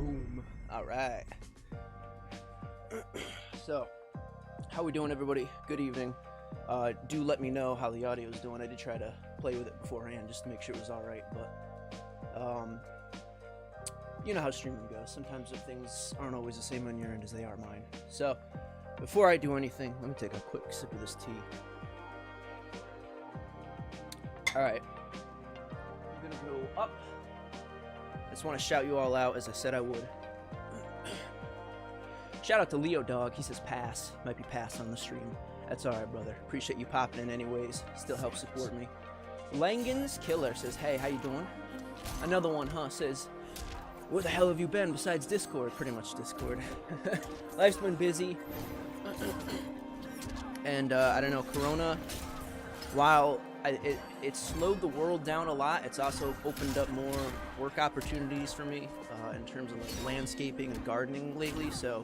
Boom. All right. So, how we doing, everybody? Good evening. Do let me know how the audio is doing. I did try to play with it beforehand just to make sure it was all right, but you know how streaming goes. Sometimes if things aren't always the same on your end as they are mine. So, before I do anything, let me take a quick sip of this tea. All right. I'm gonna go up. I just want to shout you all out as I said I would. Shout out to Leo Dog. He says pass. Might be pass on the stream. That's alright, brother. Appreciate you popping in anyways. Still helps support me. Langan's Killer says, hey, how you doing? Another one, huh? Says, where the hell have you been besides Discord? Pretty much Discord. Life's been busy. And, I don't know, Corona, while it slowed the world down a lot, it's also opened up more work opportunities for me in terms of like landscaping and gardening lately. So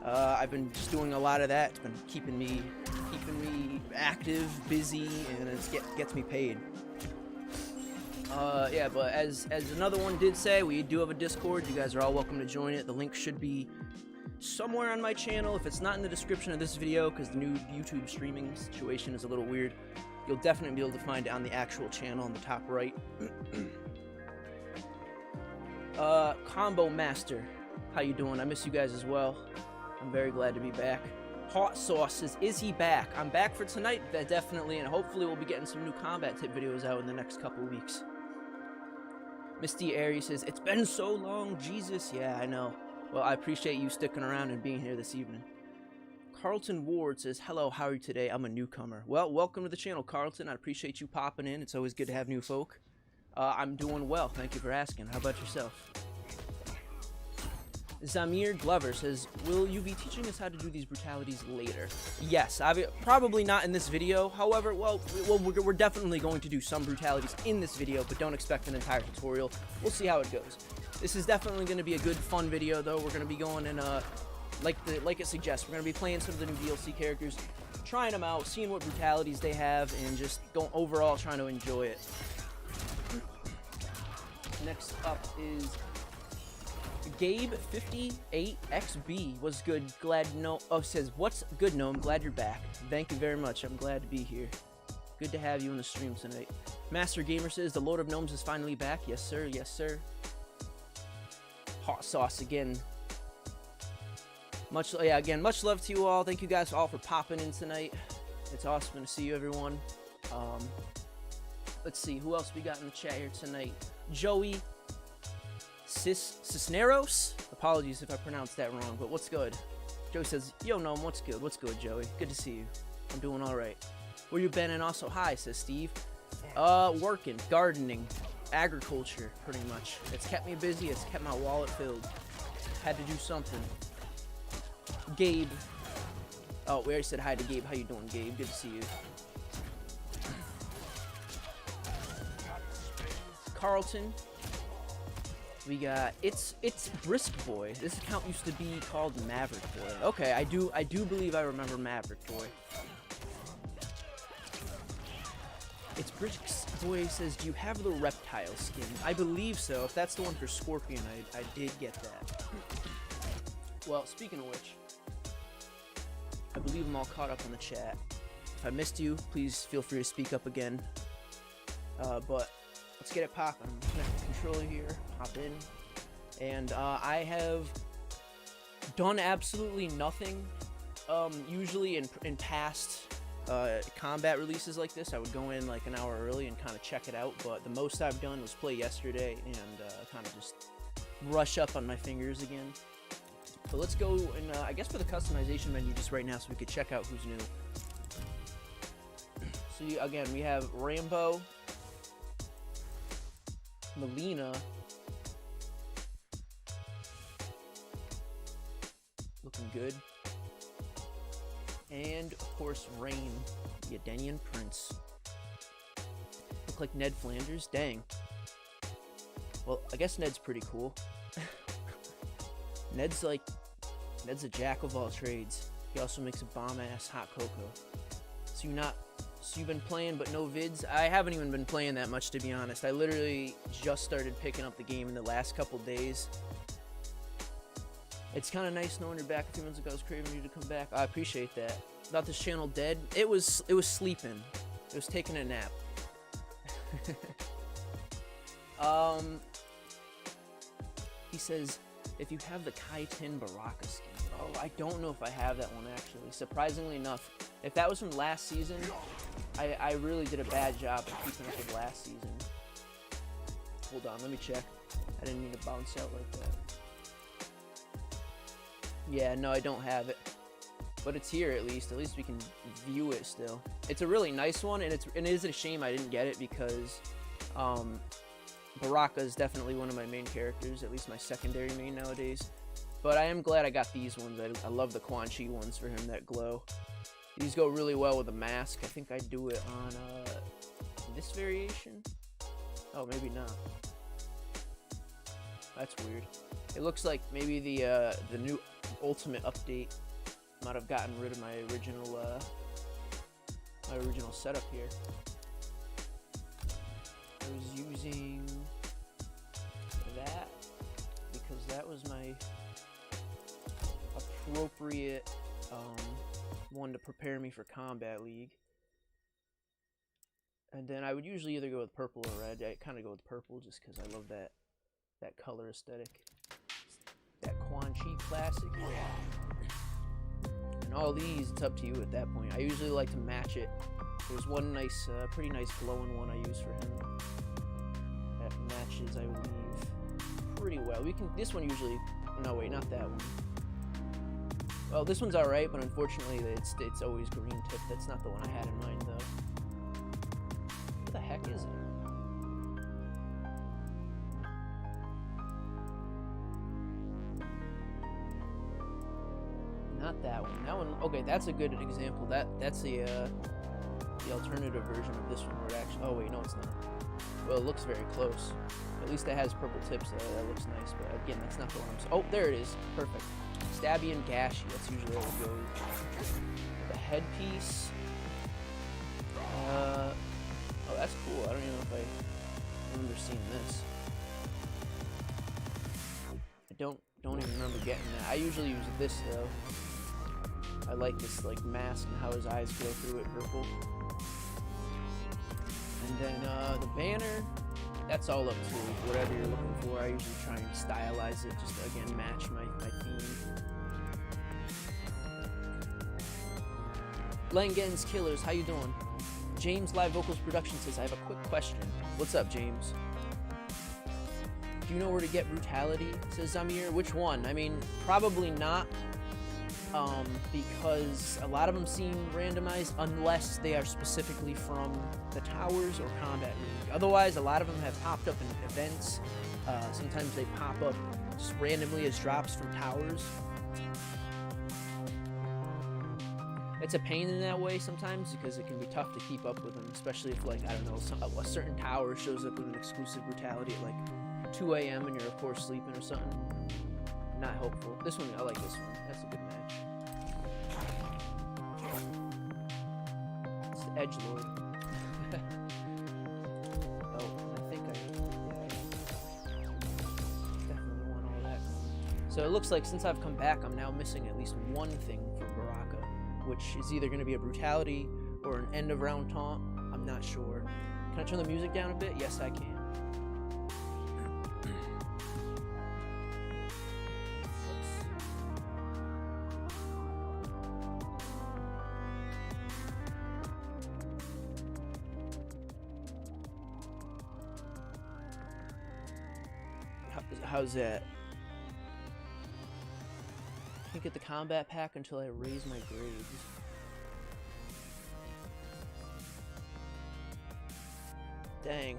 I've been just doing a lot of that. It's been keeping me active, busy, and it gets me paid. Yeah, but as another one did say, we do have a Discord. You guys are all welcome to join it. The link should be somewhere on my channel. If it's not in the description of this video, because the new YouTube streaming situation is a little weird, you'll definitely be able to find it on the actual channel on the top right. Combo Master, how you doing? I miss you guys as well. I'm very glad to be back. Hot Sauce says, is he back? I'm back for tonight, definitely, and hopefully we'll be getting some new combat tip videos out in the next couple weeks. Misty Aries says, it's been so long, Jesus. Yeah, I know. Well, I appreciate you sticking around and being here this evening. Carlton Ward says, hello, how are you today? I'm a newcomer. Well, welcome to the channel, Carlton. I appreciate you popping in. It's always good to have new folk. I'm doing well. Thank you for asking. How about yourself? Zamir Glover says, will you be teaching us how to do these brutalities later? Yes, probably not in this video. However, well, we're definitely going to do some brutalities in this video, but don't expect an entire tutorial. We'll see how it goes. This is definitely going to be a good, fun video, though. We're going to be going in like it suggests, we're going to be playing some of the new DLC characters, trying them out, seeing what brutalities they have, and just going overall trying to enjoy it. Next up is Gabe58XB. What's good? Says, what's good, Gnome? Glad you're back. Thank you very much. I'm glad to be here. Good to have you in the stream tonight. Master Gamer says, the Lord of Gnomes is finally back. Yes, sir. Yes, sir. Hot Sauce again. Much love to you all. Thank you guys all for popping in tonight. It's awesome to see you, everyone. Let's see, who else we got in the chat here tonight? Joey Cisneros. Apologies if I pronounced that wrong, but what's good? Joey says, yo, Gnome, what's good? What's good, Joey? Good to see you. I'm doing all right. Where you been? And also, hi, says Steve. Working, gardening, agriculture, pretty much. It's kept me busy. It's kept my wallet filled. Had to do something. Gabe. Oh, we already said hi to Gabe. How you doing, Gabe? Good to see you. Carlton. We got it's Brisk Boy. This account used to be called Maverick Boy. Okay, I do believe I remember Maverick Boy. It's Brisk Boy says, do you have the reptile skin? I believe so. If that's the one for Scorpion, I did get that. Well, speaking of which, I believe I'm all caught up in the chat. If I missed you, please feel free to speak up again. But let's get it popping. I'm gonna connect the controller here, hop in. And I have done absolutely nothing. Usually in past combat releases like this, I would go in like an hour early and kind of check it out. But the most I've done was play yesterday and kind of just rush up on my fingers again. So let's go and I guess for the customization menu just right now so we could check out who's new. So again, we have Rambo, Mileena, looking good, and of course Rain, the Adenian Prince. Look like Ned Flanders, dang. Well, I guess Ned's pretty cool. Ned's a jack of all trades. He also makes a bomb-ass hot cocoa. So you've been playing but no vids? I haven't even been playing that much, to be honest. I literally just started picking up the game in the last couple days. It's kind of nice knowing you're back. A few months ago, I was craving you to come back. I appreciate that. About this channel dead? It was sleeping. It was taking a nap. He says, if you have the Kai-10 Baraka skin. Oh, I don't know if I have that one, actually. Surprisingly enough, if that was from last season, I really did a bad job of keeping up with last season. Hold on, let me check. I didn't mean to bounce out like that. Yeah, no, I don't have it. But it's here at least. At least we can view it still. It's a really nice one, and it is a shame I didn't get it because Baraka is definitely one of my main characters, at least my secondary main nowadays. But I am glad I got these ones. I love the Quan Chi ones for him that glow. These go really well with a mask. I think I'd do it on this variation. Oh, maybe not. That's weird. It looks like maybe the new Ultimate update might have gotten rid of my original setup here. I was using that because that was my appropriate one to prepare me for Combat League. And then I would usually either go with purple or red. I kind of go with purple just because I love that color aesthetic. That Quan Chi classic. And all these, it's up to you at that point. I usually like to match it. There's one nice, pretty nice glowing one I use for him that matches, I believe, pretty well. We can. This one usually. No, wait, not that one. Well, this one's all right, but unfortunately, it's always green tip. That's not the one I had in mind, though. What the heck is it? Not that one. That one. Okay, that's a good example. That's the alternative version of this one where it actually. Oh wait, no, it's not. Well, it looks very close. At least it has purple tips. That looks nice. But again, that's not the one I'm. Oh, there it is. Perfect. Stabby and Gashy. That's usually how it goes. The headpiece. Oh, that's cool. I don't even know if I remember seeing this. I don't even remember getting that. I usually use this though. I like this like mask and how his eyes glow through it purple. And then the banner, that's all up to whatever you're looking for. I usually try and stylize it just to again match my theme. Langen's Killers, how you doing? James Live Vocals Production says, I have a quick question. What's up, James? Do you know where to get Brutality? Says Zamir. Which one? I mean, probably not. Because a lot of them seem randomized unless they are specifically from the Towers or Combat League. Otherwise, a lot of them have popped up in events. Sometimes they pop up just randomly as drops from Towers. It's a pain in that way sometimes because it can be tough to keep up with them, especially if, like, I don't know, a certain tower shows up with an exclusive Brutality at like 2 a.m. and you're of course sleeping or something. Not helpful. This one, I like this one. That's a good match. It's the Edgelord. Oh, I think definitely want all that. So it looks like since I've come back, I'm now missing at least one thing for Baraka, which is either going to be a Brutality or an end of round taunt. I'm not sure. Can I turn the music down a bit? Yes, I can. How's that? Can't get the combat pack until I raise my grades. Dang.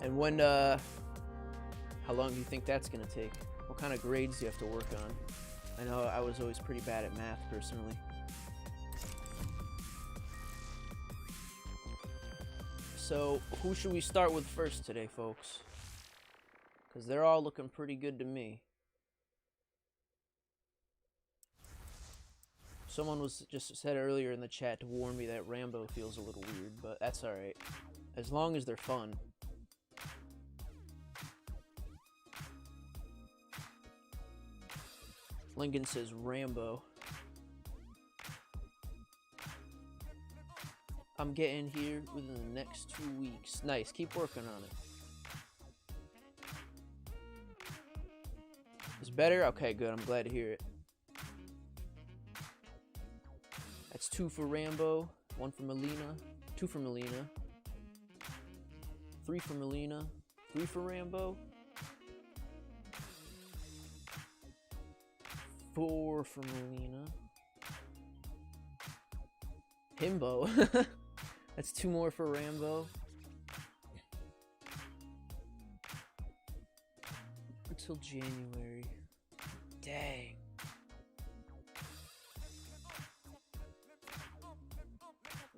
And when, how long do you think that's gonna take? What kind of grades do you have to work on? I know I was always pretty bad at math, personally. So, who should we start with first today, folks? Because they're all looking pretty good to me. Someone was just said earlier in the chat to warn me that Rambo feels a little weird, but that's alright. As long as they're fun. Lincoln says Rambo. I'm getting here within the next 2 weeks. Nice, keep working on it. It's better? Okay, good, I'm glad to hear it. That's 2 for Rambo, 1 for Mileena, 2 for Mileena, 3 for Mileena, 3 for Rambo, 4 for Mileena. Himbo. That's 2 more for Rambo. Until January. Dang.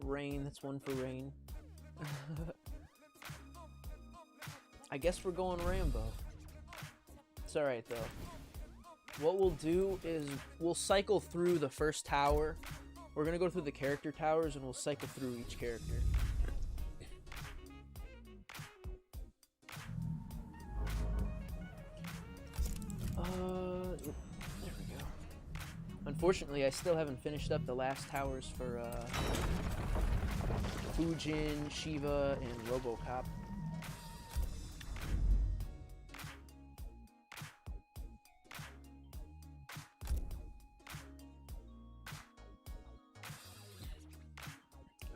Rain, that's 1 for Rain. I guess we're going Rambo. It's alright though. What we'll do is we'll cycle through the first tower. We're gonna go through the character towers and we'll cycle through each character. There we go. Unfortunately, I still haven't finished up the last towers for Fujin, Shiva, and RoboCop.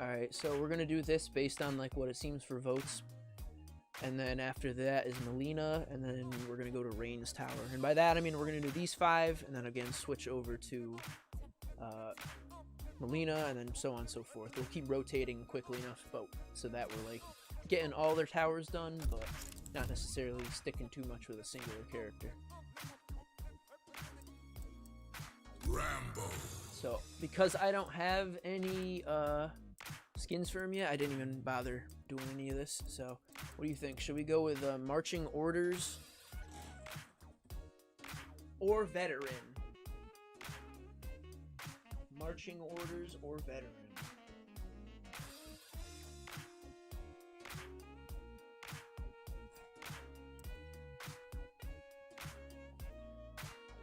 Alright, so we're gonna do this based on like what it seems for votes. And then after that is Mileena, and then we're gonna go to Rain's Tower. And by that I mean we're gonna do these 5, and then again switch over to Mileena, and then so on and so forth. We'll keep rotating quickly enough, but so that we're like getting all their towers done, but not necessarily sticking too much with a singular character. Rambo. So because I don't have any skins for him yet, I didn't even bother doing any of this. So what do you think? Should we go with marching orders or veteran? Marching orders or veteran?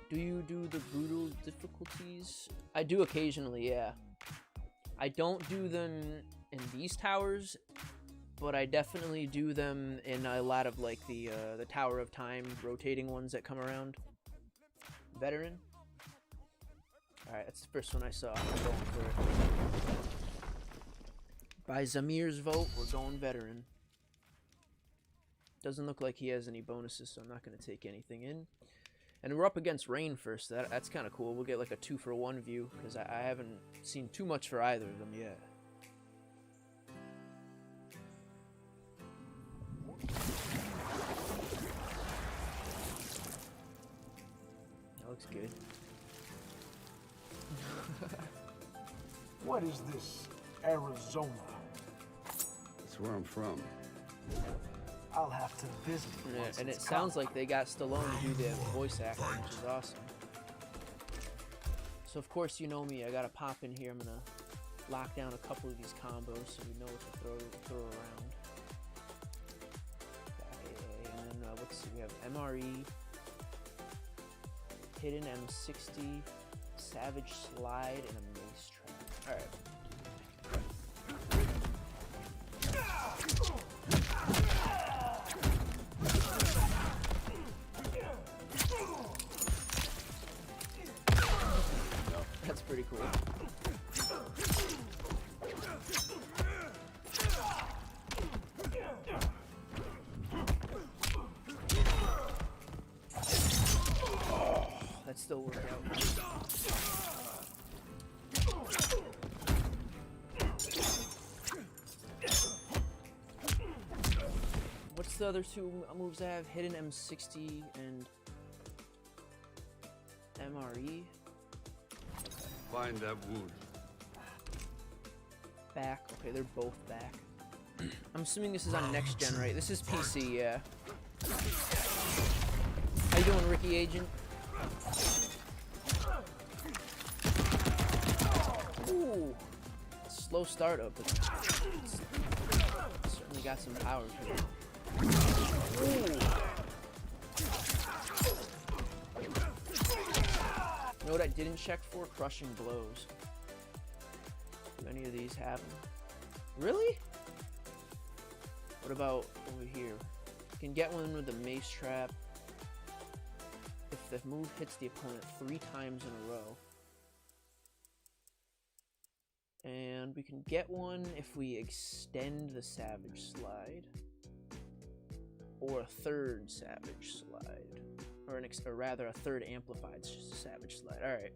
Do you do the brutal difficulties? I do occasionally, yeah. I don't do them in these towers, but I definitely do them in a lot of like the Tower of Time rotating ones that come around. Veteran? Alright, that's the first one I saw. I'm going for it. By Zamir's vote, we're going veteran. Doesn't look like he has any bonuses, so I'm not going to take anything in. And we're up against Rain first. That's kind of cool. We'll get like a 2-for-1 view, because I haven't seen too much for either of them yet. That looks good. What is this, Arizona? That's where I'm from. I'll have to visit. Yeah, and it sounds like they got Stallone to do the voice acting, which is awesome. So of course you know me, I gotta pop in here. I'm gonna lock down a couple of these combos so we know what to throw around. And then let's see, we have MRE, Hidden M60, Savage Slide, and a Mace Trap. Alright. That's pretty cool. Oh, that still worked out. What's the other 2 moves I have? Hidden M60 and MRE. Find that wound. Back. Okay, they're both back. I'm assuming this is on next gen, right? This is PC, yeah. How you doing, Ricky Agent? Ooh, slow startup, but it's certainly got some power to it. Ooh. didn't check for crushing blows. Do any of these have them? Really? What about over here? You can get one with the mace trap if the move hits the opponent 3 times in a row. And we can get one if we extend the Savage Slide. Or a third Savage Slide. Or rather, a third amplified Savage Slide. Alright.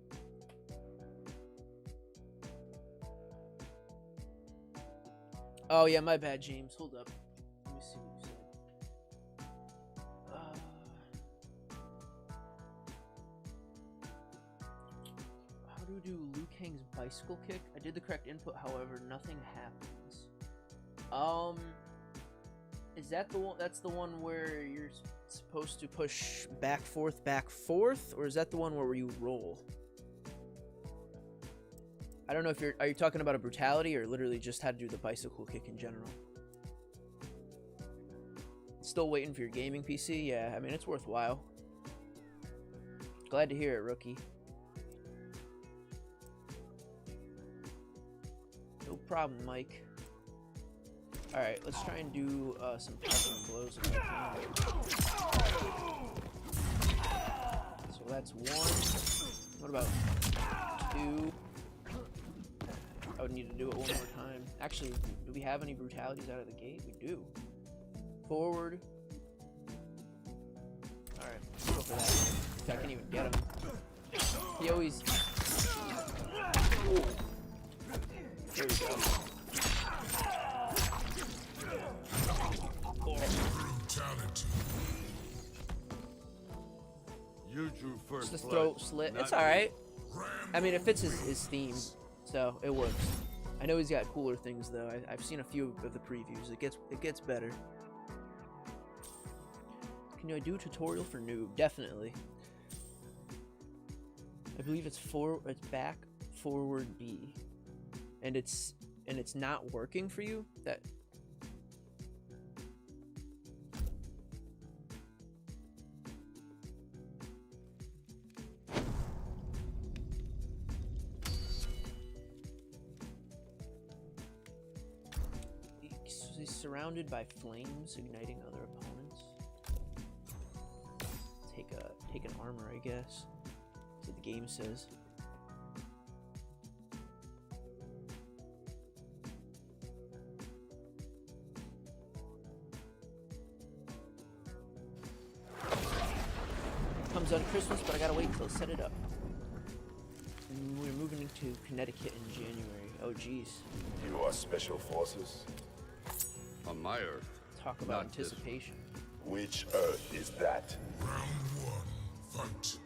Oh, yeah, my bad, James. Hold up. Let me see what you said. How do we do Liu Kang's bicycle kick? I did the correct input, however, nothing happens. Is that the one? That's the one where you're supposed to push back, forth? Or is that the one where you roll? I don't know if are you talking about a brutality or literally just how to do the bicycle kick in general? Still waiting for your gaming PC? Yeah, I mean, it's worthwhile. Glad to hear it, rookie. No problem, Mike. Alright, let's try and do some crushing blows if I can. So that's 1. What about 2? I would need to do it one more time. Actually, do we have any brutalities out of the gate? We do. Forward. Alright, let's go for that. If I can even get him. He always... Ooh. There we go. Brutality. You drew first. Just the throat slit. It's alright. I mean, it fits his theme. So it works. I know he's got cooler things though. I've seen a few of the previews. It gets better. Can I do a tutorial for noob? Definitely. I believe it's back, forward, B, and it's not working for you. That. He's surrounded by flames, igniting other opponents. Take an armor, I guess. That's what the game says. Comes on Christmas, but I gotta wait till I set it up. And we're moving into Connecticut in January. Oh, jeez. You are special forces? On my Earth. Talk about anticipation. Which Earth is that? Round 1, fight.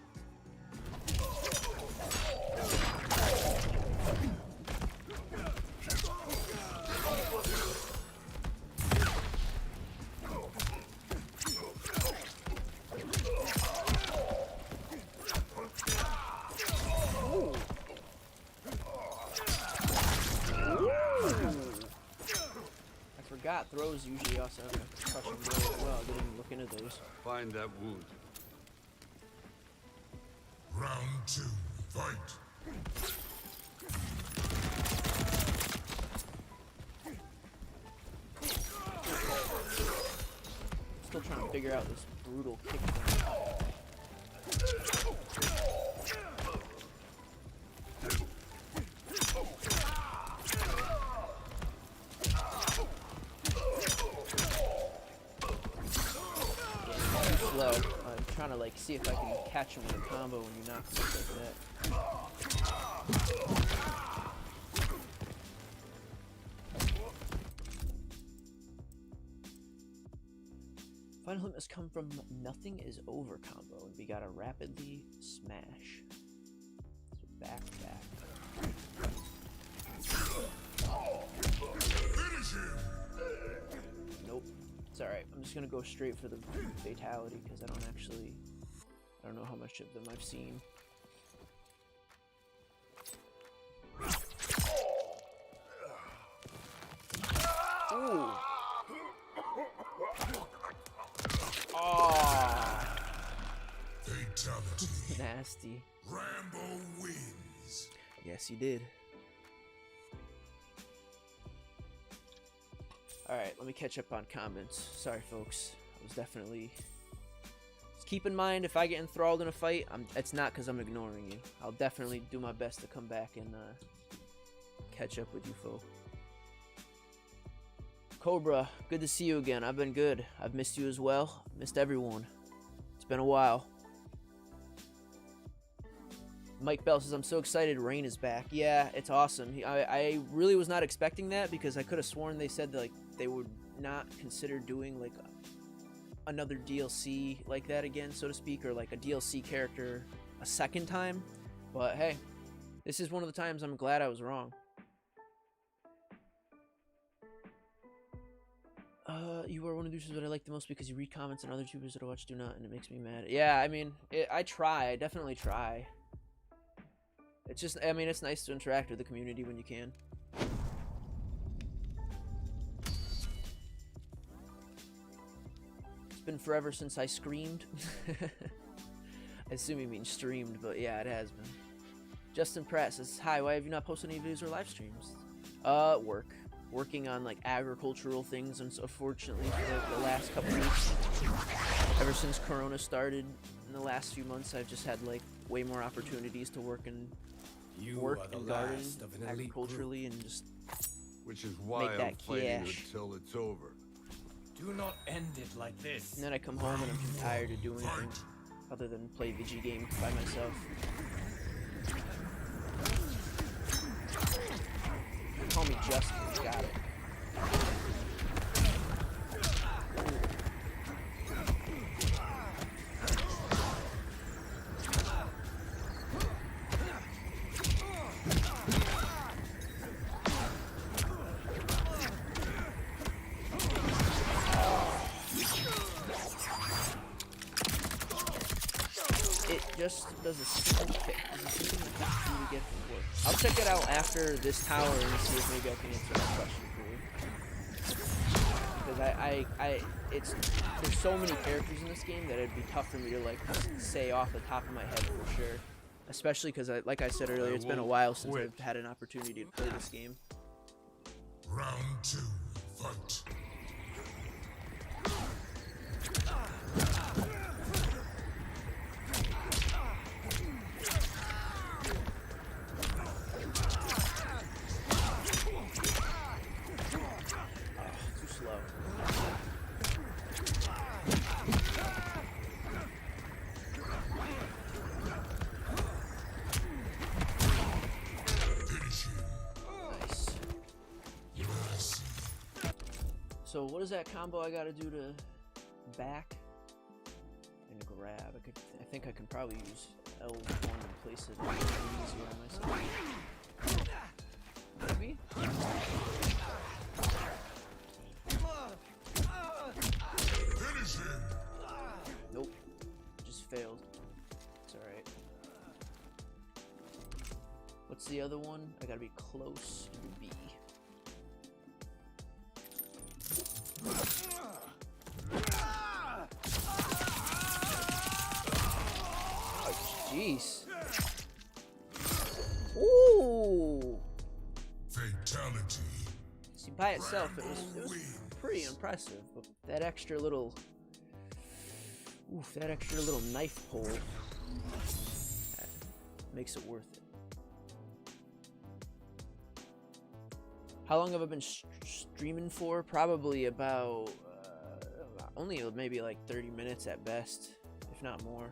Throws usually also have a crushing blow as well. I didn't even look into those. Find that wound. Round 2, fight. Still trying to figure out this brutal kick thing. I'm trying to like see if I can catch him with a combo when you knock him like that. Final hit has come from nothing is over combo, and we gotta rapidly smash. So back. Nope. It's alright. I'm just gonna go straight for the fatality because I don't know how much of them I've seen. Ooh. Oh. Fatality. Nasty. Rambo wins. Yes, he did. Alright, let me catch up on comments. Sorry, folks. I was definitely... Just keep in mind, if I get enthralled in a fight, it's not because I'm ignoring you. I'll definitely do my best to come back and catch up with you, folks. Cobra, good to see you again. I've been good. I've missed you as well. Missed everyone. It's been a while. Mike Bell says, I'm so excited Rain is back. Yeah, it's awesome. I really was not expecting that because I could have sworn they said that, like, they would not consider doing like another DLC like that again, so to speak, or like a DLC character a second time. But hey, this is one of the times I'm glad I was wrong. You are one of the YouTubers that I like the most because you read comments and other YouTubers that I watch do not, and it makes me mad. Yeah, I mean, I try. I definitely try. It's just, I mean, it's nice to interact with the community when you can. It's been forever since I screamed. I assume you mean streamed, but yeah, it has been. Justin Pratt says, hi, why have you not posted any videos or live streams? Working on like agricultural things, and unfortunately for the last couple weeks, ever since Corona started in the last few months, I've just had like way more opportunities to work and garden agriculturally and just Which is why make that I'm fighting cash. until it's over. Do not end it like this. And then I come home and I'm too tired to do anything other than play VG game by myself. Call me Justin, got it. It just does a simple kick. Does a simple kick for you to get from work. I'll check it out after this tower and see if maybe I can answer that question for you. Because there's so many characters in this game that it'd be tough for me to like say off the top of my head for sure. Especially because, like I said earlier, it's been a while since I've had an opportunity to play this game. Round 2, fight. Too slow. Nice. So what is that combo I gotta do to back and grab? I think I can probably use L1 and place it easier on myself. Maybe? Finish him. Nope. Just failed. It's alright. What's the other one? I gotta be close to B. Oh, jeez. Ooh! Fatality. See, by itself, it was pretty impressive, but that extra little knife pull that makes it worth it. How long have I been streaming for? Probably about only maybe like 30 minutes at best, if not more.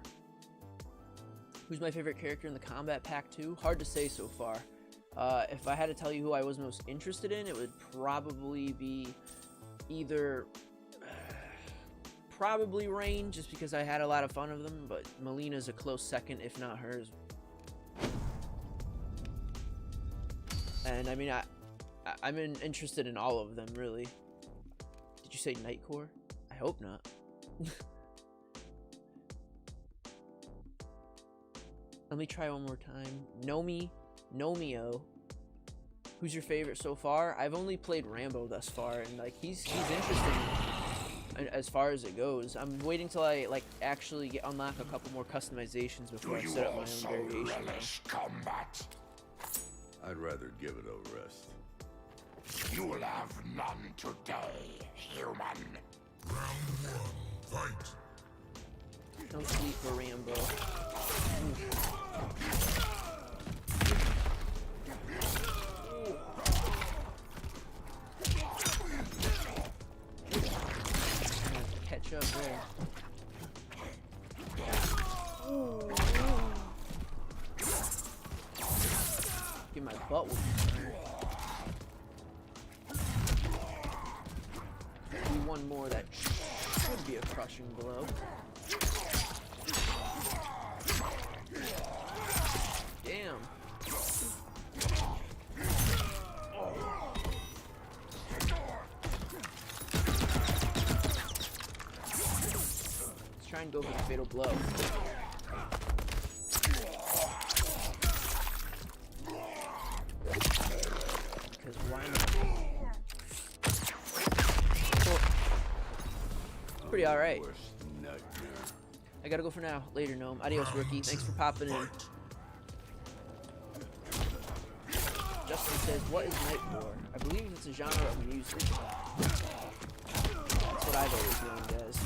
Who's my favorite character in the Kombat Pack 2? Hard to say so far. If I had to tell you who I was most interested in, it would probably be either probably Rain, just because I had a lot of fun of them, but Mileena's a close second, if not hers. And I mean, I'm interested in all of them, really. Did you say Nightcore? I hope not. Let me try one more time. Nomio. Who's your favorite so far? I've only played Rambo thus far, and like he's interesting. as far as it goes. I'm waiting till I like actually unlock a couple more customizations before I set up my own variation. Combat? I'd rather give it a rest. You will have none today, human. Round 1, fight. Don't sleep for Rambo. Catch up there. Get my butt whooped. Do one more that should be a crushing blow. Damn. Let's try and go for the fatal blow. Because why not? Well, pretty alright. Worst nightmare. I gotta go for now. Later, Gnome. Adios, rookie. Thanks for popping in. Justin says, what is Night War? I believe it's a genre of music. That's what I've always known it as.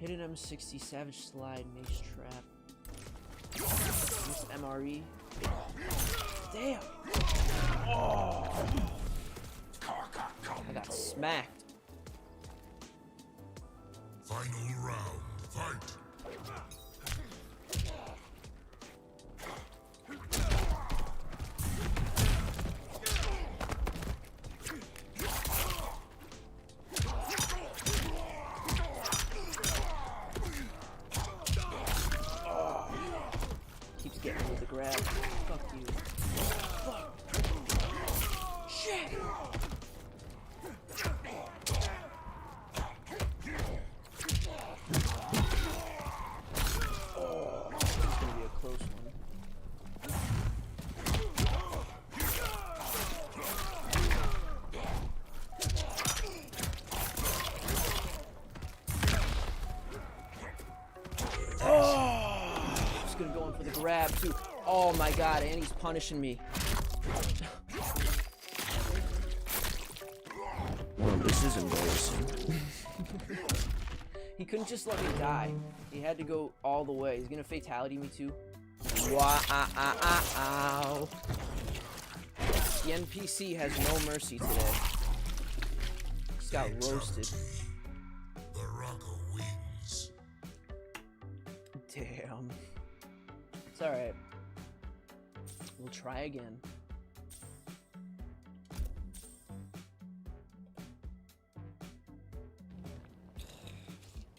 Hidden M60 Savage Slide Mace Trap. This MRE. Damn! Oh! I got smacked. Final round, fight. Keeps getting me with the grab. Fuck you. Fuck. Shit! Oh, this is gonna be a close one. Just gonna go in for the grab too. Oh my god, and he's punishing me. Well, this is embarrassing. He couldn't just let me die. He had to go all the way. He's gonna fatality me too. Wow. The NPC has no mercy today. Just got roasted. The rocker wins. Damn. It's alright. We'll try again.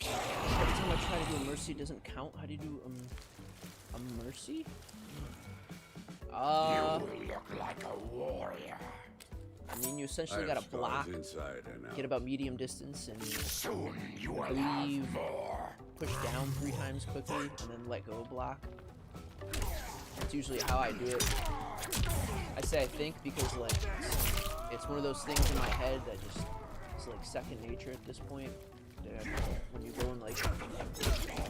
Every time I try to do a mercy, it doesn't count. How do you do a mercy? You will look like a warrior. I mean, you essentially gotta block, Inside and out. get about medium distance, and Soon you will I have believe more. push down 3 times quickly, and then let go block. That's usually how I do it. I say I think because like it's one of those things in my head that just is like second nature at this point. That when you go and like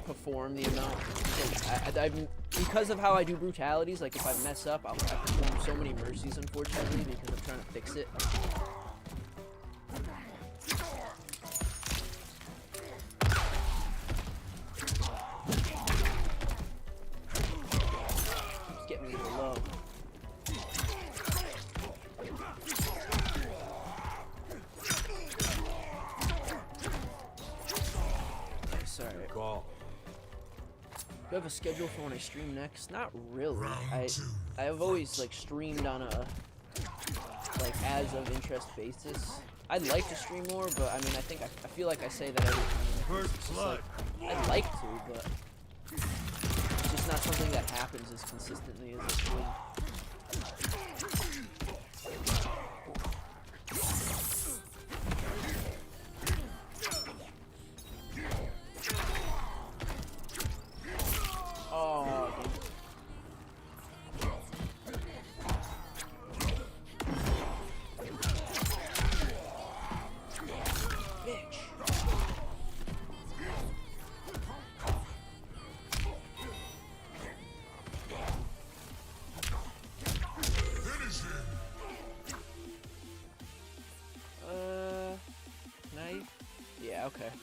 perform the amount, so because of how I do brutalities, like if I mess up, I perform so many mercies unfortunately because I'm trying to fix it. Just get me to the low. Alright. Call. Do I have a schedule for when I stream next? Not really. Round 2. I've always like streamed on a like as of interest basis. I'd like to stream more, but I mean I feel like I say that every time. First blood. I'd like to, but it's just not something that happens as consistently as it should.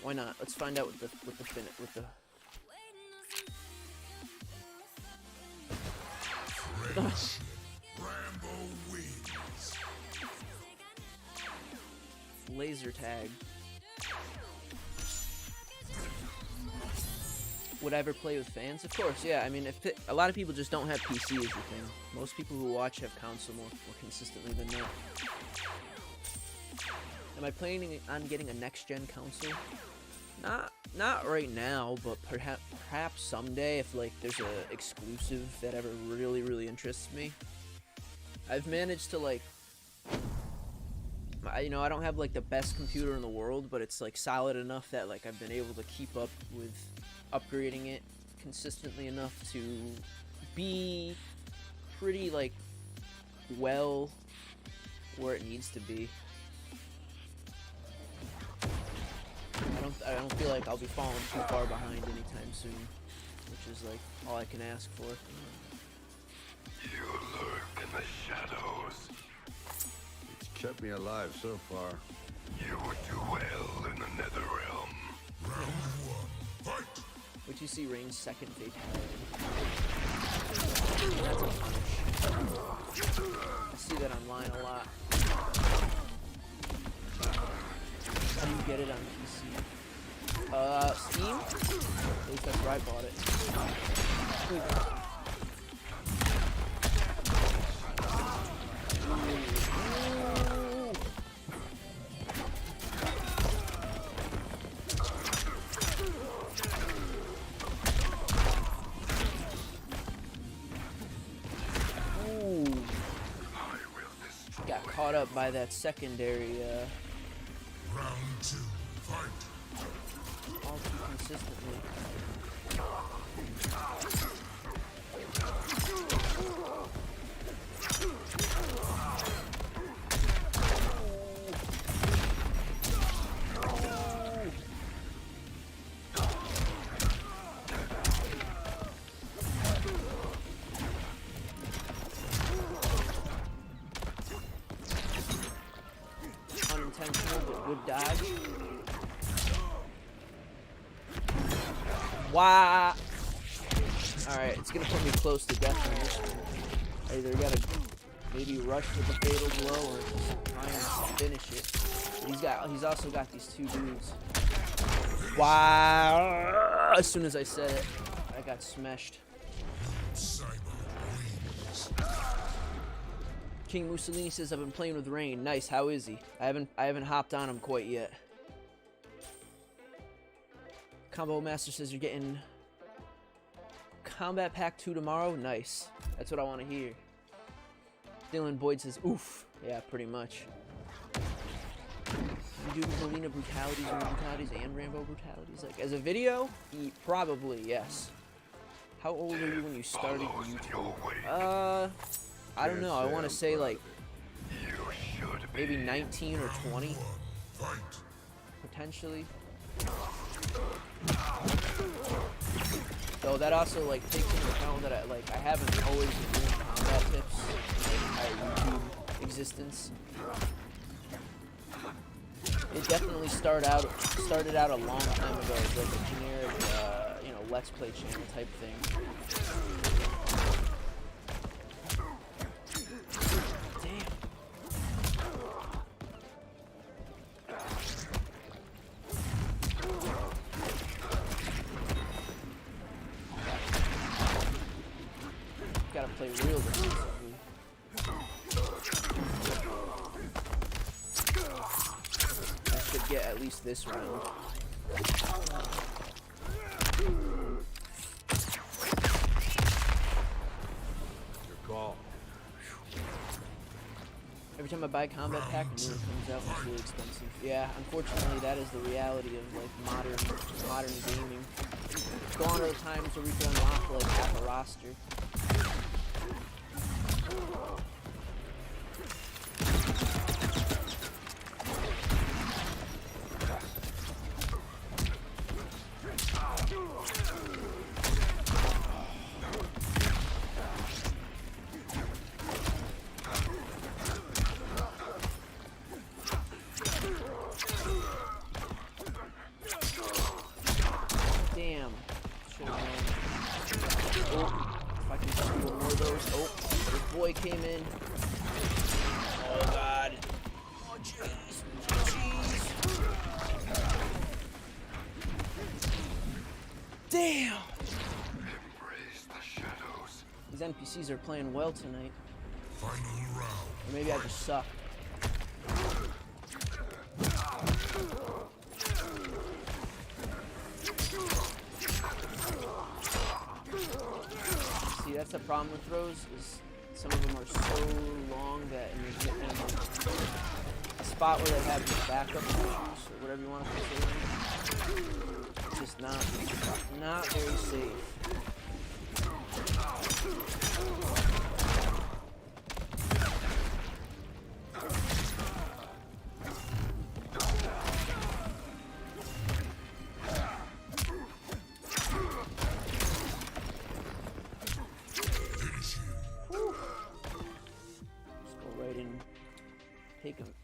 Why not? Let's find out with the Friendship. Rambo wins. laser tag. Would I ever play with fans? Of course, yeah. I mean, a lot of people just don't have PC as the thing. Most people who watch have console more consistently than not. Am I planning on getting a next-gen console? Not right now, but perhaps someday if like there's a exclusive that ever really interests me. I've managed to like, I don't have like the best computer in the world, but it's like solid enough that like I've been able to keep up with upgrading it consistently enough to be pretty like well where it needs to be. I don't feel like I'll be falling too far behind anytime soon, which is like all I can ask for. You lurk in the shadows. It's kept me alive so far. You would do well in the nether realm. Round one, fight! Which you see Rain's second fatality. That's a punish. I see that online a lot. How do you get it on PC? Steam? At least that's where I bought it. Ooh. Got caught up by that secondary, Round two, fight! all too consistently. Unintentional, but good dodge. Wow. Alright, it's gonna put me close to death on this one. I either gotta maybe rush with the fatal blow or try and finish it. He's also got these two dudes. Wow. As soon as I said it, I got smashed. Cyber wins. King Mussolini says I've been playing with Rain. Nice, how is he? I haven't hopped on him quite yet. Combo Master says you're getting Combat Pack 2 tomorrow. Nice. That's what I want to hear. Dylan Boyd says, oof. Yeah, pretty much. You do Mileena brutalities and Rambo brutalities? Like, as a video? Probably, yes. How old were you when you started YouTube? I don't know. I want to say, like, maybe 19 or 20. Potentially. So that also like takes into account that I haven't always been doing combat tips in my YouTube existence. It definitely started out a long time ago as like a generic Let's Play channel type thing. Gotta play real defensively. I should get at least this round. Your call. Every time I buy a combat pack, a new one comes out, it's really expensive. Yeah, unfortunately, that is the reality of like modern gaming. Gone are the times where we can unlock like half a roster. Should have known. Oh, if I can just do more of those. Oh, this boy came in. Oh god. Oh jeez. Jeez. Damn. Embrace the shadows. These NPCs are playing well tonight. Final round. Or maybe I just suck. See, that's the problem with throws, is some of them are so long that you're getting a spot where they have the backup features, or whatever you want to consider. It's just not very safe.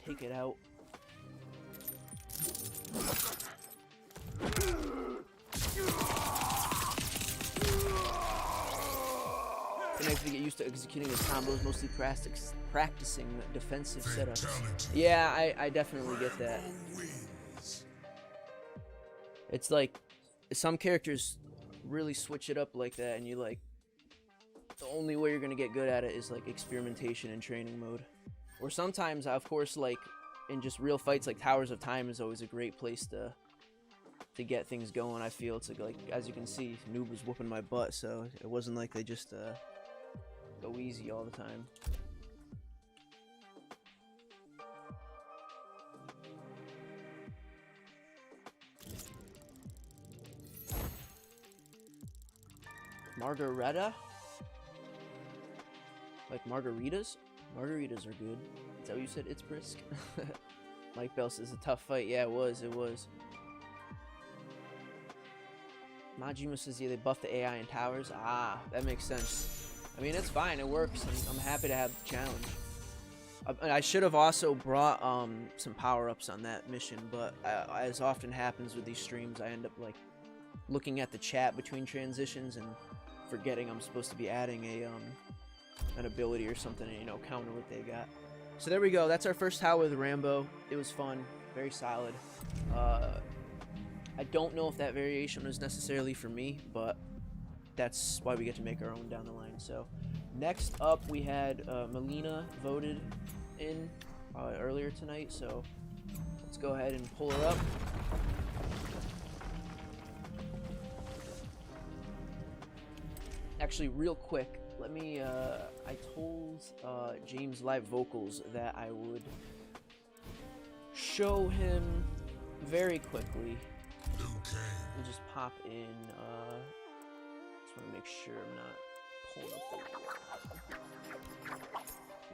Take it out. It makes me get used to executing his combos, mostly practicing defensive setups. Yeah, I definitely get that. It's like some characters really switch it up like that, and you like the only way you're gonna get good at it is like experimentation and training mode. Or sometimes, of course, like in just real fights, like Towers of Time is always a great place to get things going. I feel it's like as you can see, Noob was whooping my butt, so it wasn't like they just go easy all the time. Margareta? Like margaritas? Margaritas are good. Is that what you said? It's brisk. Mike Bell says a tough fight. Yeah, it was. It was. Majima says, yeah, they buffed the AI in Towers. Ah, that makes sense. I mean, it's fine. It works. I'm happy to have the challenge. I should have also brought some power-ups on that mission, but as often happens with these streams, I end up like looking at the chat between transitions and forgetting I'm supposed to be adding an ability or something and, you know, counter what they got. So there we go. That's our first tower with Rambo. It was fun. Very solid. I don't know if that variation was necessarily for me, but that's why we get to make our own down the line. So next up we had Mileena voted in earlier tonight, so let's go ahead and pull her up. Actually, real quick, let me, I told James Live Vocals that I would show him very quickly. We'll just pop in, just want to make sure I'm not pulling up the...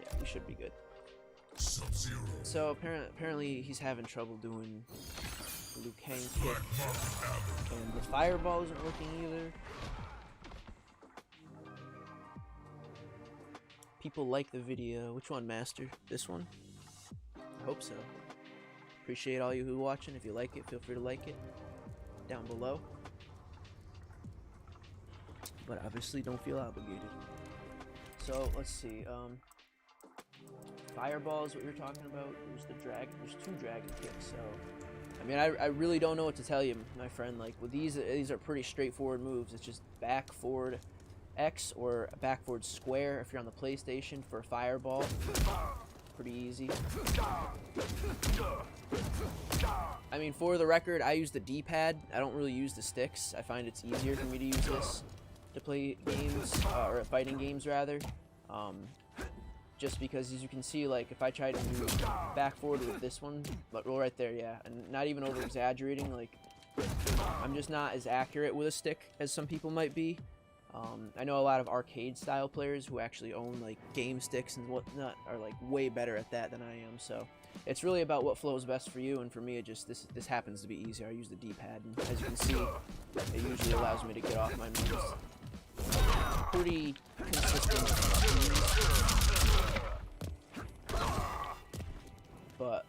Yeah, we should be good. So apparently he's having trouble doing the Liu Kang kick, and the fireball isn't working either. People like the video. Which one, Master? This one? I hope so. Appreciate all you who are watching. If you like it, feel free to like it down below. But obviously don't feel obligated. So let's see. Fireball is what you're talking about. There's two dragon kicks. So I mean, I really don't know what to tell you, my friend. Like with these are pretty straightforward moves. It's just back, forward, X, or back, forward, square if you're on the PlayStation for fireball. Pretty easy. I mean, for the record, I use the D-pad. I don't really use the sticks. I find it's easier for me to use this to play games, or fighting games rather. Just because, as you can see, like if I try to move back forward with this one, but roll right there, yeah, and not even over exaggerating, like I'm just not as accurate with a stick as some people might be. I know a lot of arcade style players who actually own like game sticks and whatnot are like way better at that than I am. So it's really about what flows best for you, and for me, it just this happens to be easier. I use the D-pad, and as you can see, it usually allows me to get off my moves pretty consistent. But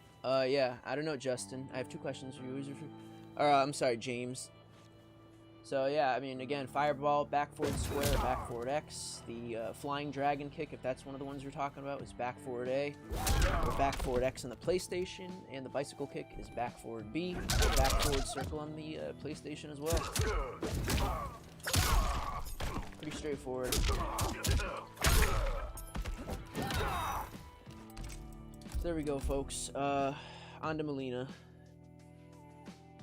yeah, I don't know, Justin. I have two questions for you. I'm sorry, James. So yeah, I mean, again, fireball, back forward square, back forward X. The flying dragon kick, if that's one of the ones you're talking about, is back forward A, or back forward X on the PlayStation, and the bicycle kick is back forward B, or back forward circle on the PlayStation as well. Pretty straightforward. So there we go, folks. On to Mileena.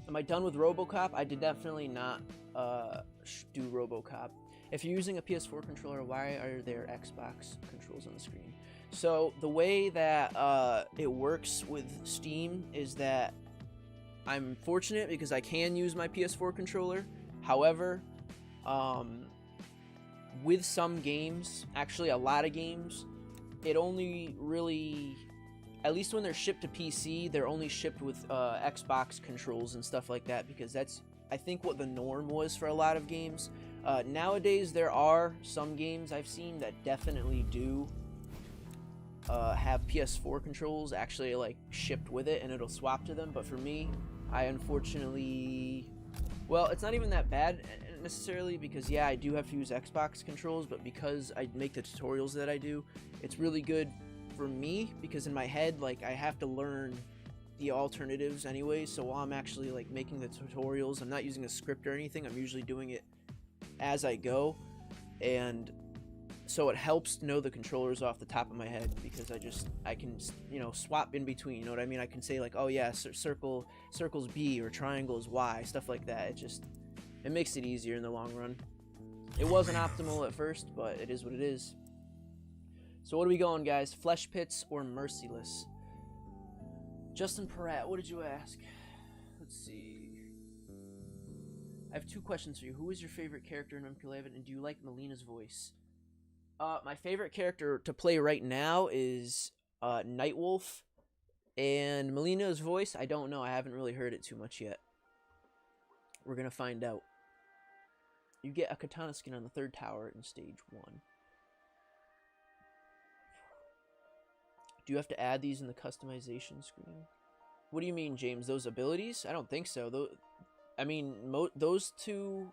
Am I done with RoboCop? I did definitely not do RoboCop. If you're using a PS4 controller, why are there Xbox controls on the screen? So the way that it works with Steam is that I'm fortunate because I can use my PS4 controller. However, with some games, actually a lot of games, it only really, at least when they're shipped to PC, they're only shipped with Xbox controls and stuff like that, because that's, I think, what the norm was for a lot of games. Nowadays, there are some games I've seen that definitely do have PS4 controls actually like shipped with it, and it'll swap to them. But for me, I unfortunately, well, it's not even that bad necessarily, because yeah, I do have to use Xbox controls, but because I make the tutorials that I do, it's really good for me, because in my head, like, I have to learn the alternatives anyway. So while I'm actually like making the tutorials, I'm not using a script or anything. I'm usually doing it as I go, and so it helps to know the controllers off the top of my head, because I can, you know, swap in between, you know what I mean? I can say like, oh yeah, circle's B or triangle's Y, stuff like that. It makes it easier in the long run. It wasn't optimal at first, but it is what it is. So what are we going, guys? Flesh Pits or Merciless? Justin Peratt, what did you ask? Let's see. I have two questions for you. Who is your favorite character in MK11, and do you like Mileena's voice? My favorite character to play right now is Nightwolf, and Mileena's voice, I don't know. I haven't really heard it too much yet. We're gonna find out. You get a katana skin on the 3rd tower in stage 1. Do you have to add these in the customization screen? What do you mean, James? Those abilities? I don't think so. I mean, those 2,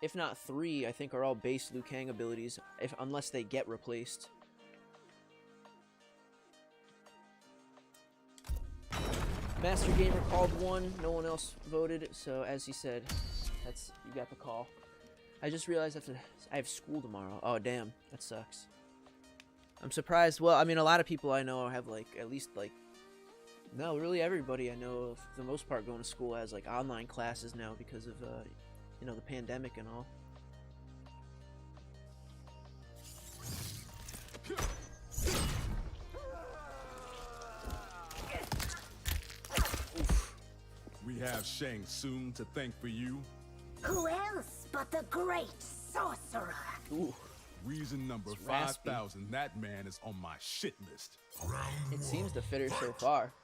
if not 3, I think are all base Liu Kang abilities, unless they get replaced. Master Gamer called 1. No one else voted, so as he said, you got the call. I just realized I have school tomorrow. Oh, damn. That sucks. I'm surprised. Well, I mean, a lot of people I know have, like, at least, like, no, really everybody I know, for the most part, going to school has, like, online classes now because of, you know, the pandemic and all. Oof. We have Shang Tsung to thank for you. Who else but the great sorcerer? Ooh. Reason number 5,000. That man is on my shit list. It seems to fit her so far.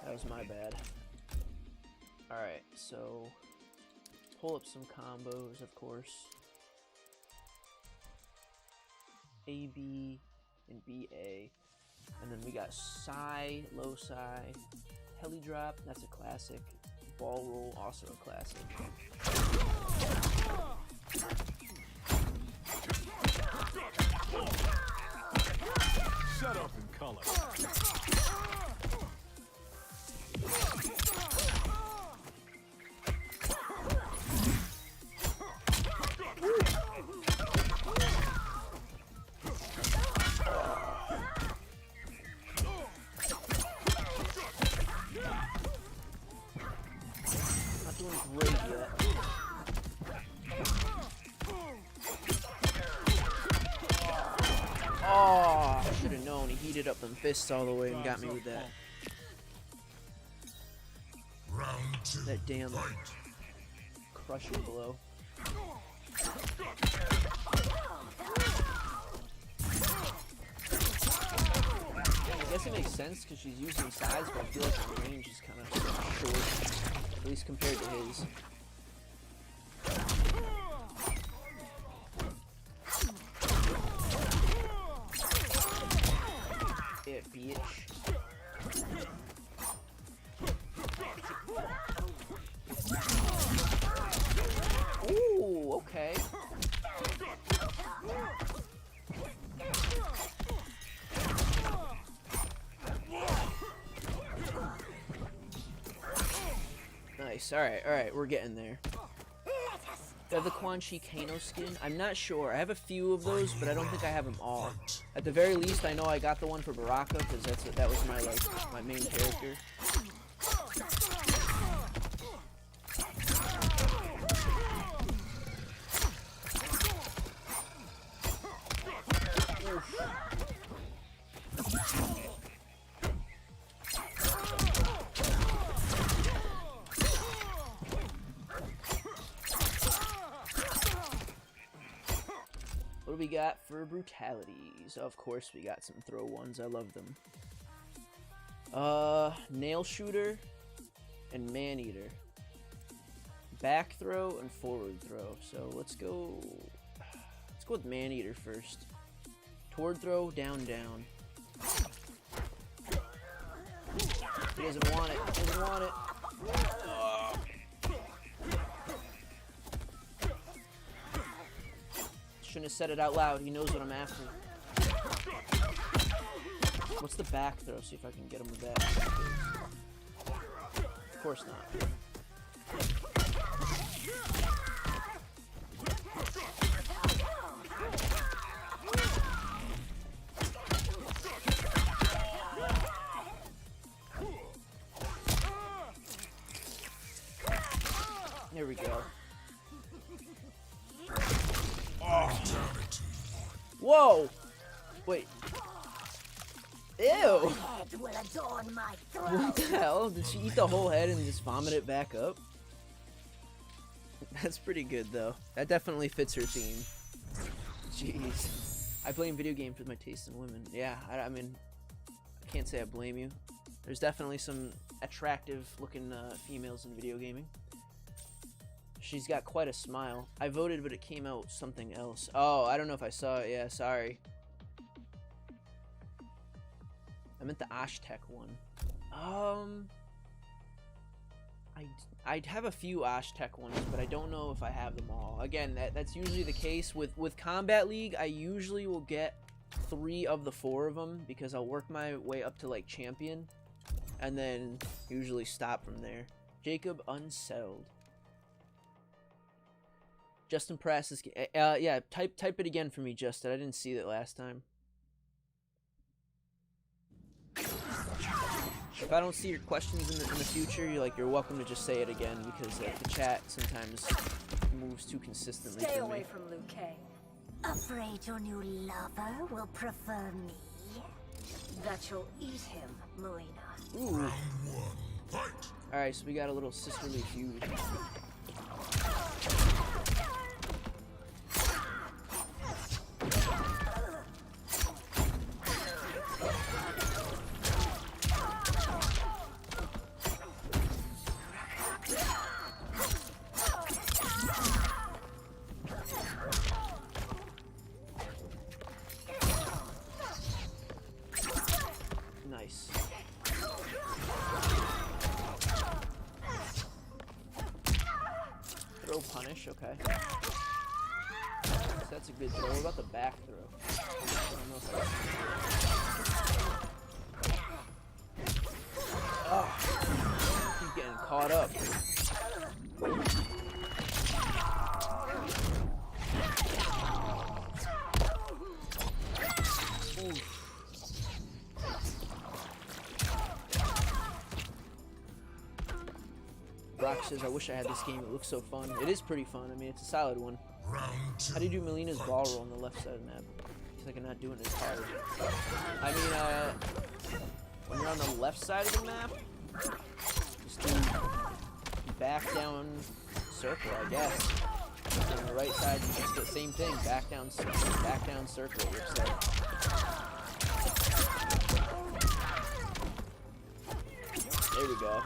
That was my bad. Alright, so pull up some combos, of course. A, B, and B, A. And then we got Psy, low Psy, Heli Drop, that's a classic. Ball Roll, also a classic. Shut up in color. Not doing great yet. Oh, I should have known. He heated up them fists all the way and got me with that. Round 2. That damn Fight. crushing blow. I guess it makes sense because she's using size, but I feel like the range is kind of short, at least compared to his. Yeah, bitch. Ooh, okay. Nice. Alright, we're getting there. Do I have the Quan Chi Kano skin? I'm not sure. I have a few of those, but I don't think I have them all. At the very least, I know I got the one for Baraka, because that was my, like, my main character. What do we got for brutalities? Of course we got some throw ones. I love them. Nail shooter and man eater. Back throw and forward throw. So let's go with man eater first. Toward throw, down, down. He doesn't want it. He doesn't want it. Shouldn't have said it out loud. He knows what I'm after. What's the back throw? See if I can get him with that. Of course not. There we go. Whoa! Wait. Ew! Head will adorn my throne. What the hell? Did she eat the whole head and just vomit it back up? That's pretty good, though. That definitely fits her theme. Jeez. I blame video games with my taste in women. Yeah, I mean, I can't say I blame you. There's definitely some attractive-looking females in video gaming. She's got quite a smile. I voted, but it came out something else. Oh, I don't know if I saw it. Yeah, sorry. I meant the Ashtek one. I'd have a few Ashtek ones, but I don't know if I have them all. Again, that's usually the case. With Combat League, I usually will get 3 of the 4 of them, because I'll work my way up to, like, champion, and then usually stop from there. Jacob Unsettled. Justin Press is yeah, type it again for me, Justin. I didn't see that last time. If I don't see your questions in the future, you're welcome to just say it again, because the chat sometimes moves too consistently. Stay for away me. from Liu Kang. Afraid your new lover will prefer me? That you'll eat him, Mileena. Ooh. Alright, so we got a little sisterly feud. Nice. Throw punish, okay. So that's a good throw. What about the back throw? I don't know if I... Keep getting caught up. Oof. Brock says, I wish I had this game. It looks so fun. It is pretty fun. I mean, it's a solid one. How do you do Mileena's ball roll on the left side of the map? It's like I'm not doing it as hard. I mean, when you're on the left side of the map, just do back down circle, I guess. And on the right side, it's the same thing. Back down circle, it looks like. There we go.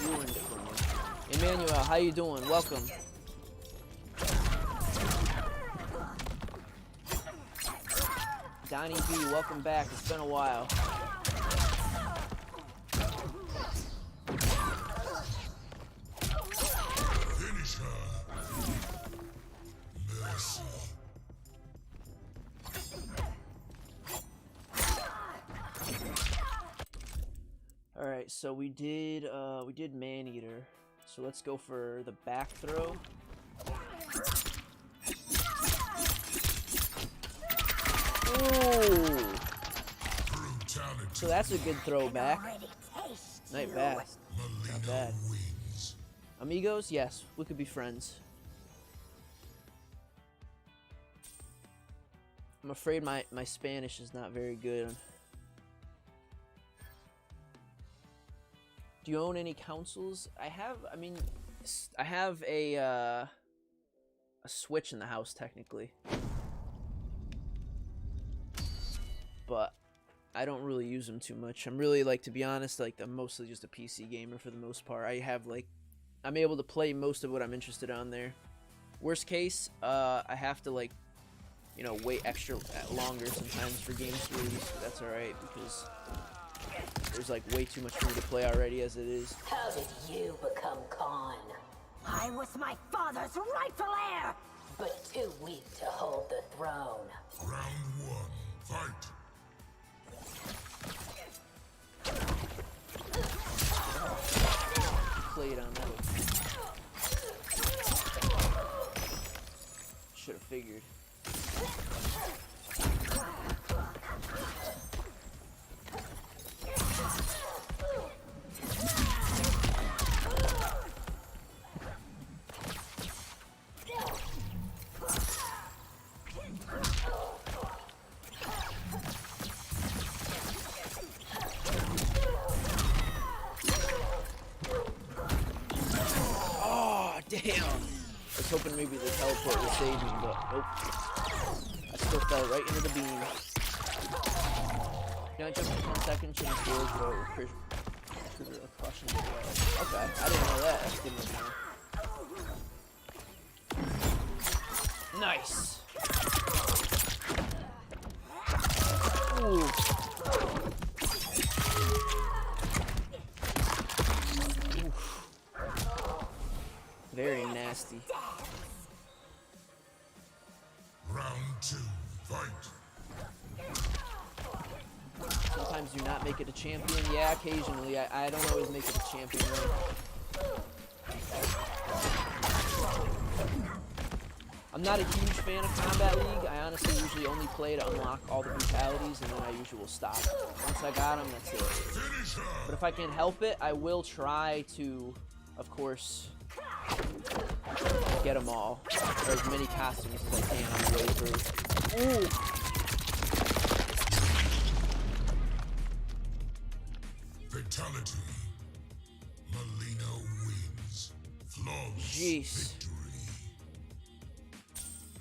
Ruined it for me. Emmanuel, how you doing? Welcome. Donnie B, welcome back. It's been a while. All right, so we did man-eater. So let's go for the back throw. Ooh. So that's a good throwback. Not bad. Not bad. Amigos? Yes, we could be friends. I'm afraid my Spanish is not very good. Do you own any consoles? I have a Switch in the house, technically. But I don't really use them too much. I'm really, like, to be honest, like, I'm mostly just a PC gamer for the most part. I have, like, I'm able to play most of what I'm interested on there. Worst case, I have to, like, you know, wait extra longer sometimes for games to release, but that's alright because there's like way too much for me to play already as it is. How did you become Khan? I was my father's rightful heir, but too weak to hold the throne. Round 1, fight. Played on that. Should have figured. Oh, damn. I was hoping maybe the teleport would save me, but nope. I still fell right into the beam. Can I jump for 10 seconds and forward throw with crushing the wall? Okay, I didn't know that. That's good enough now. Nice. Ooh. Oof. Very nasty. Round 2, fight. Sometimes do not make it a champion. Yeah, occasionally. I don't always make it a champion, though. I'm not a huge fan of Combat League. I honestly usually only play to unlock all the brutalities, and then I usually will stop. Once I got them, that's it. But if I can help it, I will try to, of course, get them all. Or as many costumes as I can on the way through. Ooh! Fatality. Mileena wins. Flawless Jeez. victory.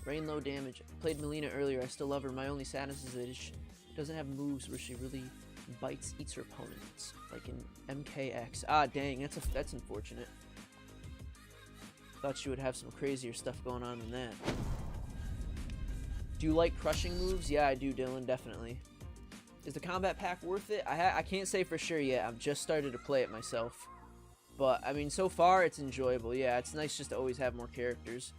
Rain low damage. Played Mileena earlier. I still love her. My only sadness is that she doesn't have moves where she really eats her opponents, like in MKX. Ah, dang, that's unfortunate. Thought she would have some crazier stuff going on than that. Do you like crushing moves? Yeah, I do, Dylan, definitely. Is the combat pack worth it? I can't say for sure yet. I've just started to play it myself. But, I mean, so far, it's enjoyable. Yeah, it's nice just to always have more characters.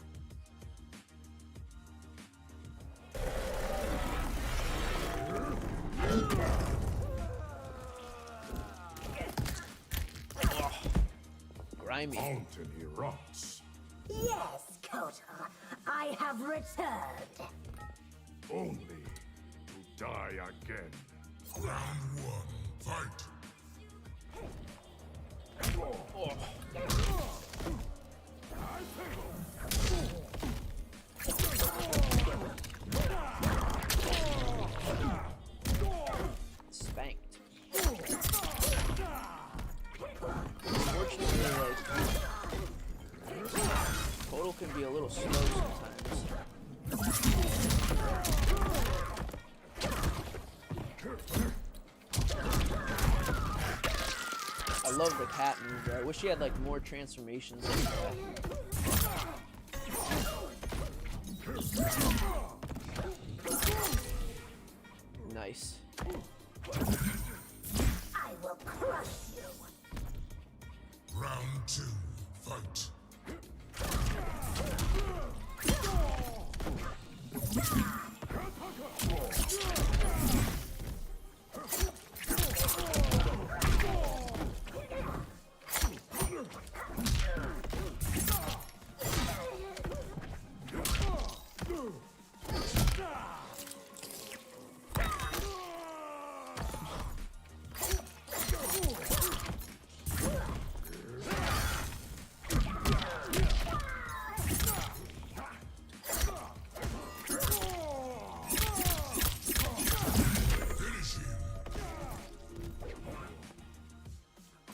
Oh, grimy. Mountain erupts. Yes, Kota, I have returned. Only to die again. Round 1, fight. Spanked. Unfortunately, like, Total can be a little slow sometimes. I love the cat move though. I wish he had like more transformations like that. Nice. I will crush you. Round 2, fight.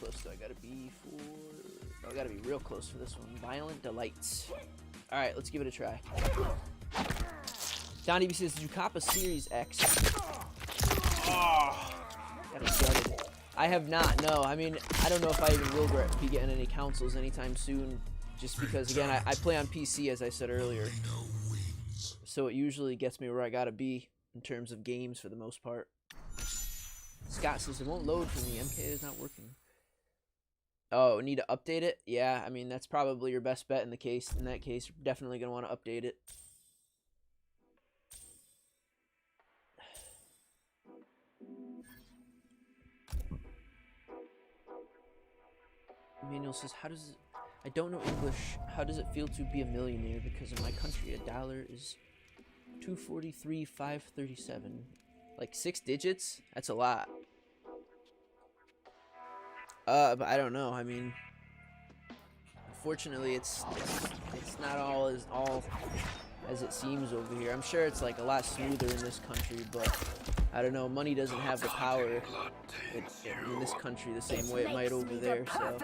close do I gotta be for? Oh, I gotta be real close for this one. Violent Delights. All right, let's give it a try. Don EB says, did you cop a Series X? Oh, got gutted. I have not, no. I mean, I don't know if I even will be getting any consoles anytime soon, just because, again, I play on PC, as I said earlier. So it usually gets me where I gotta be in terms of games for the most part. Scott says, it won't load for me. MK is not working. Oh, need to update it? Yeah, I mean, that's probably your best bet in that case. You're definitely going to want to update it. Emmanuel says, I don't know English. How does it feel to be a millionaire? Because in my country, $1 is 243,537. Like 6 digits? That's a lot. But I don't know. I mean, unfortunately, it's not all as it seems over here. I'm sure it's like a lot smoother in this country, but I don't know. Money doesn't have the power in this country the same way it might over there. So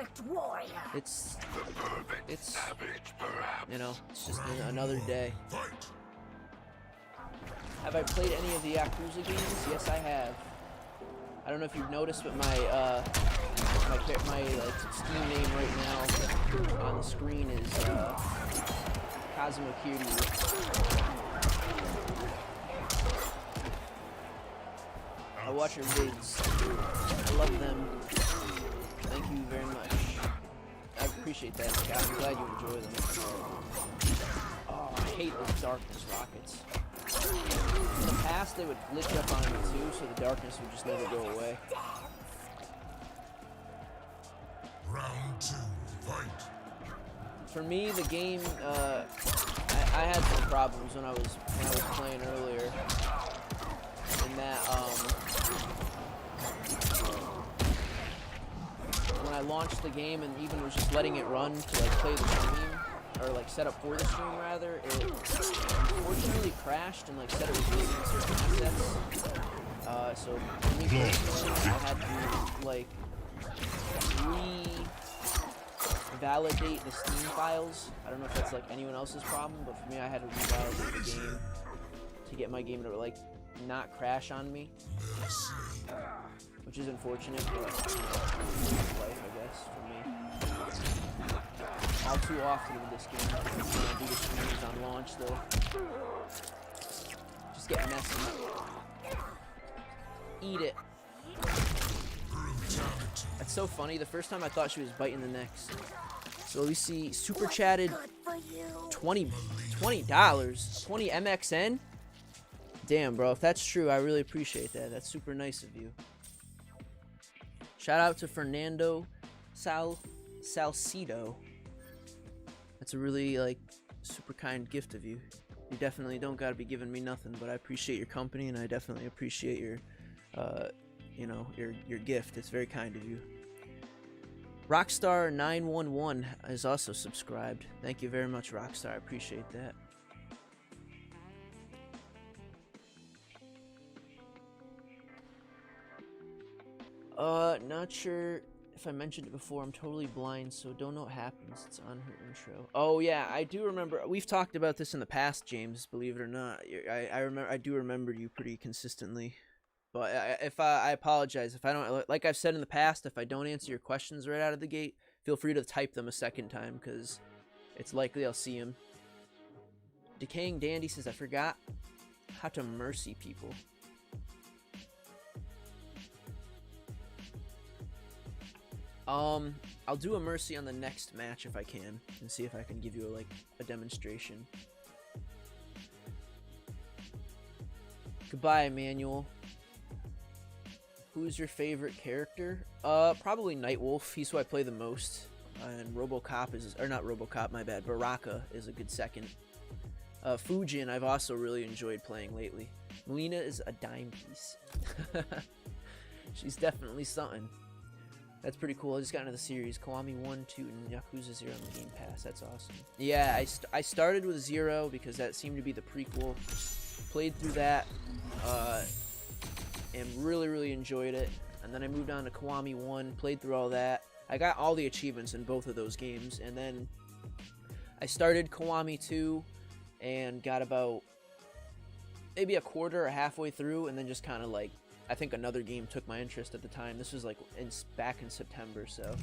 it's you know, it's just another day. Have I played any of the Yakuza games? Yes, I have. I don't know if you've noticed, but my Steam name right now on the screen is Kazuma Kiryu. I watch your vids. I love them. Thank you very much. I appreciate that, Scott. I'm glad you enjoy them. Oh, I hate those darkness rockets. In the past, they would glitch up on me too, so the darkness would just never go away. Round 2, fight. For me, the game, I had some problems when I was playing earlier. In that, when I launched the game and even was just letting it run to like play the stream, or like set up for the stream rather, it unfortunately crashed and like said it was losing certain assets. So for me personally, I had to like revalidate the Steam files. I don't know if that's like anyone else's problem, but for me, I had to revalidate the game to get my game to like not crash on me, which is unfortunate, but life, I guess, for me. All too often with this game, when I do the streams on launch, though, just get messy. Eat it. That's so funny. The first time I thought she was biting the necks. So we see super chatted $20, 20 MXN. Damn, bro. If that's true, I really appreciate that. That's super nice of you. Shout out to Fernando Salcido. That's a really, like, super kind gift of you. You definitely don't gotta be giving me nothing, but I appreciate your company, and I definitely appreciate your, you know, your gift. It's very kind of you. Rockstar911 is also subscribed. Thank you very much, Rockstar. I appreciate that. Not sure if I mentioned it before. I'm totally blind, so don't know what happens. It's on her intro. Oh yeah, I do remember. We've talked about this in the past, James. Believe it or not, I do remember you pretty consistently. But I apologize if I don't. Like I've said in the past, if I don't answer your questions right out of the gate, feel free to type them a second time because it's likely I'll see them. Decaying Dandy says I forgot how to mercy people. I'll do a mercy on the next match if I can, and see if I can give you a demonstration. Goodbye, Emmanuel. Who's your favorite character? Probably Nightwolf. He's who I play the most. And RoboCop is, or not RoboCop, my bad. Baraka is a good second. Fujin I've also really enjoyed playing lately. Mileena is a dime piece. She's definitely something. That's pretty cool. I just got into the series. Kiwami 1, 2, and Yakuza 0 on the Game Pass. That's awesome. Yeah, I started with 0 because that seemed to be the prequel. Played through that, and really enjoyed it. And then I moved on to Kiwami 1, played through all that, I got all the achievements in both of those games, and then I started Kiwami 2 and got about maybe a quarter or halfway through, and then just kind of like, I think another game took my interest at the time. This was like back in September, so.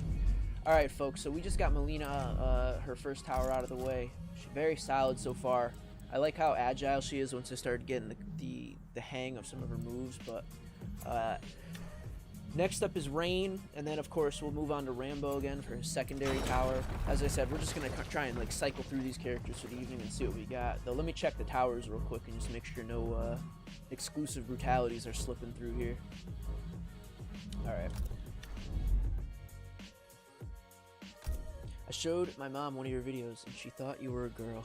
Alright folks, so we just got Mileena, her first tower out of the way. She's very solid so far. I like how agile she is once I started getting the hang of some of her moves, but next up is Rain, and then of course we'll move on to Rambo again for his secondary tower. As I said, we're just gonna try and like cycle through these characters for the evening and see what we got. Though let me check the towers real quick and just make sure no exclusive brutalities are slipping through here. Alright. I showed my mom one of your videos and she thought you were a girl.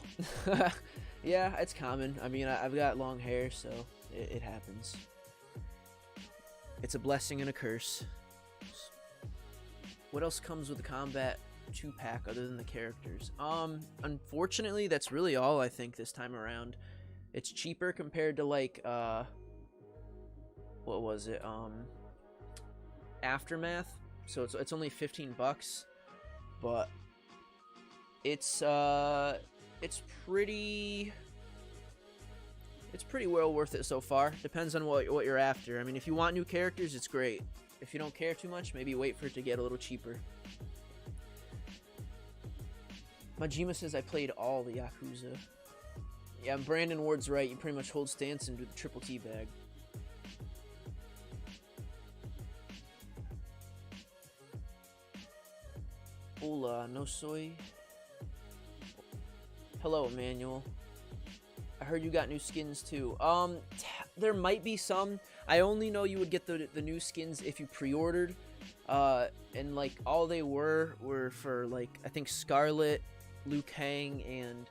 Yeah, it's common. I mean, I've got long hair, so it happens. It's a blessing and a curse. What else comes with the Kombat 2-pack other than the characters? Unfortunately, that's really all I think this time around. It's cheaper compared to like, what was it? Aftermath. So it's only 15 bucks, but it's pretty well worth it so far. Depends on what you're after. I mean, if you want new characters, it's great. If you don't care too much, maybe wait for it to get a little cheaper. Majima says I played all the Yakuza. Yeah, Brandon Ward's right. You pretty much hold stance and do the triple T bag. Hola, no soy. Hello, Emmanuel. I heard you got new skins too. There might be some. I only know you would get the new skins if you pre-ordered. And like all they were for like I think Scarlet, Liu Kang, and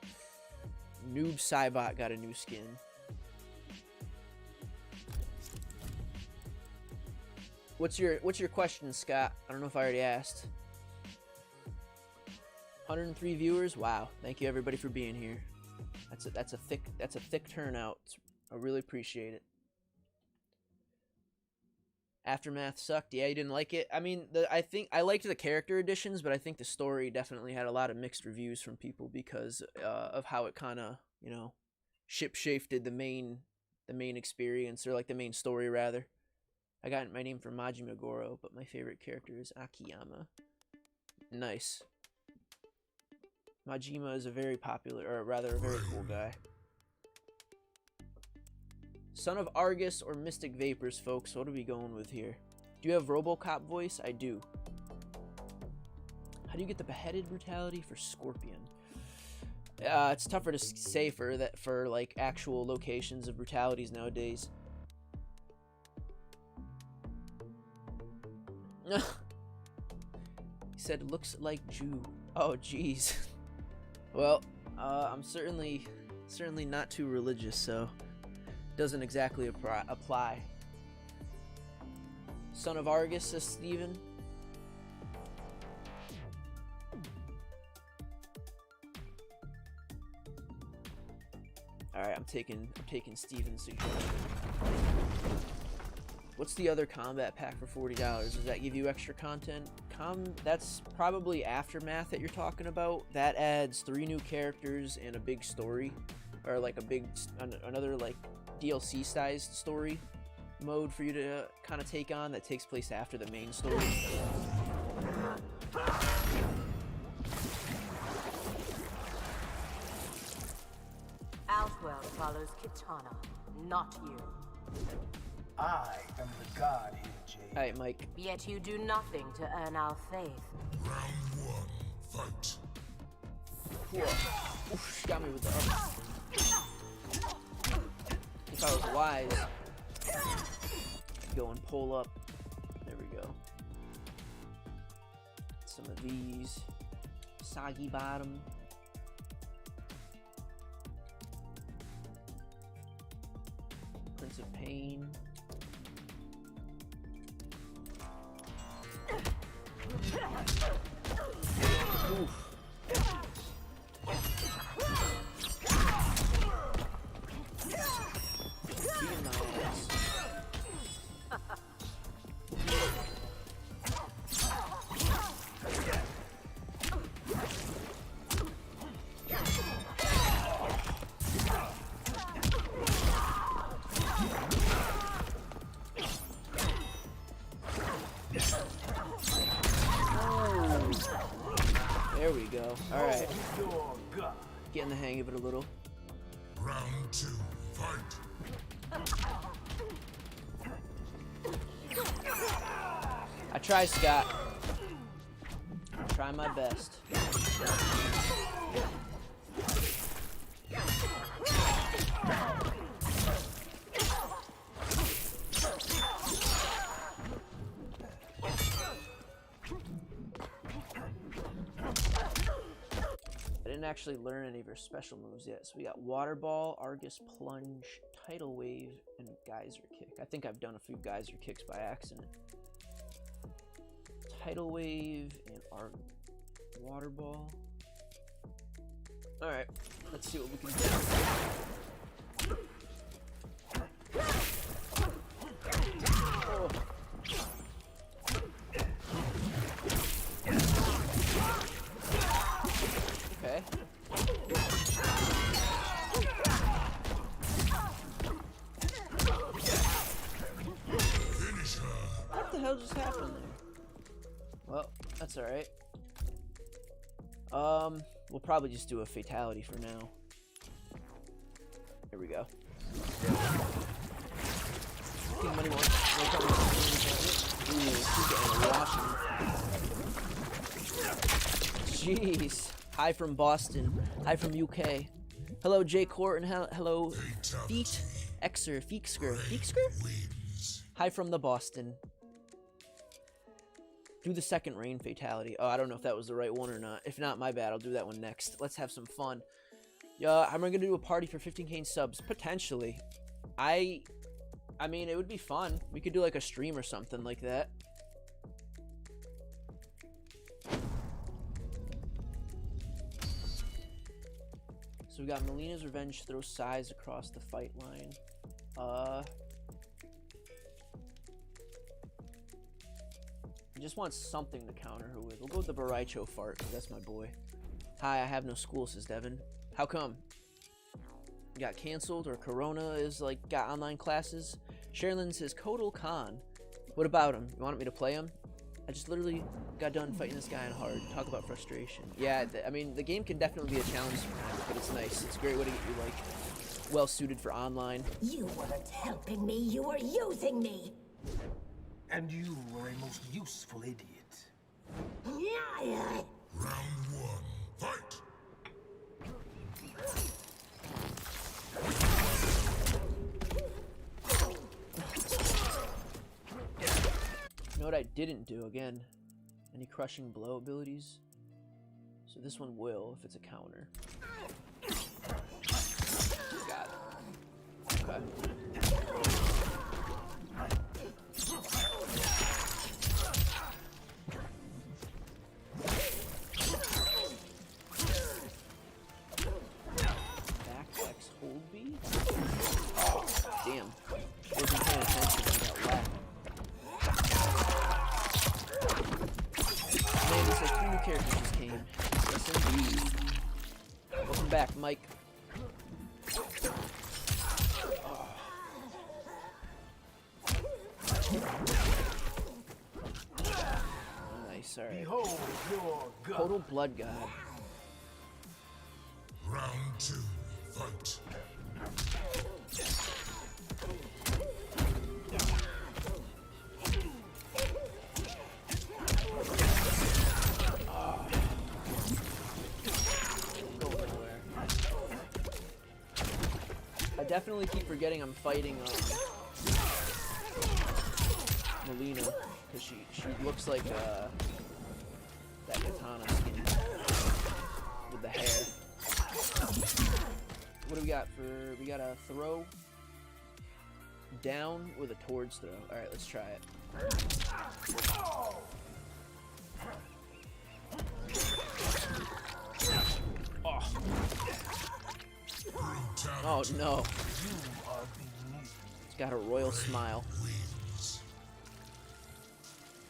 Noob Saibot got a new skin. What's your question, Scott? I don't know if I already asked. 103 viewers. Wow. Thank you everybody for being here. That's a thick turnout. I really appreciate it. Aftermath sucked. Yeah, you didn't like it. I mean, I think I liked the character additions, but I think the story definitely had a lot of mixed reviews from people because of how it kind of, you know, shifted the main experience, or like the main story rather. I got my name from Majima Goro, but my favorite character is Akiyama. Nice. Majima is a very popular, or rather a very cool guy. Son of Argus or Mystic Vapors, folks. What are we going with here? Do you have RoboCop voice? I do. How do you get the beheaded brutality for Scorpion? It's tougher to say for like actual locations of brutalities nowadays. He said looks like Jew. Oh jeez. Well, I'm certainly not too religious, so doesn't exactly apply. Son of Argus, says Steven. Alright, I'm taking Steven's suggestion. What's the other combat pack for $40? Does that give you extra content? That's probably Aftermath that you're talking about. That adds 3 new characters and a big story, or like another like DLC sized story mode for you to kind of take on that takes place after the main story. Outworld follows Kitana, not you. I am the god here, Jade. Alright, Mike. Yet you do nothing to earn our faith. Round 1, fight. Whoa. Oof, she got me with the up. If I was wise, go and pull up. There we go. Some of these. Soggy bottom. Prince of Pain. Oof. Beating my ass. There we go. Alright. Your God. Getting the hang of it a little. Round 2, fight. I try, Scott. I try my best. I didn't actually learn any of her special moves yet. So we got Water Ball, Argus Plunge, Tidal Wave, and Geyser Kick. I think I've done a few Geyser Kicks by accident. Tidal Wave and Water Ball. Alright, let's see what we can do. Oh. Okay. What the hell just happened there? Well, that's alright. We'll probably just do a fatality for now. Here we go. King Money wants Ooh, he's getting washing. Jeez. Hi from Boston. Hi from UK. Hello, Jay Court, and hello, Feet Xer. Feeksker. Hi from the Boston. Do the second rain fatality. Oh, I don't know if that was the right one or not. If not, my bad. I'll do that one next. Let's have some fun. Yeah, am I gonna do a party for 15k subs? Potentially. I mean, it would be fun. We could do like a stream or something like that. So we got Mileena's Revenge throws size across the fight line. I just want something to counter her with. We'll go with the Baraicho fart, 'cause that's my boy. Hi, I have no school, says Devin. How come? Got canceled, or Corona is like got online classes? Sherilyn says Kodal Khan. What about him? You want me to play him? I just literally got done fighting this guy on hard. Talk about frustration. Yeah, I mean, the game can definitely be a challenge sometimes, but it's nice. It's a great way to get you like well suited for online. You weren't helping me, you were using me. And you were a most useful idiot. Round 1, fight. You know what I didn't do again? Any crushing blow abilities? So this one will if it's a counter. Got it. Okay. Back X hold B? Oh, damn. Wasn't paying attention when that whacked. Man, it's like 3 new characters just came. Yes, indeed. Welcome back, Mike. Oh. Nice, alright. Behold your God. Total Blood God. Round 2, fight. I definitely keep forgetting I'm fighting Mileena, because she looks like that katana skin with the hair. What do we got for? We got a throw down with a towards throw. All right, let's try it. Oh. Oh no. It's got a royal smile.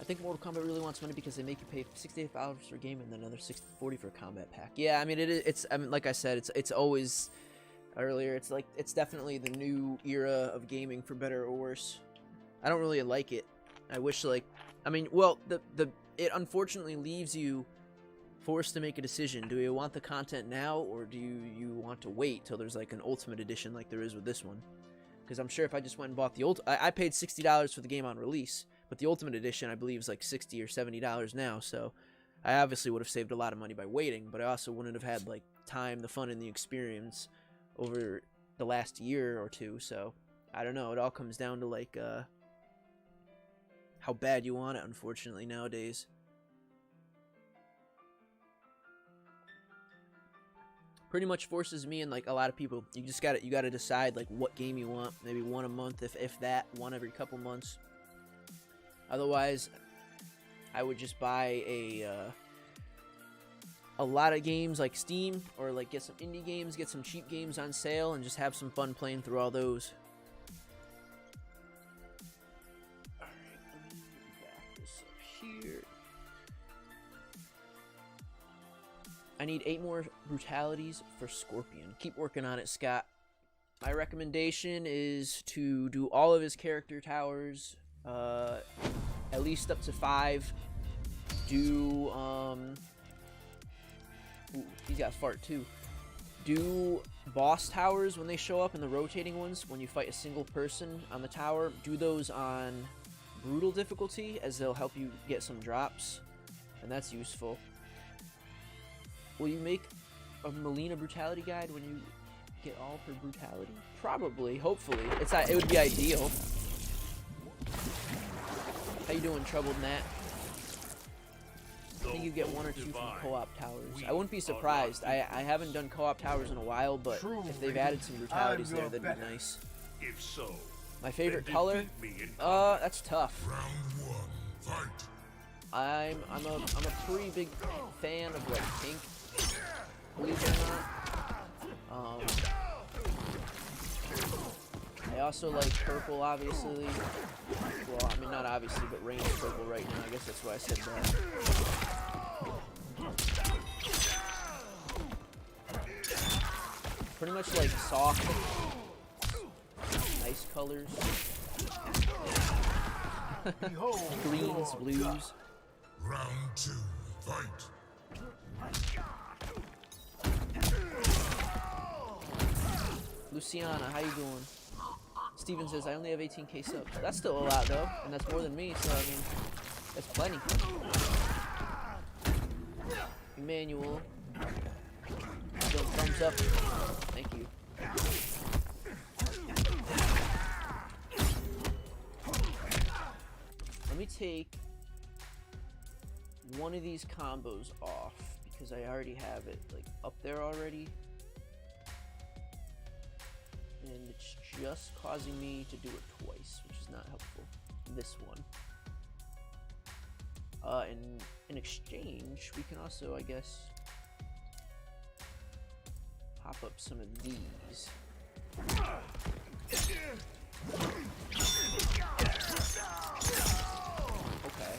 I think Mortal Kombat really wants money because they make you pay $68 for a game and then another $40 for a combat pack. Yeah, I mean it's I mean, like I said, it's always earlier. It's like it's definitely the new era of gaming, for better or worse. I don't really like it. I wish, like, I mean, well, it unfortunately leaves you forced to make a decision. Do you want the content now, or do you want to wait till there's like an ultimate edition like there is with this one? Because I'm sure if I just went and bought the I paid $60 for the game on release, but the ultimate edition I believe is like $60 or $70 now, so I obviously would have saved a lot of money by waiting, but I also wouldn't have had like time, the fun, and the experience over the last year or two. So I don't know, it all comes down to like how bad you want it, unfortunately, nowadays. Pretty much forces me and like a lot of people, you gotta decide like what game you want. Maybe one a month, if that, one every couple months. Otherwise, I would just buy a lot of games like Steam, or like get some indie games, get some cheap games on sale, and just have some fun playing through all those. Alright, let me back this up here. I need 8 more brutalities for Scorpion. Keep working on it, Scott. My recommendation is to do all of his character towers, at least up to 5. Do, ooh, he's got fart too. Do boss towers when they show up, in the rotating ones, when you fight a single person on the tower. Do those on brutal difficulty, as they'll help you get some drops, and that's useful. Will you make a Mileena brutality guide when you get all of her brutality? Probably, hopefully. It would be ideal. How you doing, Troubled Nat? I think you get 1 or 2 from co-op towers. I wouldn't be surprised. I haven't done co-op towers in a while, but if they've added some brutalities there, that'd be nice. If so, my favorite color? That's tough. Round 1, fight. I'm a pretty big fan of like pink, believe it or not. I also like purple, obviously. Well, I mean, not obviously, but rain's purple right now. I guess that's why I said that. Pretty much like soft, nice colors. Greens, blues. Round 2, fight. Luciana, how you doing? Steven says, I only have 18k subs. That's still a lot, though, and that's more than me, so, I mean, that's plenty. Emmanuel. Thumbs up. Thank you. Let me take one of these combos off, because I already have it, like, up there already. And it's just causing me to do it twice, which is not helpful. This one. In exchange, we can also, I guess, pop up some of these. Okay.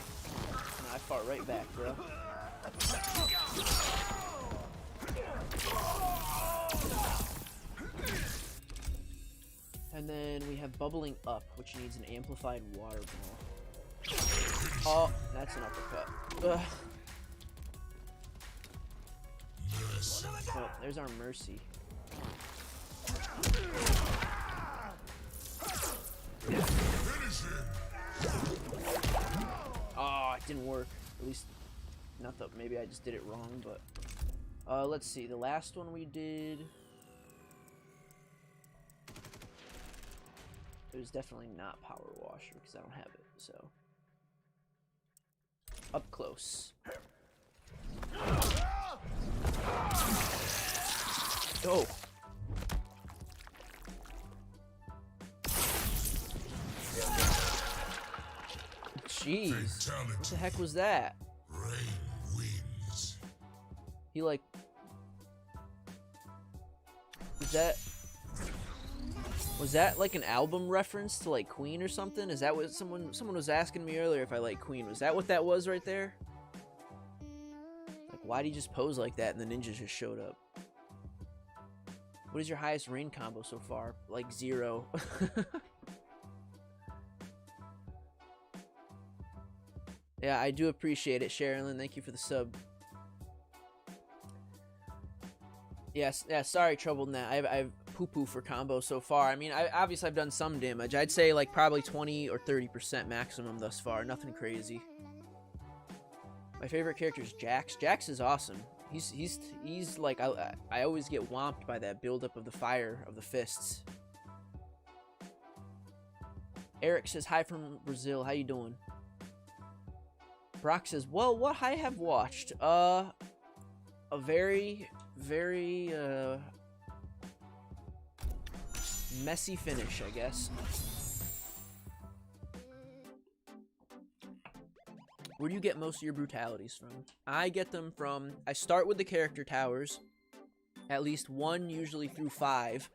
No, I fought right back, bro. And then we have Bubbling Up, which needs an amplified water ball. Oh, that's an uppercut. Ugh. Oh, there's our Mercy. Oh, it didn't work. At least, not that maybe I just did it wrong, but let's see. The last one we did, it was definitely not Power Washer because I don't have it. So up close. Oh. Jeez. What the heck was that? Rain wins. He like... Was that like an album reference to like Queen or something? Is that what someone was asking me earlier if I like Queen? Was that what that was right there? Like, why'd he just pose like that and the ninjas just showed up? What is your highest rain combo so far? Like 0. Yeah, I do appreciate it, Sherilyn. Thank you for the sub. Yes, yeah, sorry, Troubled Net. I've poo-poo for combo so far. I mean, obviously I've done some damage. I'd say like probably 20 or 30% maximum thus far. Nothing crazy. My favorite character is Jax. Jax is awesome. He's like, I always get whomped by that buildup of the fire of the fists. Eric says hi from Brazil. How you doing? Brock says, well, what I have watched, a very messy finish, I guess. Where do you get most of your brutalities from? I get them from, I start with the character towers. At least 1, usually through 5,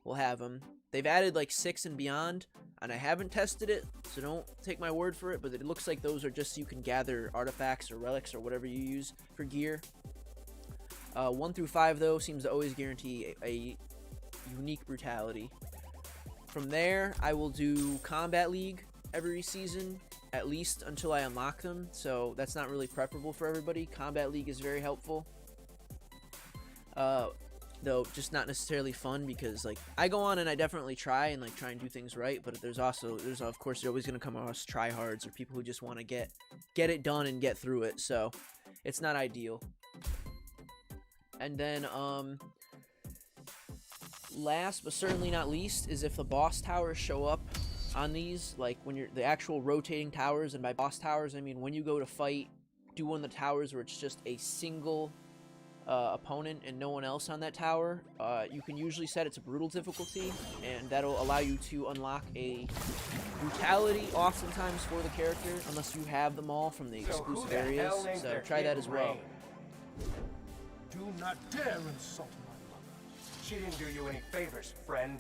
will have them. They've added like 6 and beyond, and I haven't tested it, so don't take my word for it, but it looks like those are just so you can gather artifacts or relics or whatever you use for gear. 1 through 5, though, seems to always guarantee a unique brutality. From there, I will do Combat League every season, at least until I unlock them, so that's not really preferable for everybody. Combat League is very helpful. Though just not necessarily fun, because like I go on and I definitely try and do things right, but there's of course you're always going to come across tryhards or people who just want to get it done and get through it, so it's not ideal. And then last but certainly not least is if the boss towers show up on these, like when you're the actual rotating towers, and by boss towers I mean when you go to fight, do one of the towers where it's just a single opponent and no one else on that tower, you can usually set it to brutal difficulty, and that'll allow you to unlock a brutality oftentimes for the character, unless you have them all from the exclusive areas, so try that as well. Do not dare insult my mother. She didn't do you any favors, friend.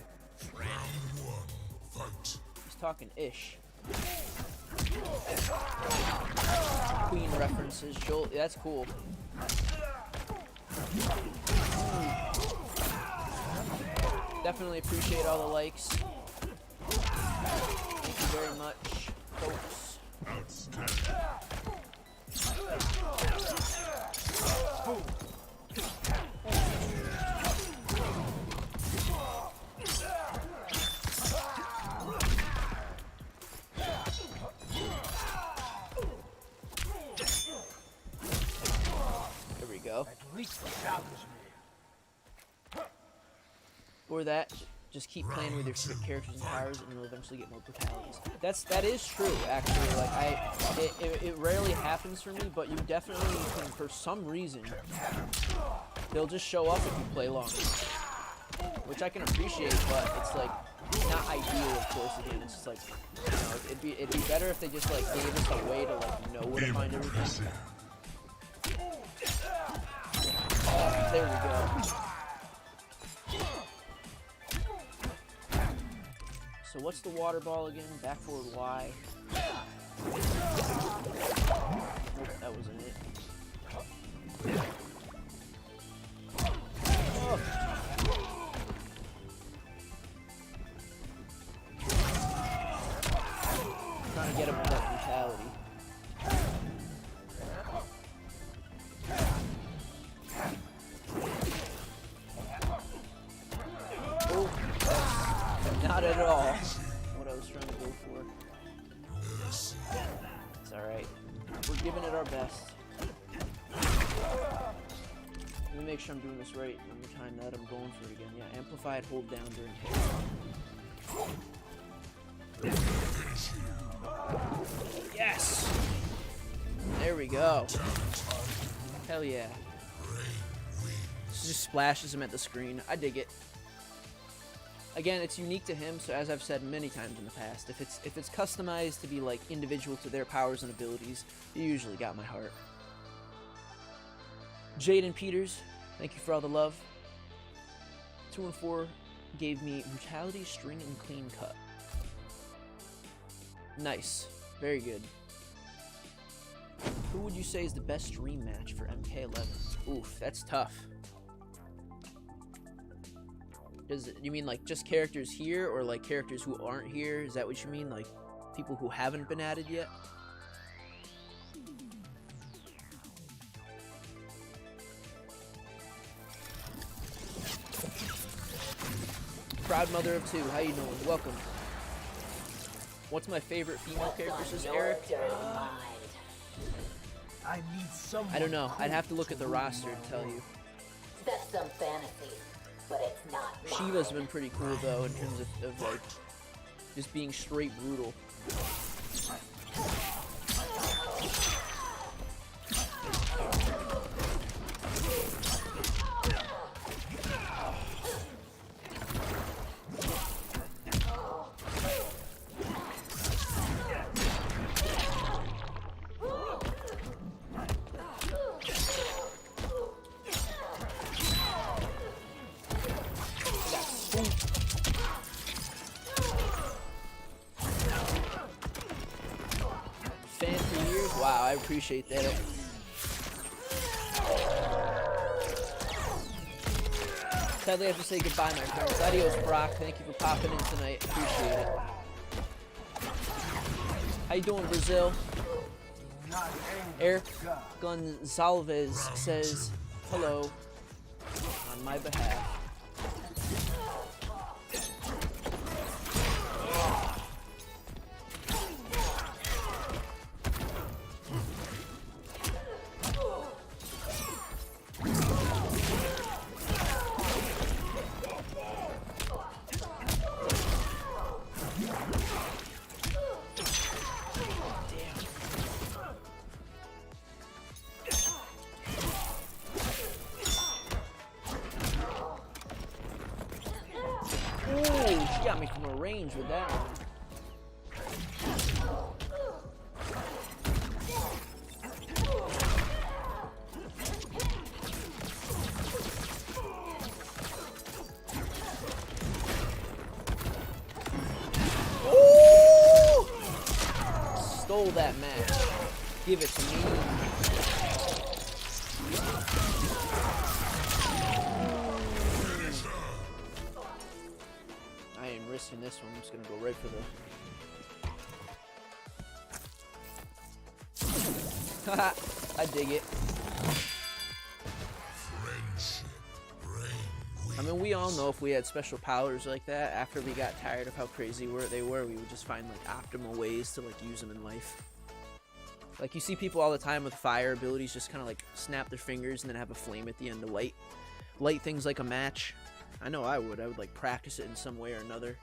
Round 1, fight. He's talking ish. Queen references, Joel, that's cool. Definitely appreciate all the likes. Thank you very much, folks. There we go. At least challenge me. Or that, just keep playing with your characters and powers, and you'll eventually get more brutalities. That is true, actually. Like it rarely happens for me, but you definitely can, for some reason, they'll just show up if you play longer, which I can appreciate. But it's like not ideal, of course. Again, it's just like, you know, it'd be better if they just like gave us a way to like know where to find everything. There we go. So what's the water ball again? Back forward Y. Nope, that wasn't it. Oh. Trying to get him with that brutality. Not at all what I was trying to go for. It's alright. We're giving it our best. Let me make sure I'm doing this right every time that I'm going for it again. Yeah, amplified, hold down during hit. Yes! There we go. Hell yeah. This just splashes him at the screen. I dig it. Again, it's unique to him, so as I've said many times in the past, if it's customized to be like individual to their powers and abilities, you usually got my heart. Jaden Peters, thank you for all the love. 2 and 4 gave me brutality, string, and clean cut. Nice, very good. Who would you say is the best dream match for MK11? Oof, that's tough. You mean like just characters here, or like characters who aren't here? Is that what you mean? Like people who haven't been added yet? proud mother of two. How you doing? Welcome. What's my favorite female character, says Eric? I need someone. I don't know. I'd have to look at the roster to tell you. That's some fantasy, but it's not mine. Shiva's been pretty cool though in terms of like just being straight brutal. Fan for years? Wow, I appreciate that. Sadly, I have to say goodbye, my friends. Adios, Brock. Thank you for popping in tonight. Appreciate it. How you doing, Brazil? Eric Gonzalez says hello on my behalf. She got me from a range with that one. Ooh! Stole that match. Give it to me. In this one, I'm just gonna go right for the. Haha, I dig it. I mean, we all know if we had special powers like that, after we got tired of how crazy they were, we would just find like optimal ways to like use them in life. Like you see people all the time with fire abilities, just kind of like snap their fingers and then have a flame at the end to light things like a match. I know I would like practice it in some way or another.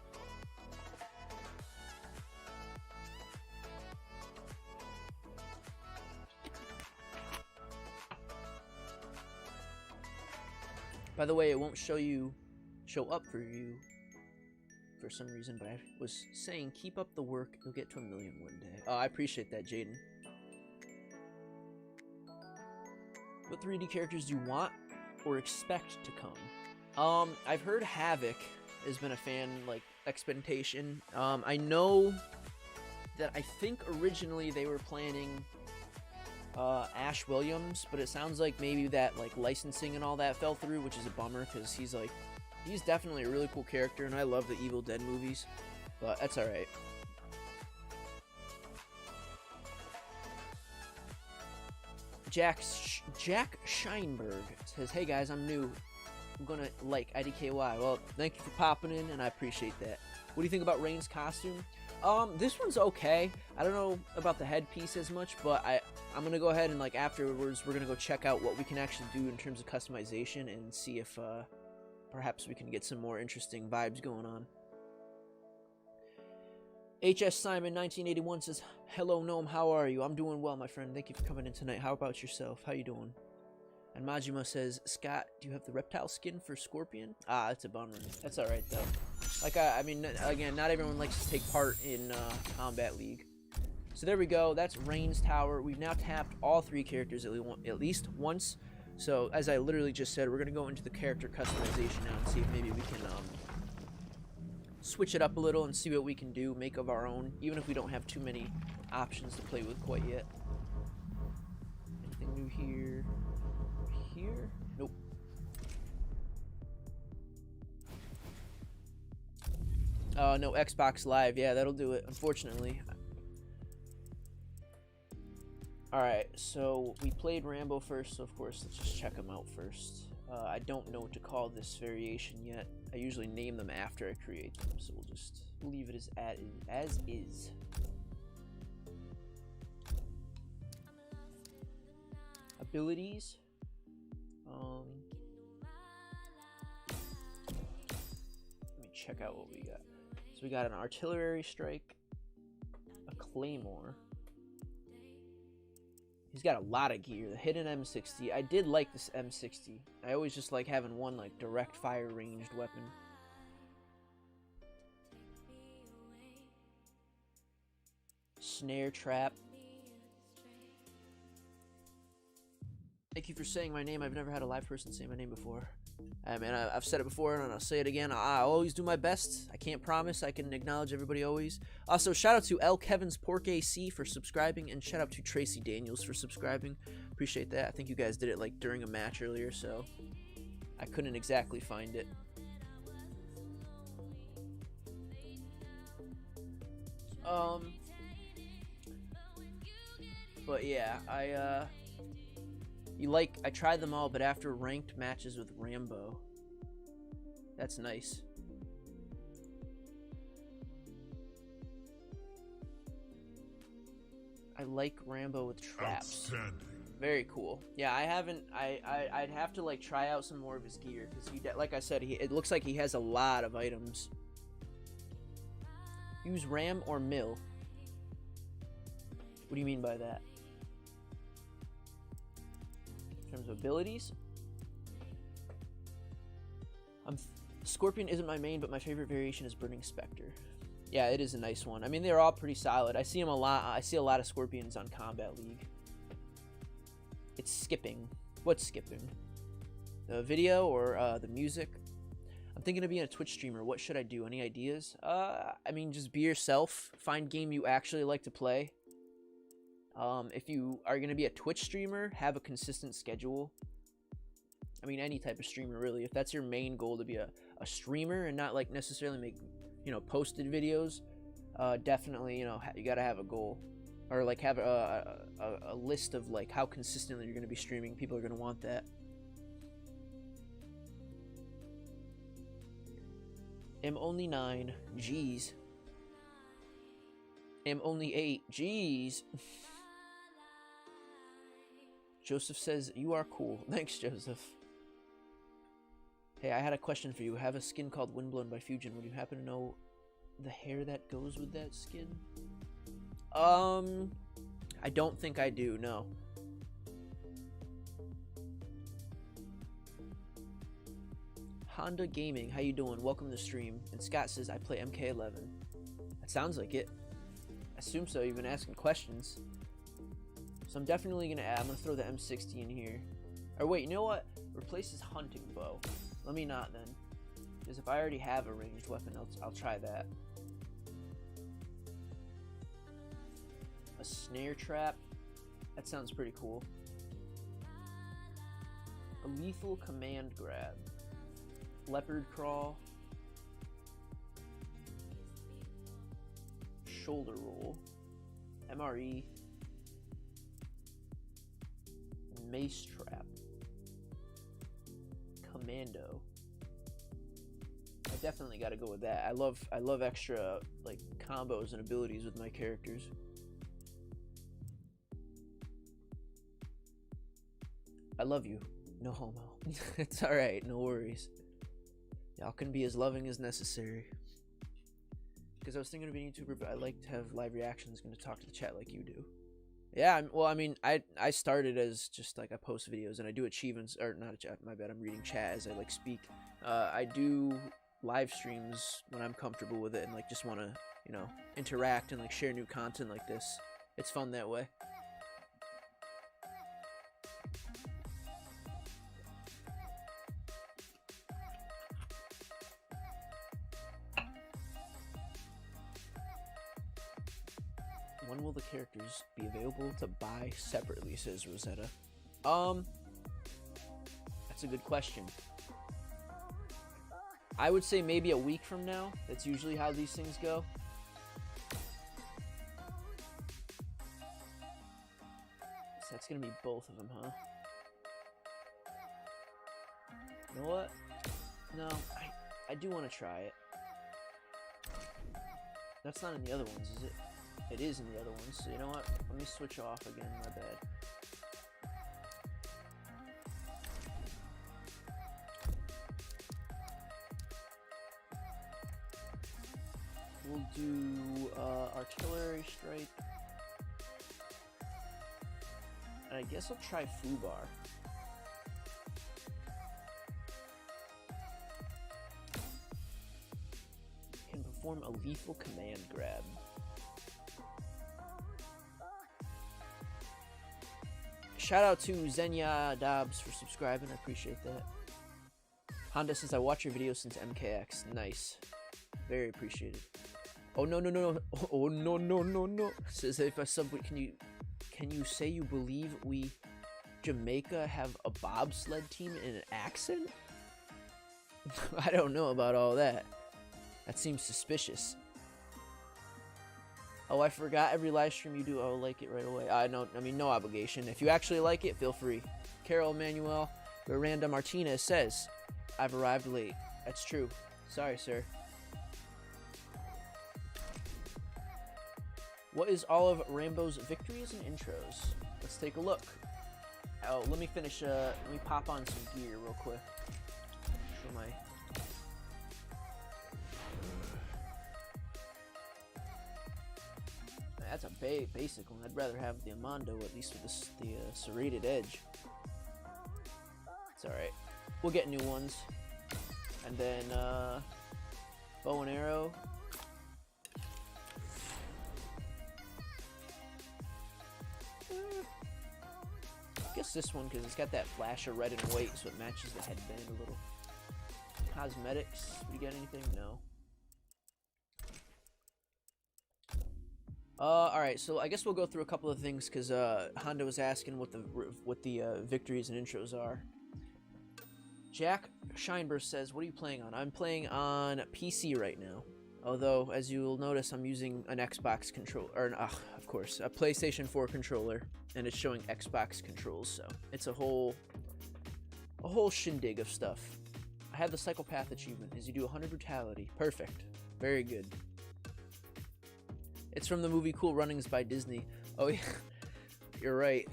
By the way, it won't show up for you for some reason, but I was saying keep up the work, you'll get to 1 million one day. Oh, I appreciate that, Jaden. What 3D characters do you want or expect to come? I've heard Havoc has been a fan, like, expectation. I know that I think originally they were planning Ash Williams, but it sounds like maybe that like licensing and all that fell through, which is a bummer because he's definitely a really cool character and I love the Evil Dead movies, but that's alright. Jack Scheinberg says, hey guys, I'm new, I'm gonna like IDKY. Well, thank you for popping in and I appreciate that. What do you think about Rain's costume? This one's okay. I don't know about the headpiece as much, but I'm gonna go ahead and like afterwards we're gonna go check out what we can actually do in terms of customization and see if perhaps we can get some more interesting vibes going on. HS Simon 1981 says, hello Gnome, how are you? I'm doing well, my friend. Thank you for coming in tonight. How about yourself? How you doing? And Majima says, Scott, do you have the reptile skin for Scorpion? Ah, that's a bummer. That's alright though. Like, I mean, again, not everyone likes to take part in Combat League. So there we go. That's Rain's Tower. We've now tapped all 3 characters at least once. So, as I literally just said, we're going to go into the character customization now and see if maybe we can switch it up a little and see what we can do, make of our own, even if we don't have too many options to play with quite yet. Anything new here? Here? Nope. No, Xbox Live. Yeah, that'll do it, unfortunately. Alright, so we played Rambo first, so of course, let's just check him out first. I don't know what to call this variation yet. I usually name them after I create them, so we'll just leave it as is. Abilities. Let me check out what we got. So we got an artillery strike, a claymore. He's got a lot of gear. The hidden M60. I did like this M60. I always just like having one like direct fire ranged weapon. Snare trap. Thank you for saying my name. I've never had a live person say my name before. I mean, I've said it before and I'll say it again. I always do my best. I can't promise I can acknowledge everybody always. Also, shout out to L. Kevin's Pork AC for subscribing, and shout out to Tracy Daniels for subscribing. Appreciate that. I think you guys did it like during a match earlier, so I couldn't exactly find it. But yeah, I tried them all, but after ranked matches with Rambo. That's nice. I like Rambo with traps. Very cool. Yeah, I haven't. I'd have to like try out some more of his gear because he, like I said, it looks like he has a lot of items. Use ram or mill. What do you mean by that? In terms of abilities, Scorpion isn't my main, but my favorite variation is Burning Spectre. Yeah, it is a nice one. I mean, they're all pretty solid. I see them a lot. I see a lot of Scorpions on Combat League. It's skipping. What's skipping? The video or the music? I'm thinking of being a Twitch streamer. What should I do? Any ideas? I mean, just be yourself. Find game you actually like to play. If you are going to be a Twitch streamer, have a consistent schedule. I mean, any type of streamer, really. If that's your main goal, to be a streamer and not, like, necessarily make, you know, posted videos, definitely, you know, you got to have a goal. Or, like, have a list of, like, how consistently you're going to be streaming. People are going to want that. I'm only 9. Jeez. I'm only 8. Jeez. Joseph says, you are cool. Thanks, Joseph. Hey, I had a question for you. I have a skin called Windblown by Fusion. Would you happen to know the hair that goes with that skin? I don't think I do, no. Honda Gaming, how you doing? Welcome to the stream. And Scott says, I play MK11. That sounds like it. I assume so. You've been asking questions. So I'm definitely going to add, I'm going to throw the M60 in here. Or wait, you know what? Replace his hunting bow. Let me not then. Because if I already have a ranged weapon, I'll try that. A snare trap. That sounds pretty cool. A lethal command grab. Leopard crawl. Shoulder roll. MRE. Mace trap. Commando. I definitely got to go with that. I love extra like combos and abilities with my characters. I love you. No homo. It's all right. No worries. Y'all can be as loving as necessary. Because I was thinking of being a YouTuber, but I like to have live reactions, going to talk to the chat like you do. Yeah, well, I mean, I started as just like I post videos and I do achievements, or not a chat, my bad, I'm reading chat as I like speak. I do live streams when I'm comfortable with it and like just want to, you know, interact and like share new content like this. It's fun that way. When will the characters be available to buy separately, says Rosetta. That's a good question. I would say maybe a week from now. That's usually how these things go. So that's gonna be both of them, huh? You know what? No, I do want to try it. That's not in the other ones, is it? It is in the other ones, so you know what? Let me switch off again, my bad. We'll do artillery strike. And I guess I'll try Fubar. Can perform a lethal command grab. Shout out to Zenya Dobbs for subscribing. I appreciate that. Honda says I watch your videos since MKX. Nice. Very appreciated. Oh no no no no! Oh no no no no! Says if I sub, can you say you believe we Jamaica have a bobsled team in an accent? I don't know about all that. That seems suspicious. Oh, I forgot. Every live stream you do, I'll like it right away. I mean, no obligation. If you actually like it, feel free. Carol Manuel Miranda Martinez says, "I've arrived late." That's true. Sorry, sir. What is all of Rambo's victories and intros? Let's take a look. Oh, let me finish, let me pop on some gear real quick. Show my... That's a basic one. I'd rather have the Amando, at least with the serrated edge. It's alright. We'll get new ones. And then, bow and arrow. I guess this one, because it's got that flash of red and white, so it matches the headband a little. Cosmetics, we get anything? No. Alright, so I guess we'll go through a couple of things, because Honda was asking what the victories and intros are. Jack Scheinberg says, what are you playing on? I'm playing on PC right now. Although, as you'll notice, I'm using an Xbox controller, or of course, a PlayStation 4 controller, and it's showing Xbox controls, so it's a whole shindig of stuff. I have the Psychopath achievement, is you do 100 brutality. Perfect. Very good. It's from the movie Cool Runnings by Disney. Oh yeah, you're right.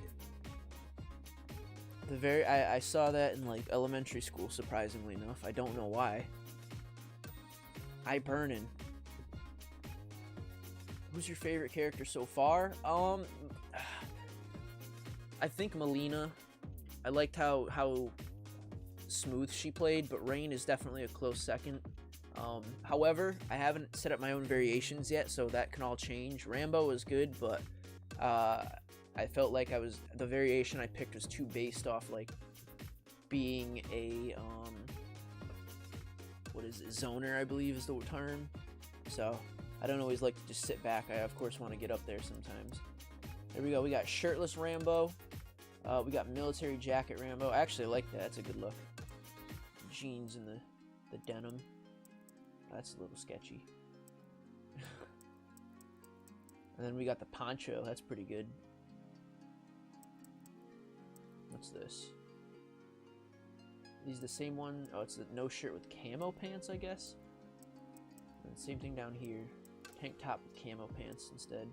I saw that in like elementary school, surprisingly enough. I don't know why. I burnin'. Who's your favorite character so far? I think Mileena. I liked how smooth she played, but Rain is definitely a close second. However, I haven't set up my own variations yet, so that can all change. Rambo was good, but I felt like the variation I picked was too based off like being a what is it, zoner, I believe is the term. So I don't always like to just sit back. I of course want to get up there sometimes. There we go. We got shirtless Rambo. We got military jacket Rambo. I actually like that. That's a good look. Jeans and the denim. That's a little sketchy. And then we got the poncho. That's pretty good. What's this? These the same one? Oh, it's the no shirt with camo pants, I guess. And same thing down here. Tank top with camo pants instead.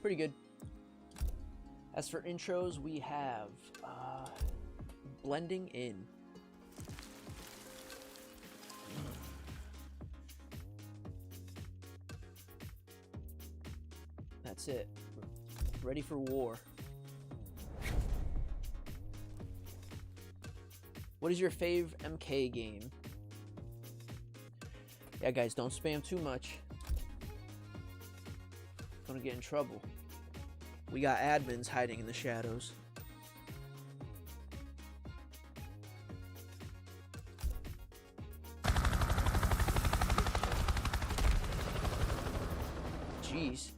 Pretty good. As for intros, we have Blending In. That's it. Ready for war. What is your fave MK game? Yeah, guys, don't spam too much. Gonna get in trouble. We got admins hiding in the shadows. Jeez.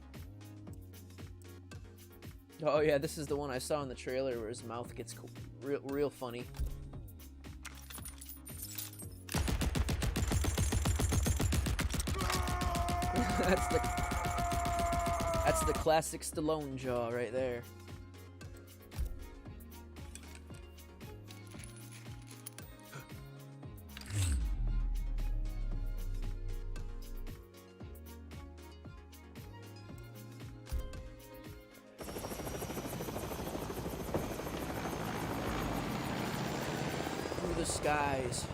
Oh yeah, this is the one I saw in the trailer where his mouth gets real funny. That's the classic Stallone jaw right there. skies.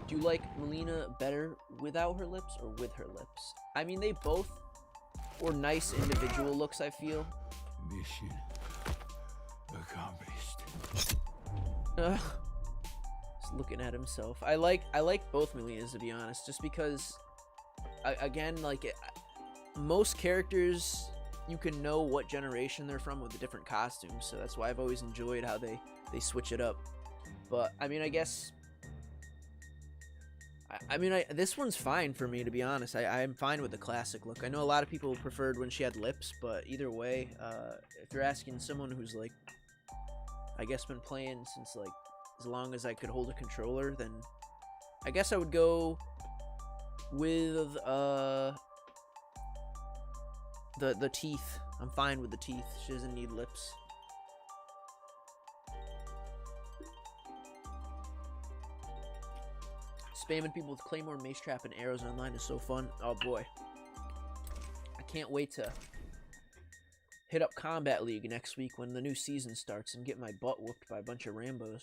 Do you like Mileena better without her lips or with her lips? I mean, they both were nice individual looks, I feel. Mission accomplished. Just looking at himself. I like both Mileenas, to be honest, just because, again, like, most characters, you can know what generation they're from with the different costumes, so that's why I've always enjoyed how they switch it up. But, I mean, I guess... this one's fine for me, to be honest. I'm fine with the classic look. I know a lot of people preferred when she had lips, but either way, if you're asking someone who's, like, I guess been playing since, like, as long as I could hold a controller, then I guess I would go with, the teeth. I'm fine with the teeth. She doesn't need lips. Spamming people with Claymore, Mace Trap, and arrows online is so fun. Oh boy. I can't wait to hit up Kombat League next week when the new season starts and get my butt whooped by a bunch of Rambos.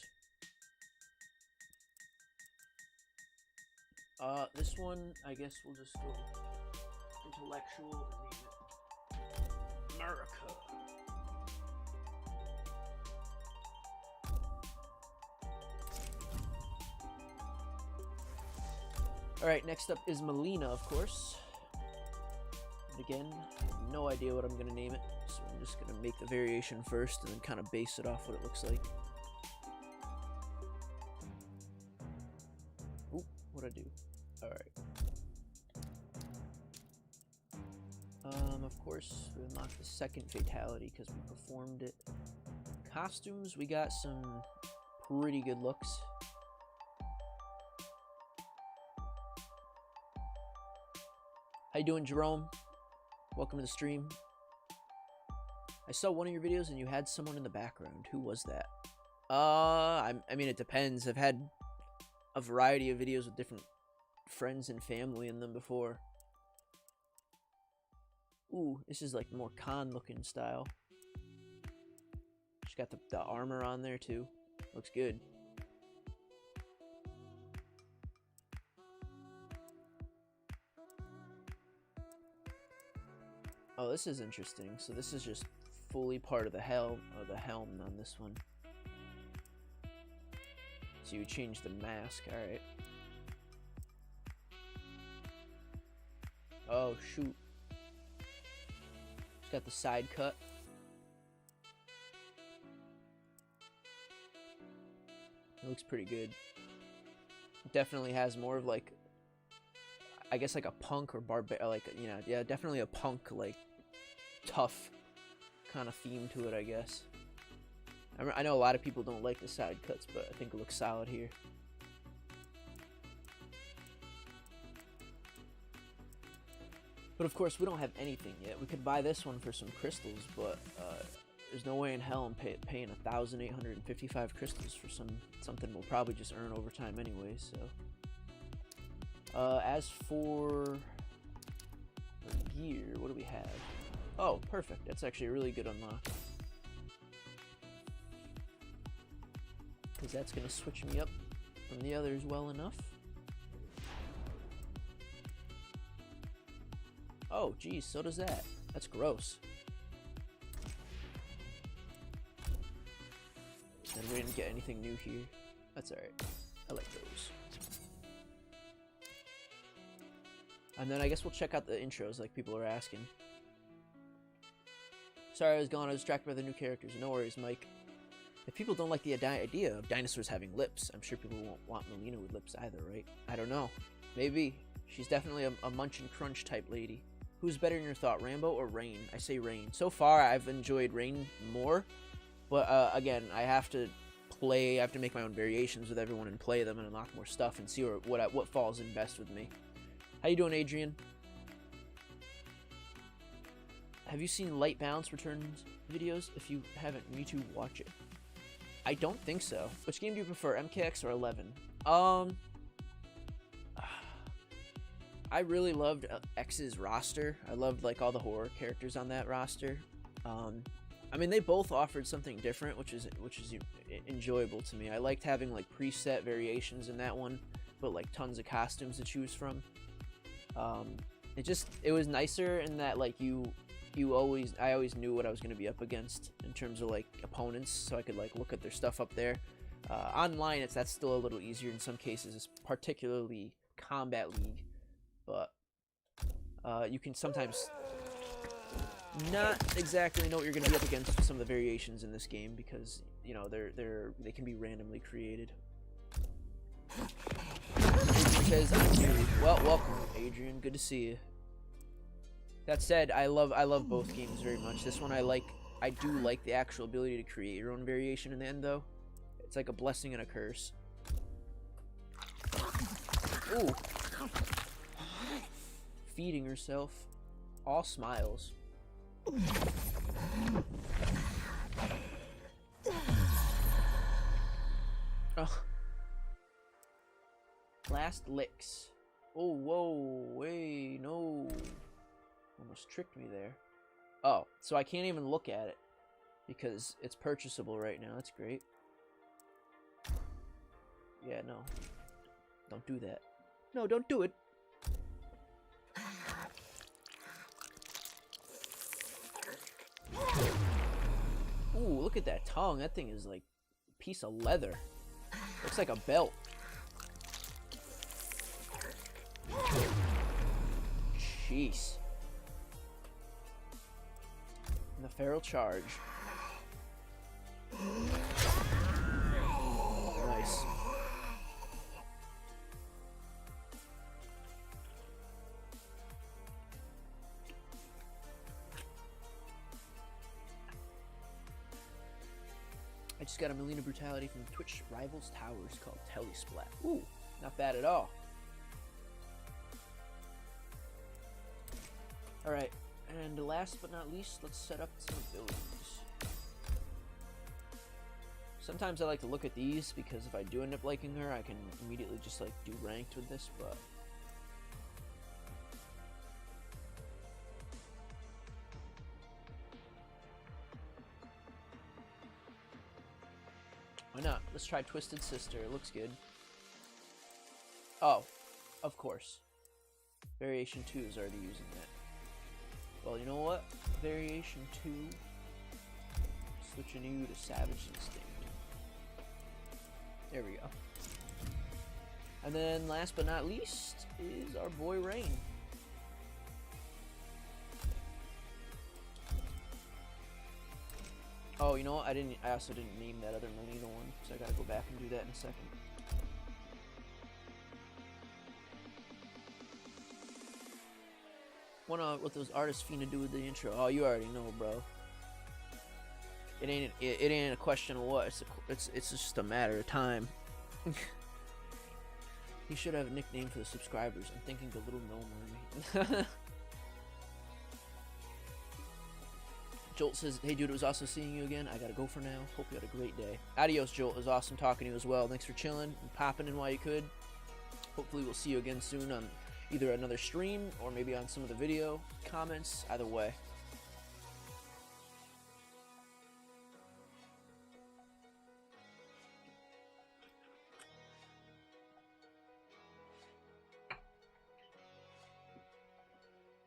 This one, I guess we'll just go intellectual and name it America. Alright, next up is Mileena, of course. And again, I have no idea what I'm going to name it, so I'm just going to make the variation first and then kind of base it off what it looks like. Ooh, what'd I do? Alright. Of course, we unlocked the second fatality because we performed it. Costumes, we got some pretty good looks. How you doing, Jerome? Welcome to the stream. I saw one of your videos and you had someone in the background. Who was that? I mean, it depends. I've had a variety of videos with different friends and family in them before. Ooh, this is like more Khan looking style. She's got the armor on there too. Looks good. Oh, this is interesting. So this is just fully part of the helm on this one. So you change the mask, alright. Oh, shoot. It's got the side cut. It looks pretty good. It definitely has more of like, I guess like a punk or like, you know, yeah, definitely a punk, like, tough kind of theme to it, I guess. I know a lot of people don't like the side cuts, but I think it looks solid here. But of course, we don't have anything yet. We could buy this one for some crystals, but there's no way in hell I'm paying 1,855 crystals for something we'll probably just earn over time anyway, so. As for gear, what do we have? Oh, perfect. That's actually a really good unlock. Because that's going to switch me up from the others well enough. Oh, geez, so does that. That's gross. And we didn't get anything new here. That's alright. I like those. And then I guess we'll check out the intros like people are asking. Sorry I was gone, I was distracted by the new characters. No worries, Mike. If people don't like the idea of dinosaurs having lips, I'm sure people won't want Mileena with lips either, right? I don't know. Maybe. She's definitely a munch and crunch type lady. Who's better in your thought, Rambo or Rain? I say Rain. So far, I've enjoyed Rain more. But again, I have to make my own variations with everyone and play them and unlock more stuff and see what falls in best with me. How you doing, Adrian? Have you seen Light Balance Returns videos? If you haven't, you need to watch it. I don't think so. Which game do you prefer, MKX or 11? I really loved X's roster. I loved like all the horror characters on that roster. I mean, they both offered something different, which is enjoyable to me. I liked having like preset variations in that one, but like tons of costumes to choose from. It was nicer in that like I always knew what I was going to be up against in terms of like opponents, so I could like look at their stuff up there. Online, that's still a little easier in some cases, particularly Combat League, but you can sometimes not exactly know what you're going to be up against with some of the variations in this game because you know they can be randomly created. Adrian says, "I'm new." Well, welcome, Adrian. Good to see you. That said, I love both games very much. This one I do like the actual ability to create your own variation in the end, though. It's like a blessing and a curse. Ooh. Feeding herself. All smiles. Oh. Last licks. Oh, whoa, wait, no. Almost tricked me there. Oh, so I can't even look at it because it's purchasable right now. That's great. Yeah, no. Don't do that. No, don't do it. Ooh, look at that tongue. That thing is like a piece of leather. Looks like a belt. Jeez. And the feral charge. Nice. I just got a Mileena brutality from Twitch Rivals Towers called Telesplat. Ooh, not bad at all. Alright, and last but not least, let's set up some abilities. Sometimes I like to look at these because if I do end up liking her, I can immediately just like do ranked with this, but why not? Let's try Twisted Sister. It looks good. Oh, of course. Variation 2 is already using that. Well, you know what? Variation 2. Switching you to Savage Instinct. There we go. And then last but not least is our boy Rain. Oh, you know what? I also didn't name that other Mileena one, so I gotta go back and do that in a second. What those artists finna do with the intro? Oh, you already know, bro. It ain't a question of what. It's just a matter of time. He should have a nickname for the subscribers. I'm thinking the Little No Mermaid. Jolt says, "Hey dude, it was awesome seeing you again. I gotta go for now. Hope you had a great day." Adios, Jolt. It was awesome talking to you as well. Thanks for chilling and popping in while you could. Hopefully we'll see you again soon on either another stream or maybe on some of the video comments. Either way.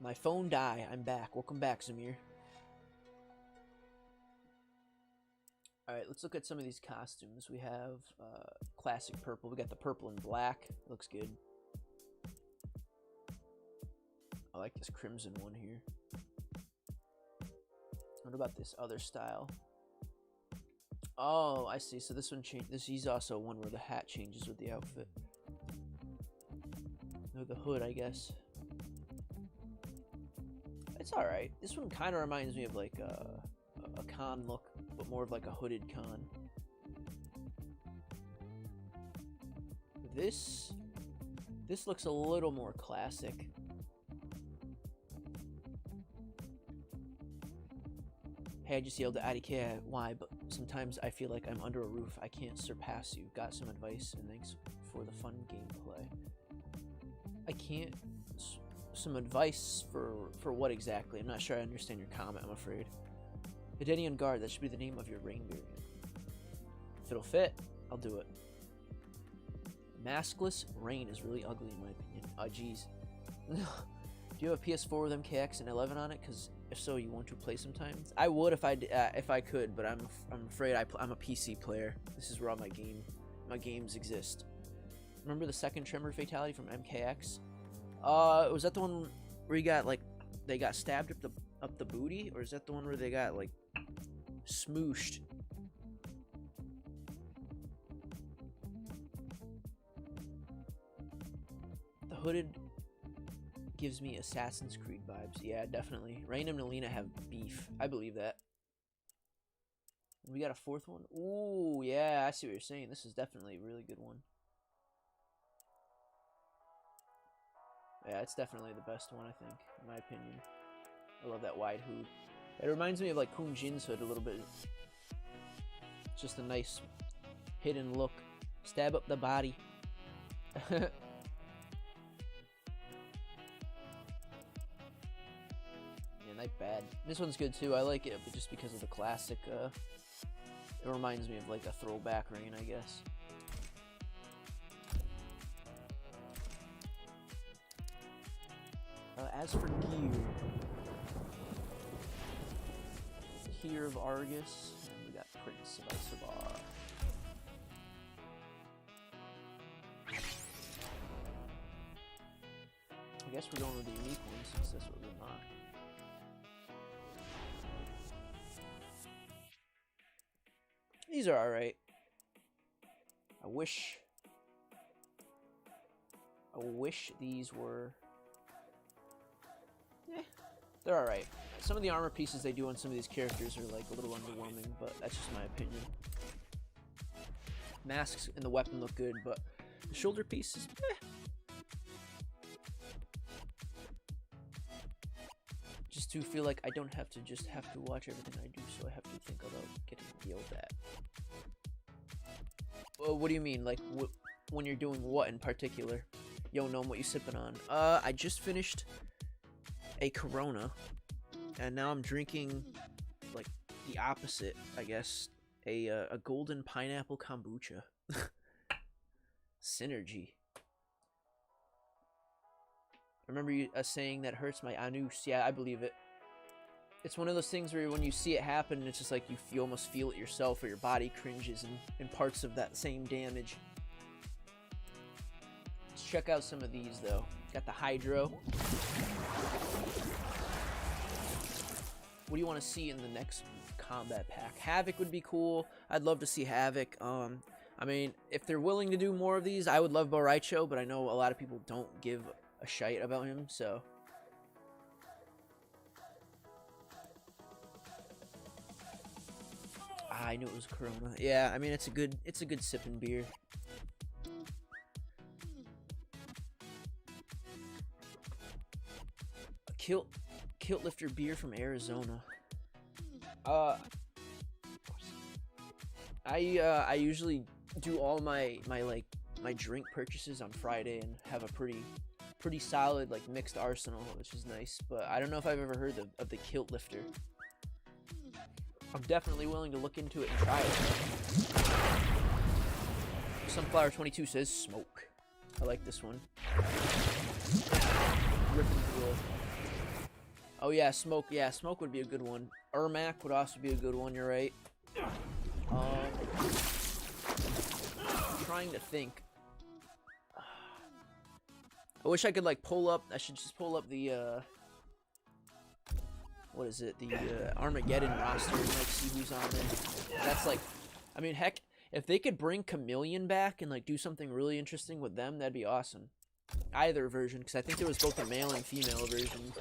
My phone died. I'm back. Welcome back, Zamir. Alright, let's look at some of these costumes. We have classic purple. We got the purple and black. Looks good. I like this crimson one here. What about this other style? Oh, I see. So this one he's also one where the hat changes with the outfit. No, the hood, I guess. It's alright. This one kind of reminds me of like a con look, but more of like a hooded con. This looks a little more classic. Hey, I just yelled at IDK. Why? But sometimes I feel like I'm under a roof. I can't surpass you. Got some advice and thanks for the fun gameplay. I can't. Some advice for what exactly? I'm not sure I understand your comment, I'm afraid. Hedenian Guard, that should be the name of your rain variant. If it'll fit, I'll do it. Maskless Rain is really ugly in my opinion. Oh, jeez. Do you have a PS4 with MKX and 11 on it? Because if so, you want to play sometimes? I would if I could, but I'm afraid I'm a PC player. This is where all my games exist. Remember the second Tremor fatality from MKX? Was that the one where you got like they got stabbed up the booty, or is that the one where they got like smooshed? The hooded gives me Assassin's Creed vibes. Yeah, definitely. Rain and Mileena have beef. I believe that. We got a fourth one? Ooh, yeah, I see what you're saying. This is definitely a really good one. Yeah, it's definitely the best one, I think, in my opinion. I love that wide hood. It reminds me of like Kun Jin's hood a little bit. It's just a nice hidden look. Stab up the body. Not bad. This one's good too. I like it, but just because of the classic, it reminds me of like a throwback rain, I guess. As for gear of Argus, and we got Prince of Isobar. I guess we're going with the unique ones since that's what we want. These are alright. I wish these were... they're alright. Some of the armor pieces they do on some of these characters are like a little underwhelming, but that's just my opinion. Masks and the weapon look good, but the shoulder pieces, Just to feel like I don't have to watch everything I do, so I have to think about getting yelled at. Well, what do you mean? Like, when you're doing what in particular? Yo, Gnome, what you sipping on? I just finished a Corona, and now I'm drinking, like, the opposite, I guess. A golden pineapple kombucha. Synergy. Remember you saying that hurts my anus? Yeah, I believe it. It's one of those things where when you see it happen, it's just like you almost feel it yourself, or your body cringes in parts of that same damage. Let's check out some of these, though. Got the Hydro. What do you want to see in the next combat pack? Havoc would be cool. I'd love to see Havoc. I mean, if they're willing to do more of these, I would love Boraicho, but I know a lot of people don't give a shite about him, so... I knew it was Corona. Yeah, I mean, it's a good sipping beer. A kilt lifter beer from Arizona. I usually do all my drink purchases on Friday and have a pretty solid like mixed arsenal, which is nice. But I don't know if I've ever heard of the kilt lifter. I'm definitely willing to look into it and try it. Sunflower 22 says smoke. I like this one. Ripping through. Oh yeah, smoke. Yeah, smoke would be a good one. Ermac would also be a good one. You're right. Trying to think. I wish I could like pull up. I should just pull up the what is it? The Armageddon roster and like see who's on there. That's like, I mean, heck, if they could bring Chameleon back and like do something really interesting with them, that'd be awesome. Either version, because I think there was both a male and female version.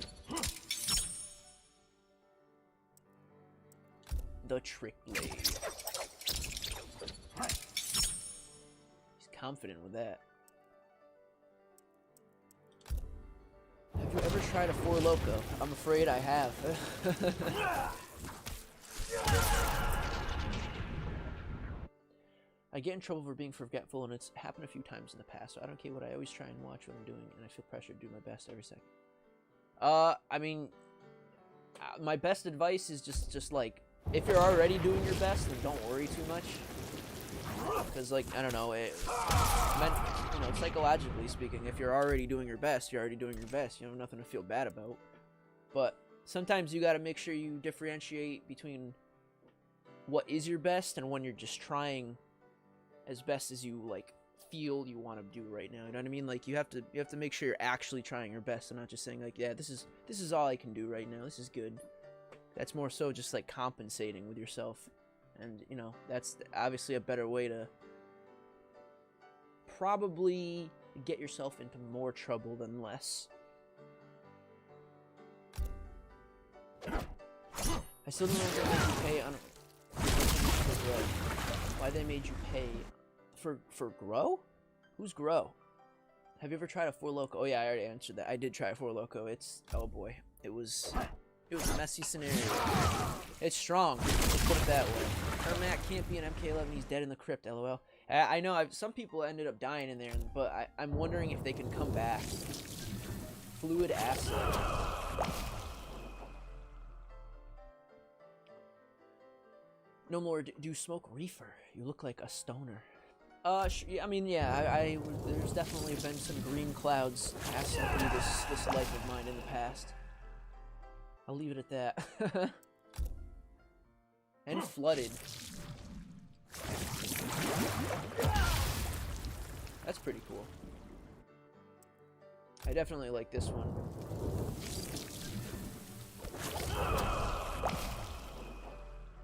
The Trick Blade. He's confident with that. Have you ever tried a Four Loko? I'm afraid I have. I get in trouble for being forgetful, and it's happened a few times in the past, so I don't care what I always try and watch what I'm doing, and I feel pressure to do my best every second. I mean, my best advice is just like, if you're already doing your best, then don't worry too much. Because, like, I don't know, psychologically speaking, if you're already doing your best, you're already doing your best. You have nothing to feel bad about. But sometimes you got to make sure you differentiate between what is your best and when you're just trying as best as you, like, feel you want to do right now. You know what I mean? Like, you have to make sure you're actually trying your best and not just saying, like, yeah, this is all I can do right now. This is good. That's more so just, like, compensating with yourself. And, you know, that's obviously a better way to probably get yourself into more trouble than less. I still don't know if they made you pay on why they made you pay for Grow? Who's Grow? Have you ever tried a Four Loko? Oh yeah, I already answered that. I did try a Four Loko. It's, oh boy, it was a messy scenario. It's strong. Let's put it that way. Matt can't be an MK11. He's dead in the crypt. LOL. I know. Some people ended up dying in there, but I'm wondering if they can come back. Fluid acid. No more. Do you smoke reefer? You look like a stoner. Yeah, I mean, yeah. There's definitely been some green clouds passing through this life of mine in the past. I'll leave it at that. And flooded. That's pretty cool. I definitely like this one.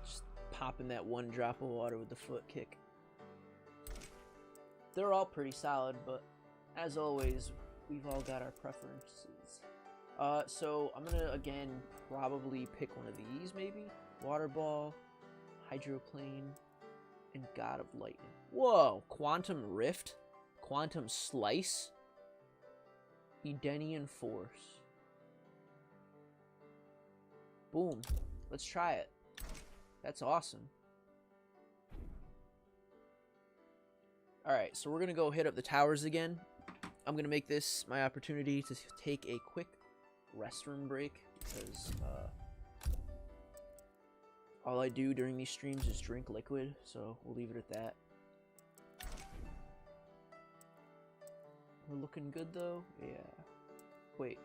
Just popping that one drop of water with the foot kick. They're all pretty solid, but as always, we've all got our preferences. So I'm gonna, again, probably pick one of these, maybe? Water Ball, Hydroplane, and God of Lightning. Whoa! Quantum Rift? Quantum Slice? Edenian Force. Boom. Let's try it. That's awesome. Alright, so we're gonna go hit up the towers again. I'm gonna make this my opportunity to take a quick restroom break, because, all I do during these streams is drink liquid, so we'll leave it at that. We're looking good, though? Yeah. Wait.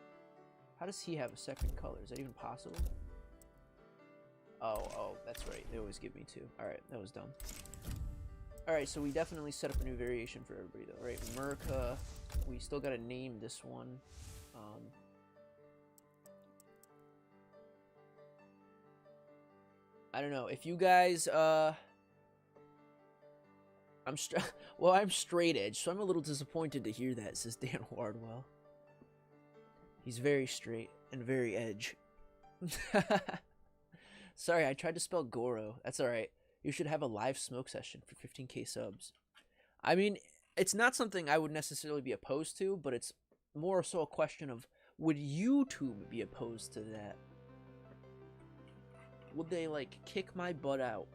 How does he have a second color? Is that even possible? Oh, that's right. They always give me two. Alright, that was dumb. Alright, so we definitely set up a new variation for everybody, though. Alright, Merca. We still gotta name this one. I don't know. If you guys, I'm straight edge, so I'm a little disappointed to hear that, says Dan Wardwell. He's very straight and very edge. Sorry, I tried to spell Goro. That's alright. You should have a live smoke session for 15k subs. I mean, it's not something I would necessarily be opposed to, but it's more so a question of, would YouTube be opposed to that? Would they, like, kick my butt out?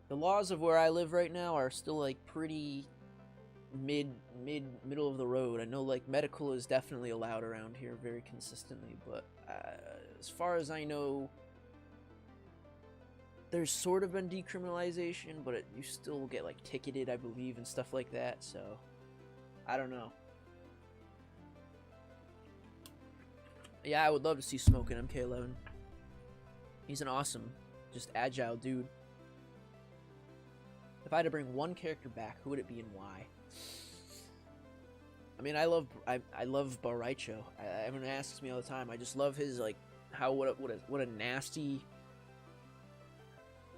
The laws of where I live right now are still, like, pretty middle of the road. I know, like, medical is definitely allowed around here very consistently, but as far as I know, there's sort of been decriminalization, but you still get, like, ticketed, I believe, and stuff like that, so I don't know. Yeah, I would love to see Smoke in MK11. He's an awesome, just agile dude. If I had to bring one character back, who would it be and why? I mean, I love Baraicho. Everyone asks me all the time. I just love his, like, what a nasty,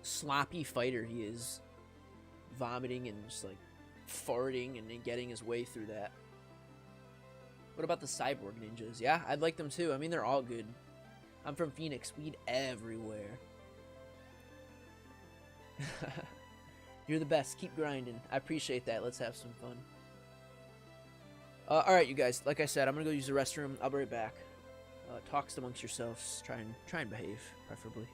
sloppy fighter he is. Vomiting and just, like, farting and then getting his way through that. What about the cyborg ninjas? Yeah, I'd like them too. I mean, they're all good. I'm from Phoenix. Weed everywhere. You're the best. Keep grinding. I appreciate that. Let's have some fun. Alright, you guys. Like I said, I'm going to go use the restroom. I'll be right back. Talks amongst yourselves. Try and behave, preferably.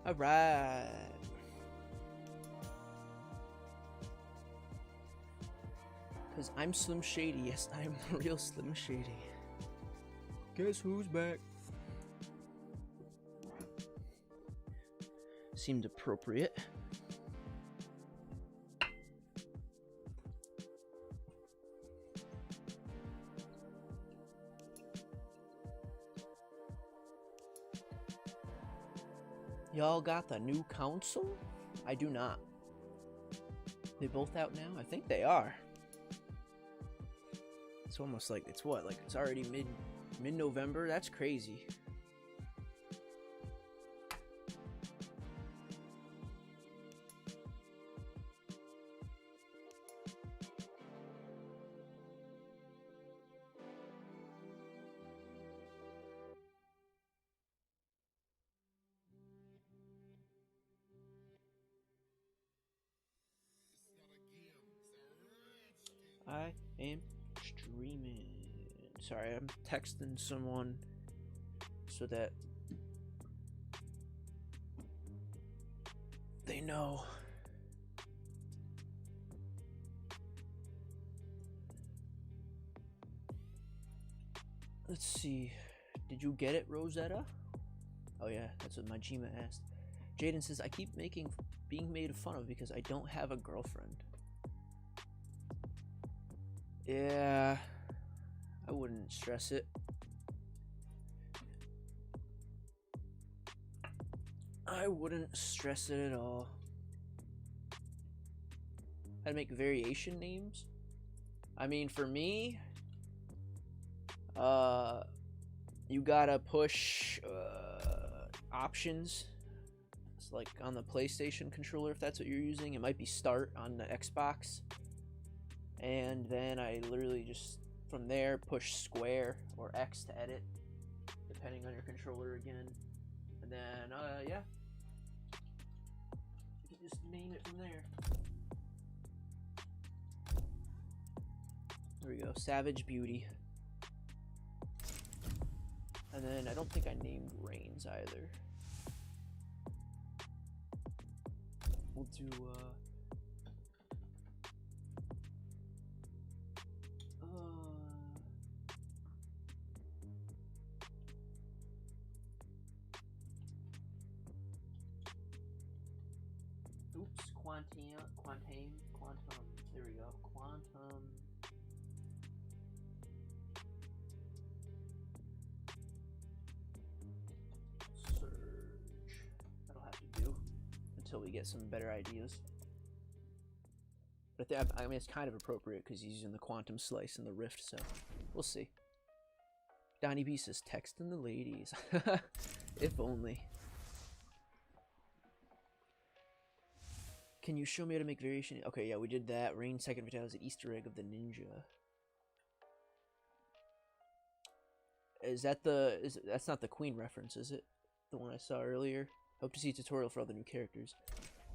All right. Because I'm Slim Shady. Yes, I'm the real Slim Shady. Guess who's back? Seemed appropriate. Y'all got the new console? I do not. They both out now? I think they are. It's almost like it's what? Like it's already mid-November? That's crazy. I am streaming. Sorry, I'm texting someone so that they know. Let's see. Did you get it, Rosetta? Oh yeah, that's what Majima asked. Jaden says, I keep being made fun of because I don't have a girlfriend. Yeah, I wouldn't stress it. I wouldn't stress it at all. I'd make variation names. I mean, for me, you gotta push options. It's like on the PlayStation controller, if that's what you're using. It might be start on the Xbox. And then I literally just, from there, push square or X to edit, depending on your controller again. And then, yeah. You can just name it from there. There we go, Savage Beauty. And then I don't think I named Reigns either. We'll do, oops, quantum, there we go, quantum. Surge. That'll have to do until we get some better ideas. But I mean, it's kind of appropriate because he's using the quantum slice and the rift, so we'll see. Donnie B says, texting the ladies. If only. Can you show me how to make variation? Okay, yeah, we did that. Rain second fatality is an Easter egg of the ninja. Is that that's not the Queen reference, is it? The one I saw earlier? Hope to see a tutorial for all the new characters.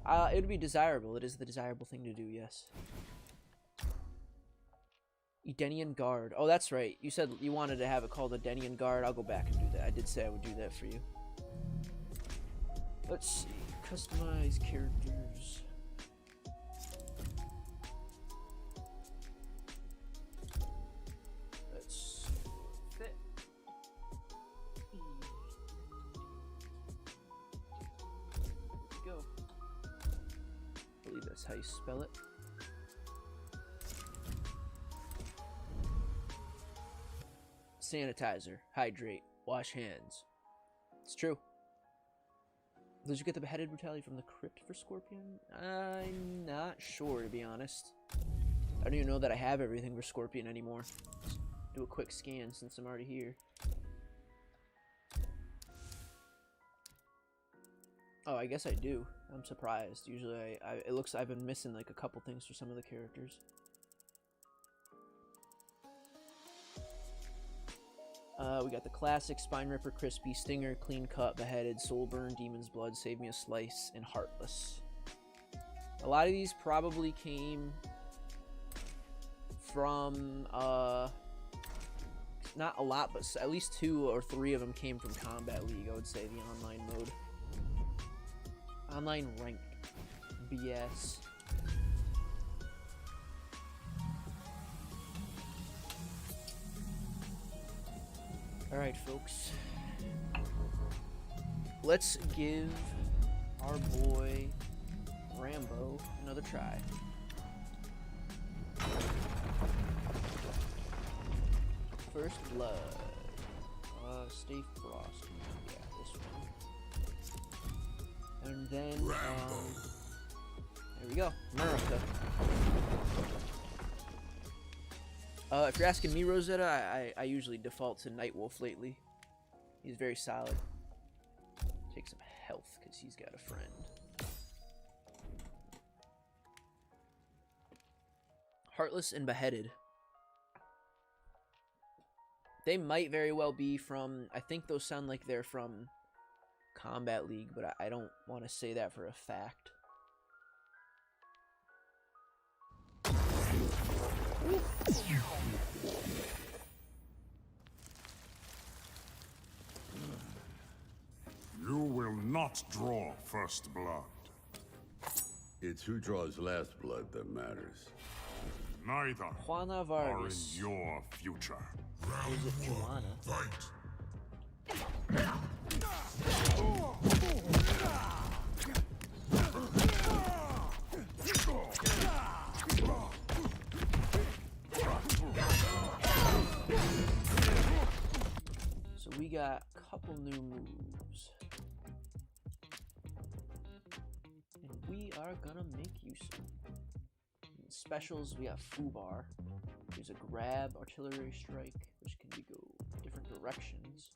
It would be desirable. It is the desirable thing to do, yes. Edenian Guard. Oh, that's right. You said you wanted to have it called Edenian Guard. I'll go back and do that. I did say I would do that for you. Let's see. Customize characters. Let's fit. There we go. I believe that's how you spell it. Sanitizer, hydrate, wash hands. It's true. Did you get the beheaded brutality from the crypt for Scorpion? I'm not sure, to be honest. I don't even know that I have everything for Scorpion anymore. Just do a quick scan since I'm already here. Oh, I guess I do. I'm surprised. Usually, it looks I've been missing like a couple things for some of the characters. We got the classic Spine Ripper, Crispy, Stinger, Clean Cut, Beheaded, Soul Burn, Demon's Blood, Save Me a Slice, and Heartless. A lot of these probably came from, not a lot, but at least 2 or 3 of them came from Combat League, I would say, the online mode. Online ranked BS. Alright, folks. Let's give our boy Rambo another try. First Blood. Stay Frosty. Yeah, this one. And then, there we go. America. If you're asking me, Rosetta, I usually default to Nightwolf lately. He's very solid. Take some health, because he's got a friend. Heartless and Beheaded. They might very well be from... I think those sound like they're from Kombat League, but I don't want to say that for a fact. You will not draw first blood. It's who draws last blood that matters. Neither Juana are in Vargas. your future. Or is it Juana? Fight. So we got a couple new moves. And we are gonna make use of them. In specials, we got Fubar. There's a grab, artillery strike, which can go different directions.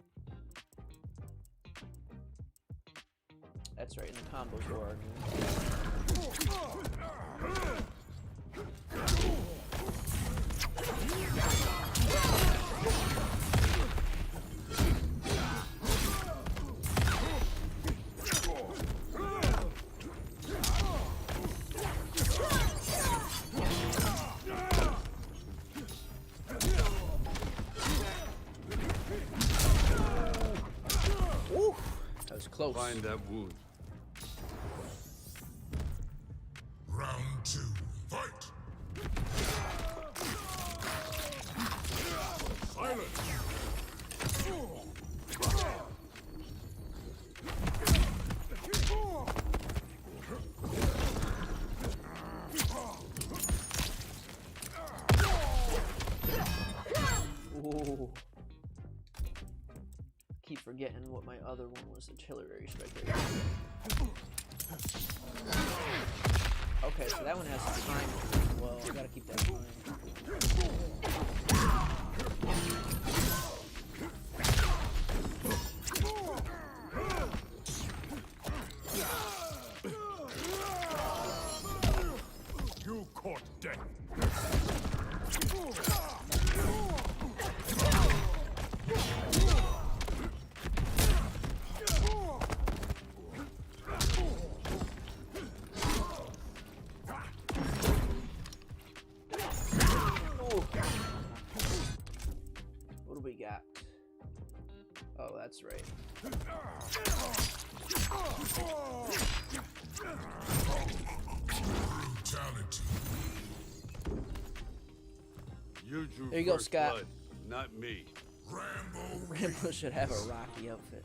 That's right, and the combos are Ooh, that was close. Find that wound. Round 2. Fight. Silence. Ooh. Keep forgetting what my other one was, artillery strike. Okay, so that one has time as well. I gotta keep that in mind. You caught death. What do we got? Oh, that's right. Brutality. You drew There you go, first Scott. blood, not me. Rambo. Rambo should have a Rocky outfit.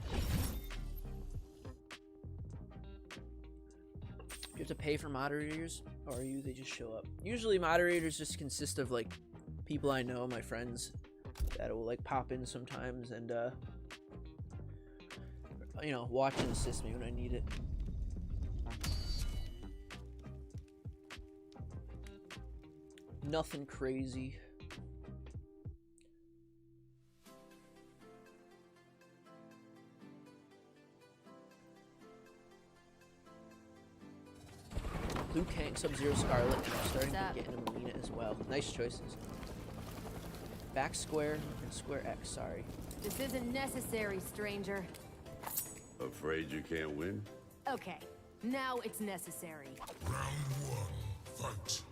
You have to pay for moderators, or they just show up? Usually moderators just consist of like people I know, my friends, that will like pop in sometimes and you know, watch and assist me when I need it. Nothing crazy. Liu Kang, Sub-Zero, Scarlet, and I'm starting to get into Mileena as well. Nice choices. Back square and square X, sorry. This isn't necessary, stranger. Afraid you can't win? Okay, now it's necessary. Round 1. Fight.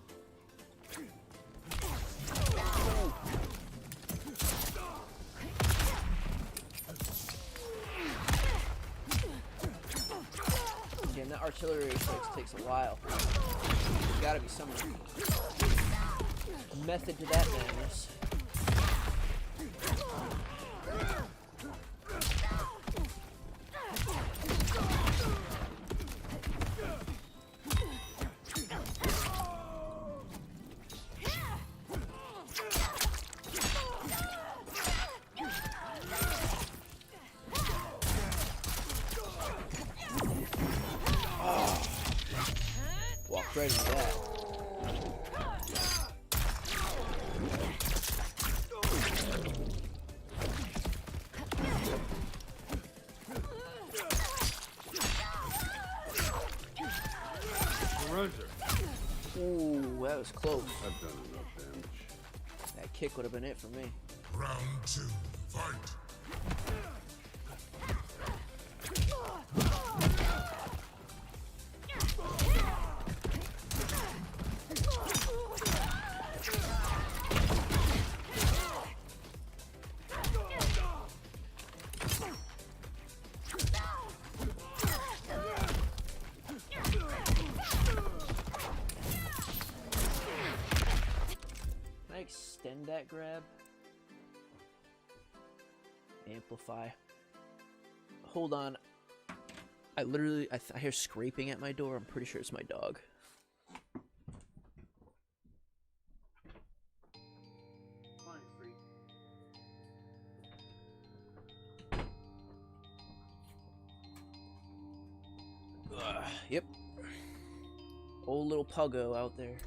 Again, that artillery strikes takes a while. There's gotta be some method to that madness. Walk right into that. Ooh, that was close. I've done enough damage. That kick would have been it for me. Round 2, fight. Can I extend that grab? Amplify. Hold on. I literally, I hear scraping at my door. I'm pretty sure it's my dog. Yep. Old little puggo out there.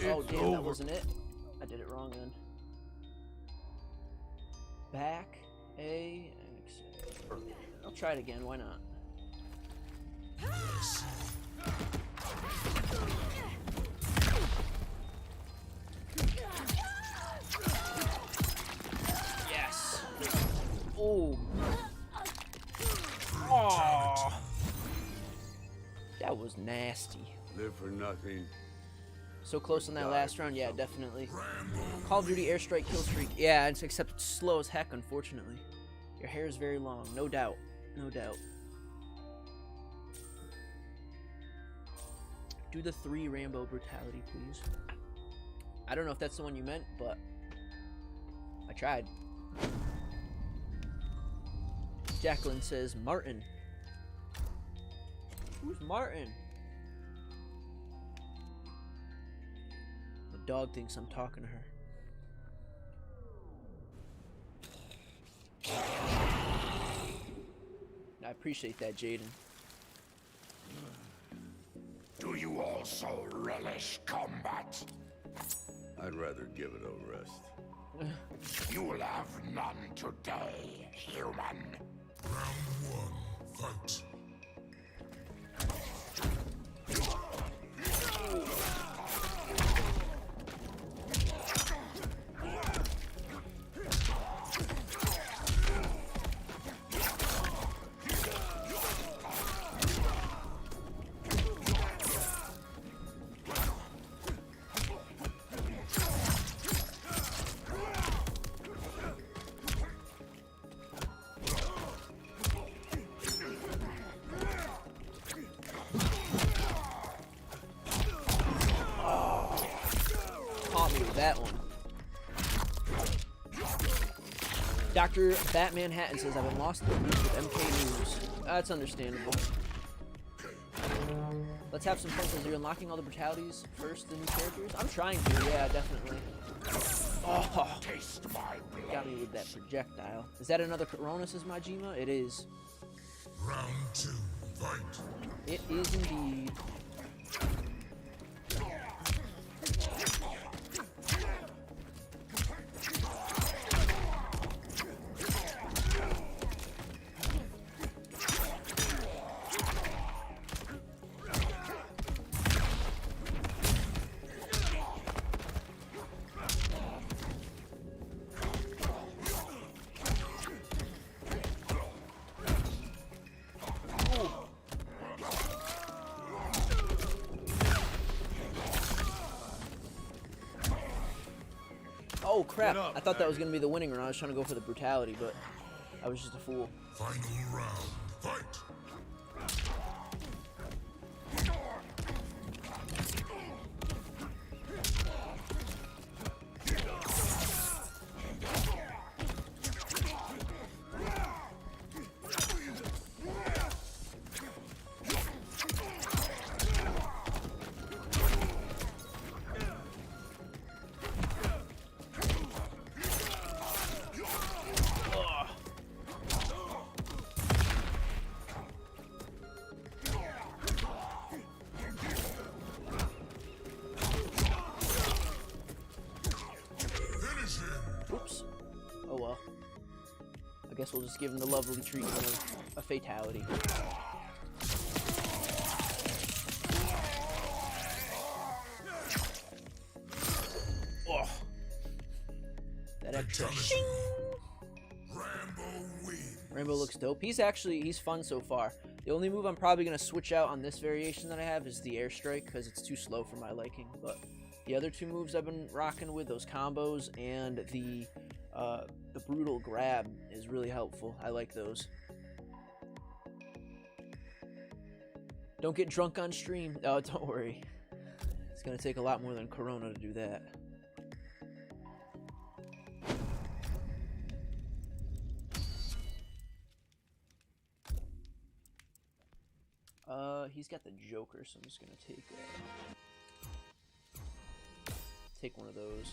Oh damn, that wasn't it. I did it wrong then. Back, A, X. I'll try it again, why not? Yes! Oh! Oh! That was nasty. Live for nothing. So close on that last round, yeah, definitely. Call of Duty airstrike kill streak, yeah, except it's slow as heck, unfortunately. Your hair is very long, no doubt, no doubt. Do the 3 Rambo brutality, please. I don't know if that's the one you meant, but I tried. Jacqueline says, Martin. Who's Martin? The dog thinks I'm talking to her. I appreciate that, Jaden. Do you also relish combat? I'd rather give it a rest. You'll have none today, human. Round 1, fight. That one. Dr. Batman Hatton says, I've been lost in the weeds with MK News. That's understandable. Let's have some fun because you're unlocking all the brutalities first, the new characters. I'm trying to, yeah, definitely. Oh, got me with that projectile. Is that another Coronis, Majima? It is. Round 2, fight. It is indeed. Oh crap! I thought that was gonna be the winning round. I was trying to go for the brutality, but I was just a fool. Final round. Fight. Oops. Oh well. I guess we'll just give him the lovely treatment of a fatality. Oh. That extra shing! Rambo wins. Rambo looks dope. He's fun so far. The only move I'm probably going to switch out on this variation that I have is the airstrike because it's too slow for my liking. But the other two moves I've been rocking with, those combos and the brutal grab, is really helpful. I like those. Don't get drunk on stream. Oh, don't worry. It's going to take a lot more than Corona to do that. He's got the Joker, so I'm just gonna take one of those.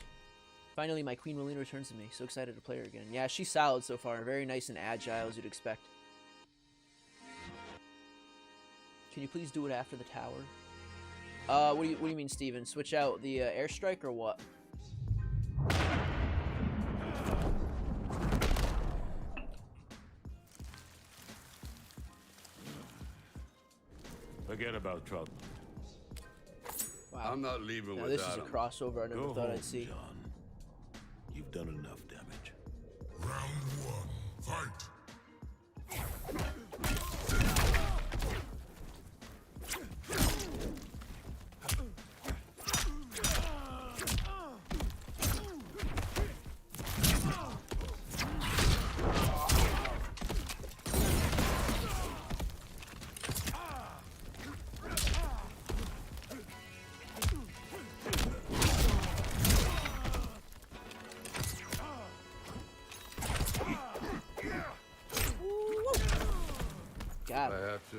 Finally, my Queen Mileena returns to me. So excited to play her again. Yeah, she's solid so far. Very nice and agile, as you'd expect. Can you please do it after the tower? What do you mean, Steven? Switch out the airstrike or what? Forget about trouble. Wow. I'm not leaving now, without this is a him. crossover I never Go thought home, I'd see. John. You've done enough damage. Round one. Fight. Got If it. I have to,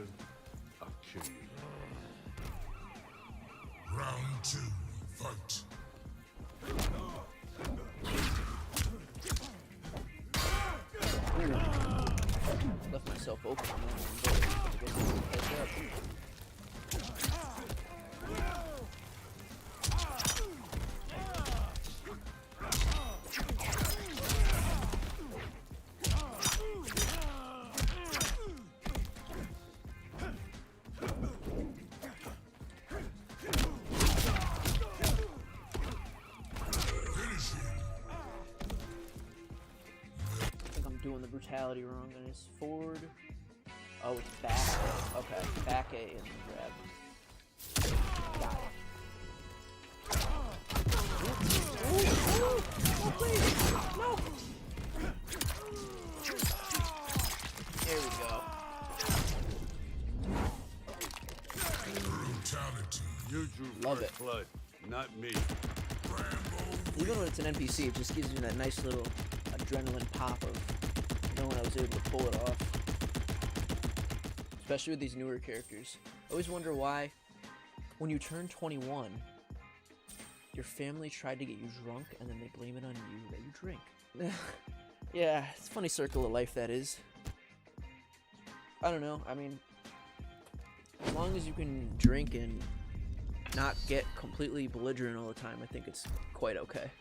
I'll kill you. Round two. Fight. Left myself open on that one, but I guess it's a heads up. Doing the brutality wrong, and it's forward. Oh, it's back A. Okay, back A and grab. Got it. Oh, please! No! There we go. Brutality. You drew Love first it. blood, not me. Even when it's an NPC, it just gives you that nice little adrenaline pop of knowing I was able to pull it off. Especially with these newer characters. I always wonder why, when you turn 21, your family tried to get you drunk and then they blame it on you that you drink. Yeah, it's a funny circle of life that is. I don't know, I mean, as long as you can drink and not get completely belligerent all the time, I think it's quite okay.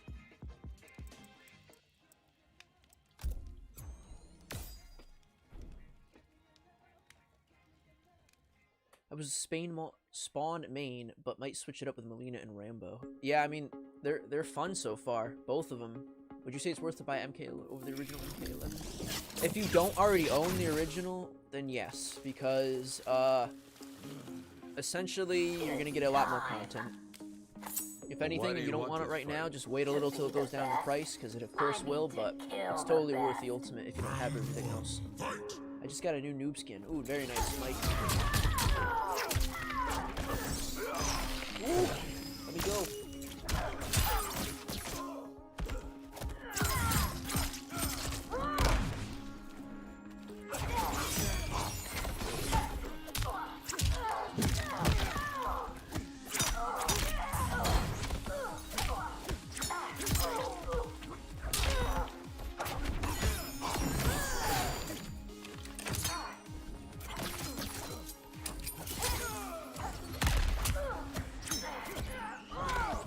I was spawn main, but might switch it up with Mileena and Rambo. Yeah, I mean, they're fun so far, both of them. Would you say it's worth to buy MK over the original MK11? If you don't already own the original, then yes, because essentially you're gonna get a lot more content. If anything, do and you you don't want want it this right now, fight? just wait a little till it goes down in price, because it of course will, but it's totally worth the ultimate if you don't have everything else. I just got a new noob skin. Ooh, very nice, Mike. Ooh, let me go.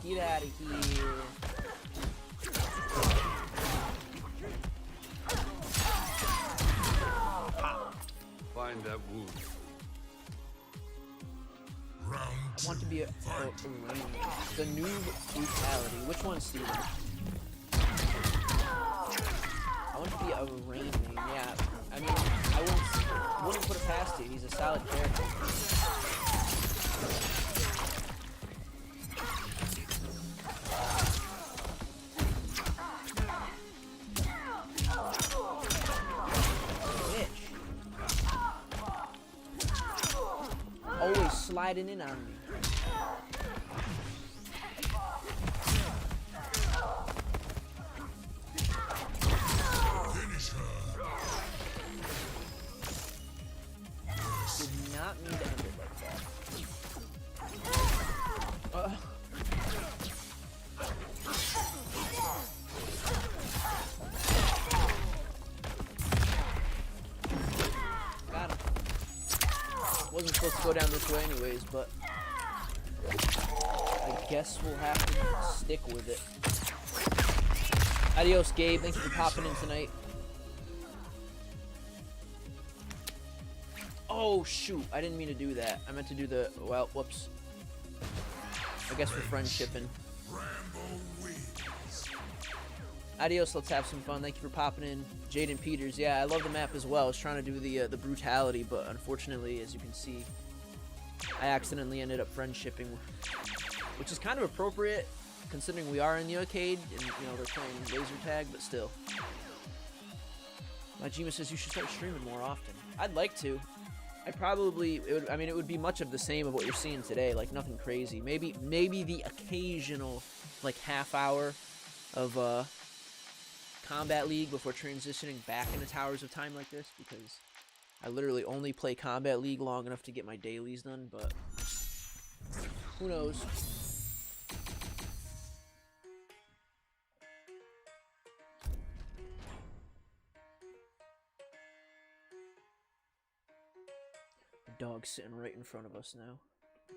Get out of here. Find that wound. Round I want to be a range. The new brutality. Which one, Steven? I want to be a rain main, yeah. I mean, I wouldn't put it past you. He's a solid character. Always sliding in on me. finish her. Did not mean to end it like that. Got him. Wasn't supposed to go down this way anyways, but I guess we'll have to stick with it. Adios, Gabe. Thank you for popping in tonight. Oh, shoot. I didn't mean to do that. I meant to do the... Well, whoops. I guess we're friendshipping. Rambo wins. Adios, let's have some fun. Thank you for popping in. Jaden Peters. Yeah, I love the map as well. I was trying to do the brutality, but unfortunately, as you can see, I accidentally ended up friendshipping, which is kind of appropriate, considering we are in the arcade, and, you know, they're playing laser tag, but still. Majima says you should start streaming more often. I'd like to. It would be much of the same of what you're seeing today, like nothing crazy. Maybe the occasional, like, half hour of, Combat League before transitioning back into Towers of Time like this, because I literally only play Combat League long enough to get my dailies done, but who knows. The dog's sitting right in front of us now.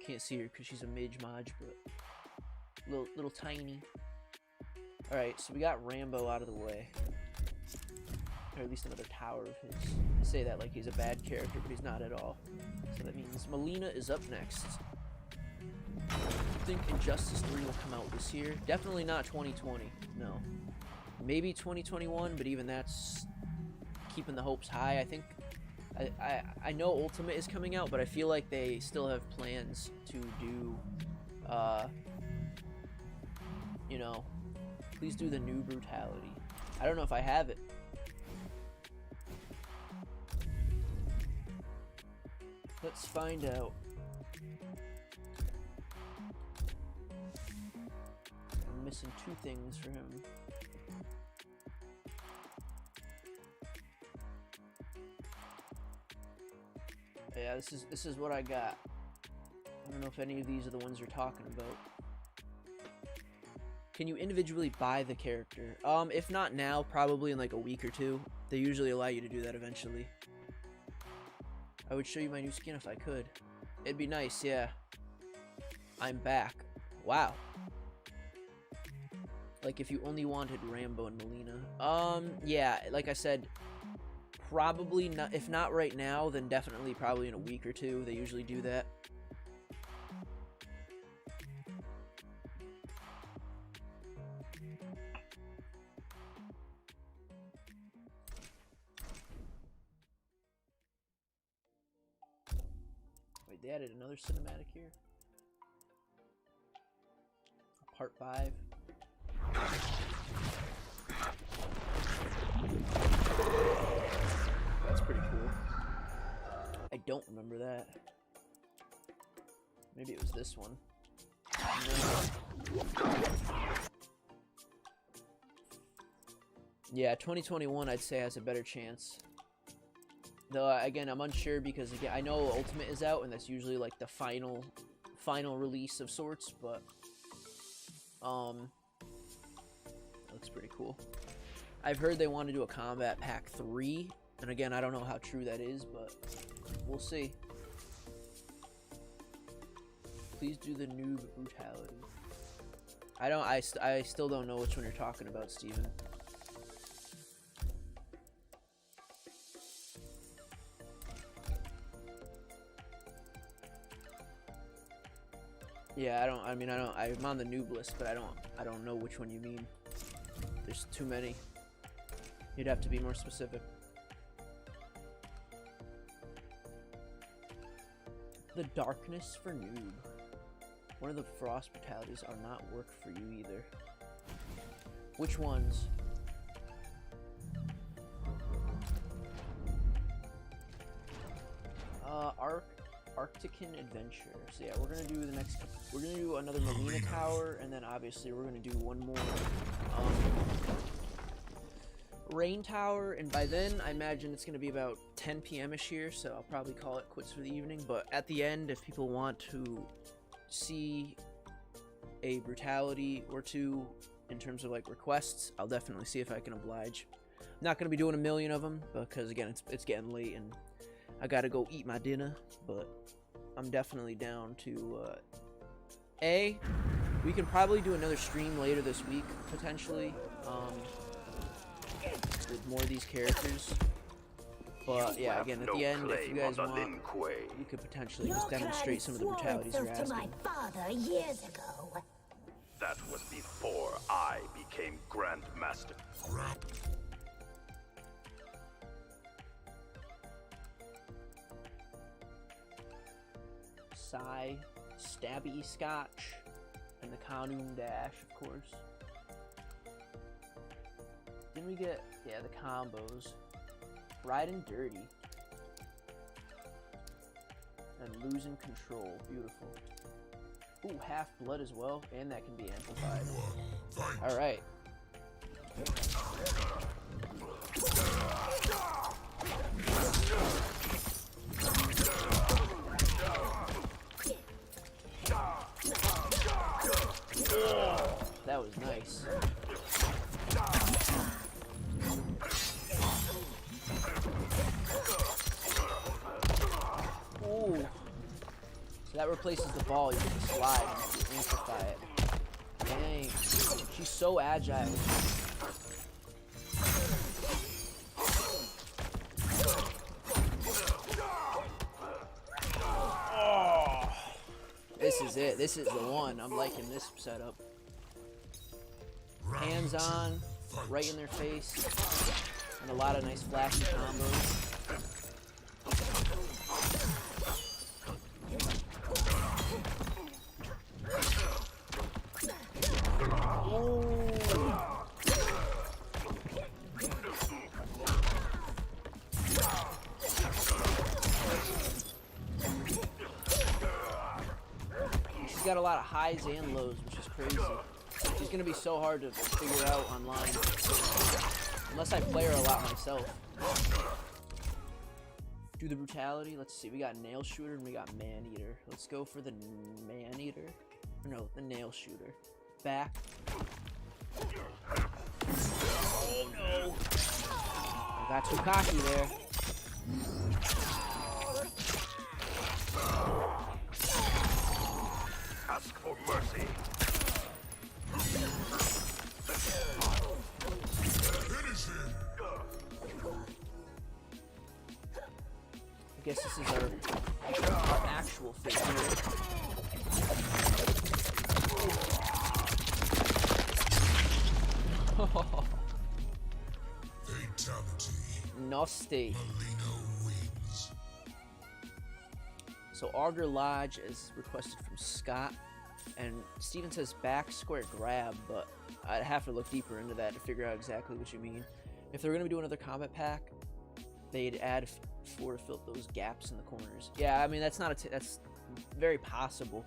Can't see her because she's a Midge-Modge, but little tiny. Alright, so we got Rambo out of the way. Or at least another tower of his. I say that like he's a bad character, but he's not at all. So that means Mileena is up next. I think Injustice 3 will come out this year. Definitely not 2020, no. Maybe 2021, but even that's keeping the hopes high. I think I know Ultimate is coming out, but I feel like they still have plans to do you know, please do the new brutality. I don't know if I have it. Let's find out. I'm missing two things for him. Yeah, this is what I got. I don't know if any of these are the ones you're talking about. Can you individually buy the character? If not now, probably in like a week or two. They usually allow you to do that eventually. I would show you my new skin if I could. It'd be nice, yeah. I'm back. Wow. Like if you only wanted Rambo and Mileena. Yeah, like I said, probably not. If not right now, then definitely probably in a week or two. They usually do that. Wait, they added another cinematic here? Part 5. That's pretty cool. I don't remember that. Maybe it was this one. No. Yeah, 2021 I'd say has a better chance. Though again, I'm unsure because again, I know Ultimate is out and that's usually like the final release of sorts, but that looks pretty cool. I've heard they want to do a Kombat Pack 3, and again, I don't know how true that is, but we'll see. Please do the noob brutality. I still don't know which one you're talking about, Steven. Yeah, I'm on the noob list, but I don't know which one you mean. There's too many. You'd have to be more specific. The darkness for noob. One of the frost brutalities are not work for you either. Which ones? Arctican Adventure. So yeah, we're gonna do the next. We're gonna do another Mileena Tower, and then obviously we're gonna do one more Rain Tower. And by then, I imagine it's gonna be about 10 p.m.ish here, so I'll probably call it quits for the evening. But at the end, if people want to see a brutality or two in terms of like requests, I'll definitely see if I can oblige. I'm not gonna be doing a million of them because again, it's getting late and I gotta go eat my dinner, but I'm definitely down to, we can probably do another stream later this week, potentially, with more of these characters. But, yeah, again, at the end, if you guys want, we could potentially just demonstrate some of the brutalities you're asking. My father years ago. That was before I became Grandmaster. Psy, Stabby Scotch, and the Kanum Dash, of course. Then we get, yeah, the combos. Riding Dirty. And Losing Control. Beautiful. Ooh, Half Blood as well, and that can be amplified. Alright. That was nice. Ooh. So that replaces the ball. You can slide and amplify it. Dang. She's so agile. Oh. This is it. This is the one. I'm liking this setup. Hands on, right in their face, and a lot of nice flashy combos. She's got a lot of highs and lows, which is crazy. She's gonna be so hard to figure out online, unless I play her a lot myself. Do the brutality. Let's see. We got Nail Shooter and we got Man Eater. Let's go for the Man Eater. No, the Nail Shooter. Back. Oh no! I got too cocky there. Ask for mercy. I guess this is our actual fate here. Fatality. Nasty. Mileena wins. So Augur Lodge is requested from Scott And Steven says back square grab, but I'd have to look deeper into that to figure out exactly what you mean. If they're gonna do another combat pack, they'd add 4 to fill those gaps in the corners. Yeah, I mean that's not that's very possible.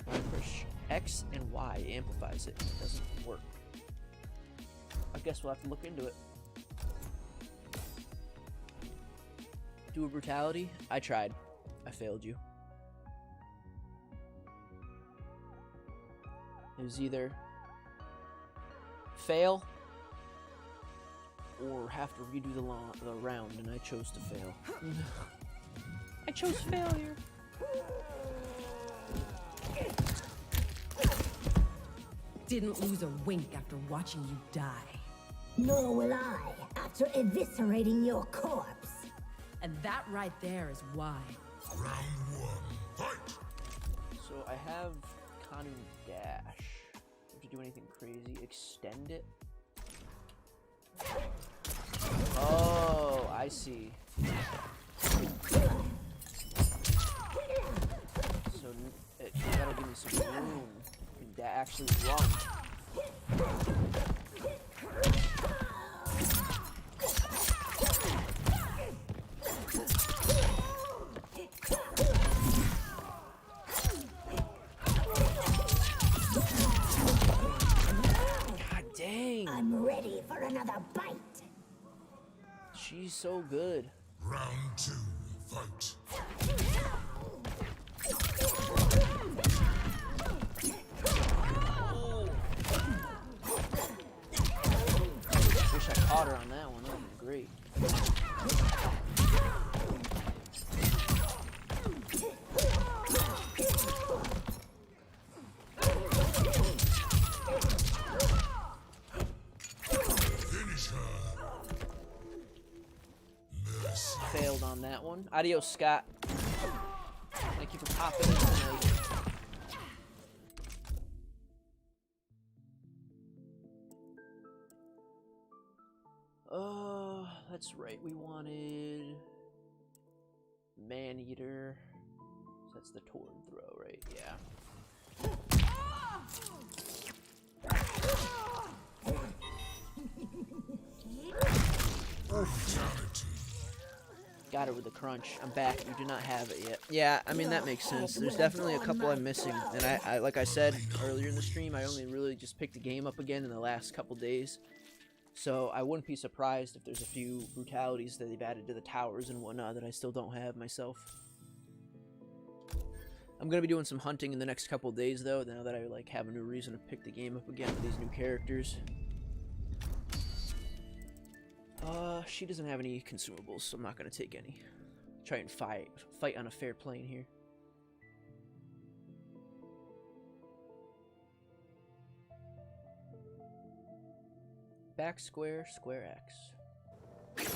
When I push X and Y, it amplifies it. It doesn't work. I guess we'll have to look into it. Do a brutality? I tried. I failed you. It was either fail or have to redo the round, and I chose to fail. I chose failure. Didn't lose a wink after watching you die. Nor will I, after eviscerating your corpse. And that right there is why. Round 1, fight! So I have Kanu Dash. Have to do anything crazy? Extend it? Oh, I see. So that'll give me some room to actually run. God dang! I'm ready for another bite. She's so good. Round 2, fight! Wish I caught her on that one. That would be great. Finish her! Mercy. Failed on that one. Adios, Scott. Thank you for popping in tonight. That's right. We wanted Man-Eater. So that's the Torn Throw, right? Yeah. Got it with a crunch. I'm back. We do not have it yet. Yeah, I mean, that makes sense. There's definitely a couple I'm missing. And I like I said earlier in the stream, I only really just picked the game up again in the last couple days. So I wouldn't be surprised if there's a few brutalities that they've added to the towers and whatnot that I still don't have myself. I'm going to be doing some hunting in the next couple days, though, now that I like have a new reason to pick the game up again with these new characters. She doesn't have any consumables, so I'm not going to take any. Try and fight on a fair plane here. Back square, square X.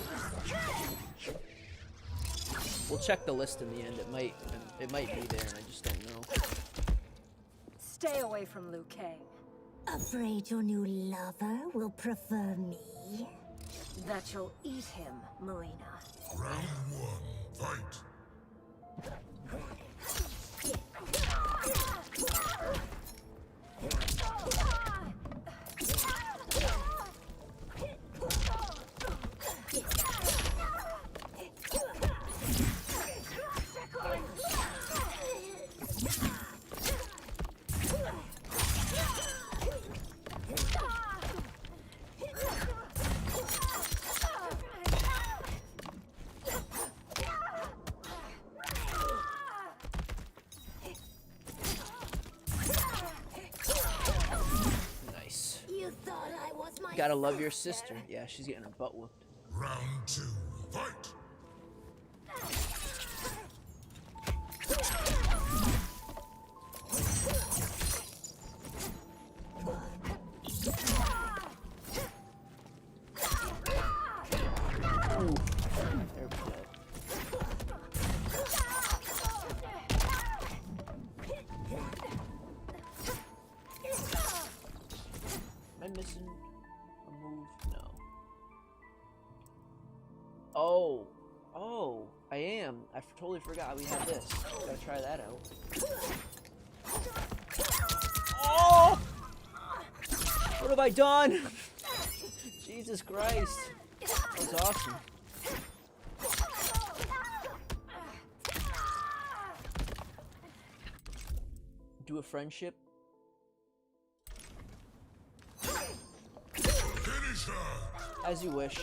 We'll check the list in the end. It might be there, and I just don't know. Stay away from Liu Kang. Afraid your new lover will prefer me? That you'll eat him, Mileena. Round 1, fight! Nice. You thought I was my Gotta love your sister. Yeah, she's getting her butt whooped. Round 2, fight! Ooh. There we go. Am I missing a move? No. Oh, I am. I totally forgot we had this. Gotta try that out. Oh! What have I done? Jesus Christ. That was awesome. Do a friendship. Finish her! As you wish.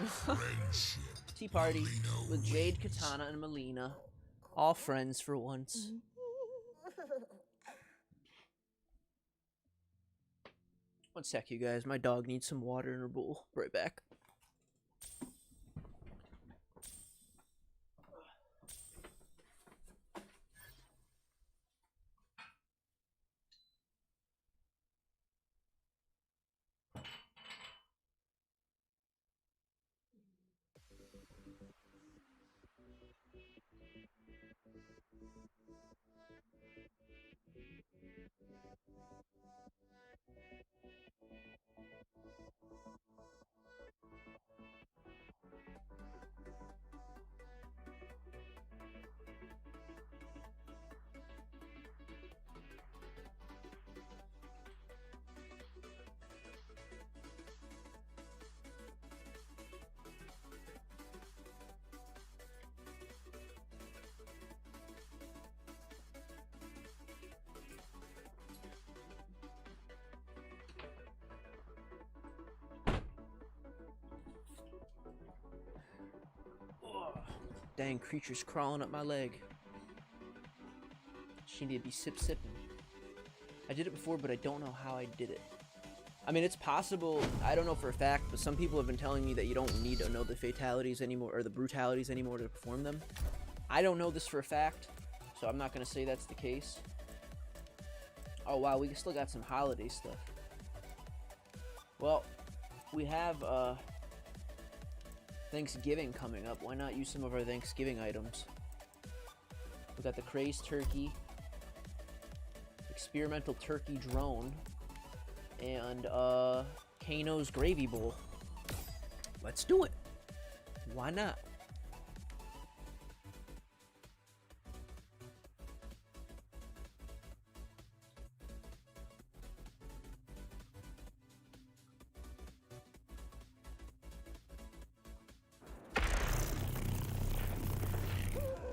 Friendship. Tea party with Jade, Katana, and Mileena. All friends for once. One sec, you guys. My dog needs some water in her bowl. Right back. Dang creature's crawling up my leg. She need to be sipping. I did it before, but I don't know how I did it. I mean, it's possible. I don't know for a fact, but some people have been telling me that you don't need to know the fatalities anymore, or the brutalities anymore to perform them. I don't know this for a fact, so I'm not going to say that's the case. Oh, wow, we still got some holiday stuff. Well, we have, Thanksgiving coming up. Why not use some of our Thanksgiving items? We got the Crazed Turkey, Experimental Turkey Drone, and Kano's Gravy Bowl. Let's do it. Why not?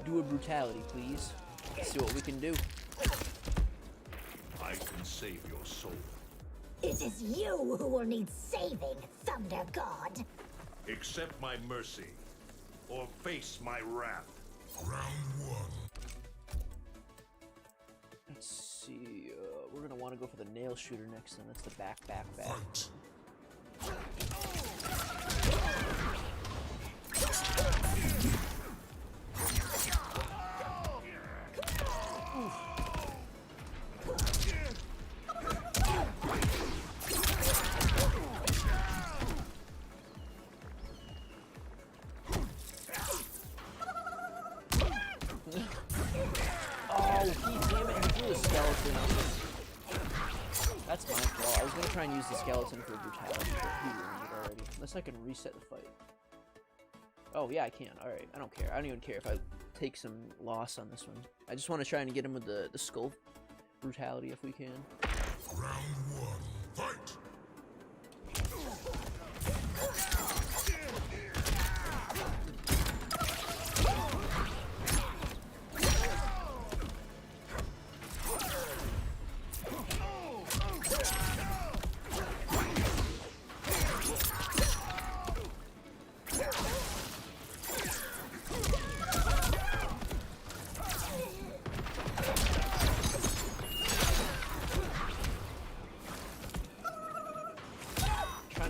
Do a brutality, please. Let's see what we can do. I can save your soul. It is you who will need saving, Thunder God. Accept my mercy, or face my wrath. Round one. Let's see. We're gonna want to go for the nail shooter next, then. That's the back. Fight. That's my fault. I was gonna try and use the skeleton for brutality, but he ruined it already. Unless I can reset the fight. Oh, yeah, I can. Alright, I don't care. I don't even care if I take some loss on this one. I just want to try and get him with the skull brutality if we can. Round one. Fight!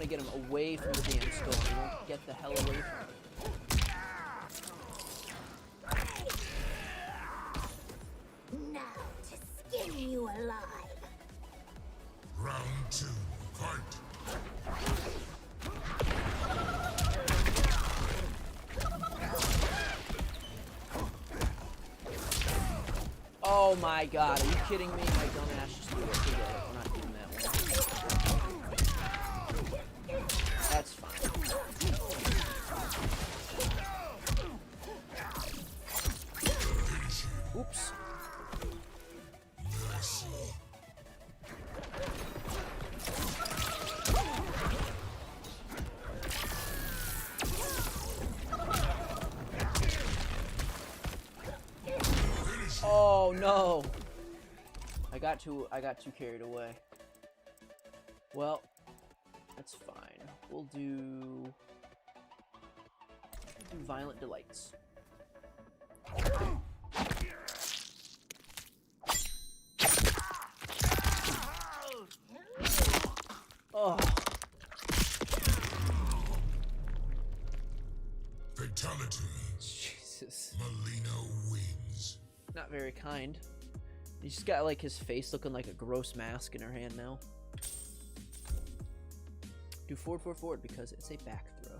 To get him away from the damn skull. He won't get the hell away from it. Now to skin you alive. Round two. Fight! Oh my god, are you kidding me? My dumbass just threw it. Forget it. We're not doing that one. That's fine. Oh no! I got too carried away. Well, that's fine. We'll do Violent Delights. Oh. Fatality. Jesus. Mileena wins. Not very kind. He's just got like his face looking like a gross mask in her hand now. Do forward because it's a back throw.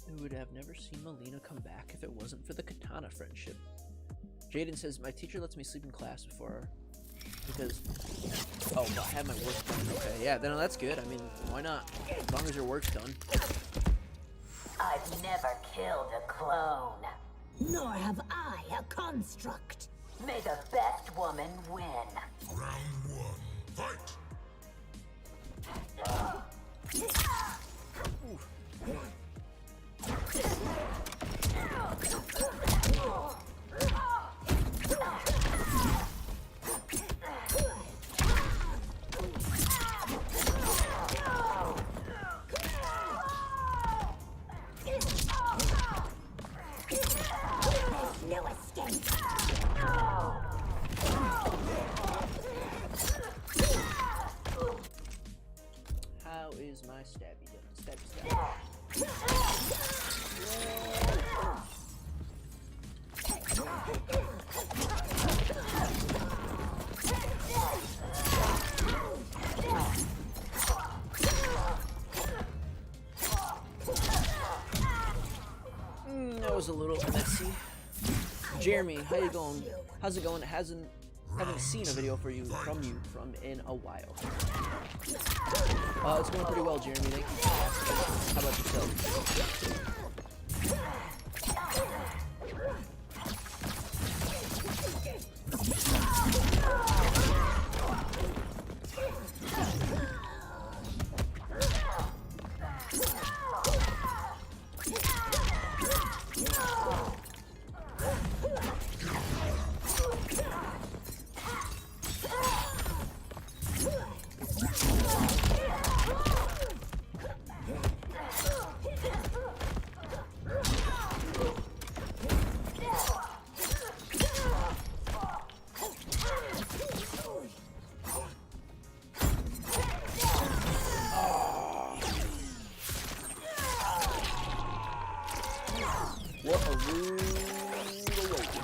Who would have never seen Mileena come back if it wasn't for the katana friendship? Jaden says, my teacher lets me sleep in class because oh, I have my work done. Okay, yeah, then that's good. I mean, why not? As long as your work's done. I've never killed a clone. Nor have I a construct. May the best woman win. Round 1, fight! No escape. How is my stabby done? Stabby. That was a little messy. Jeremy, how you going? How's it going? Haven't seen a video from you in a while. It's going pretty well, Jeremy. Thank you for asking. How about yourself? What a rude awakening.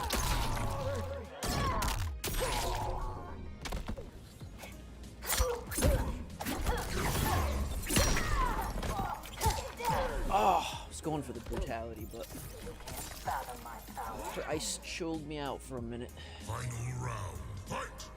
Oh, I was going for the brutality, but her ice chilled me out for a minute. Final round, fight!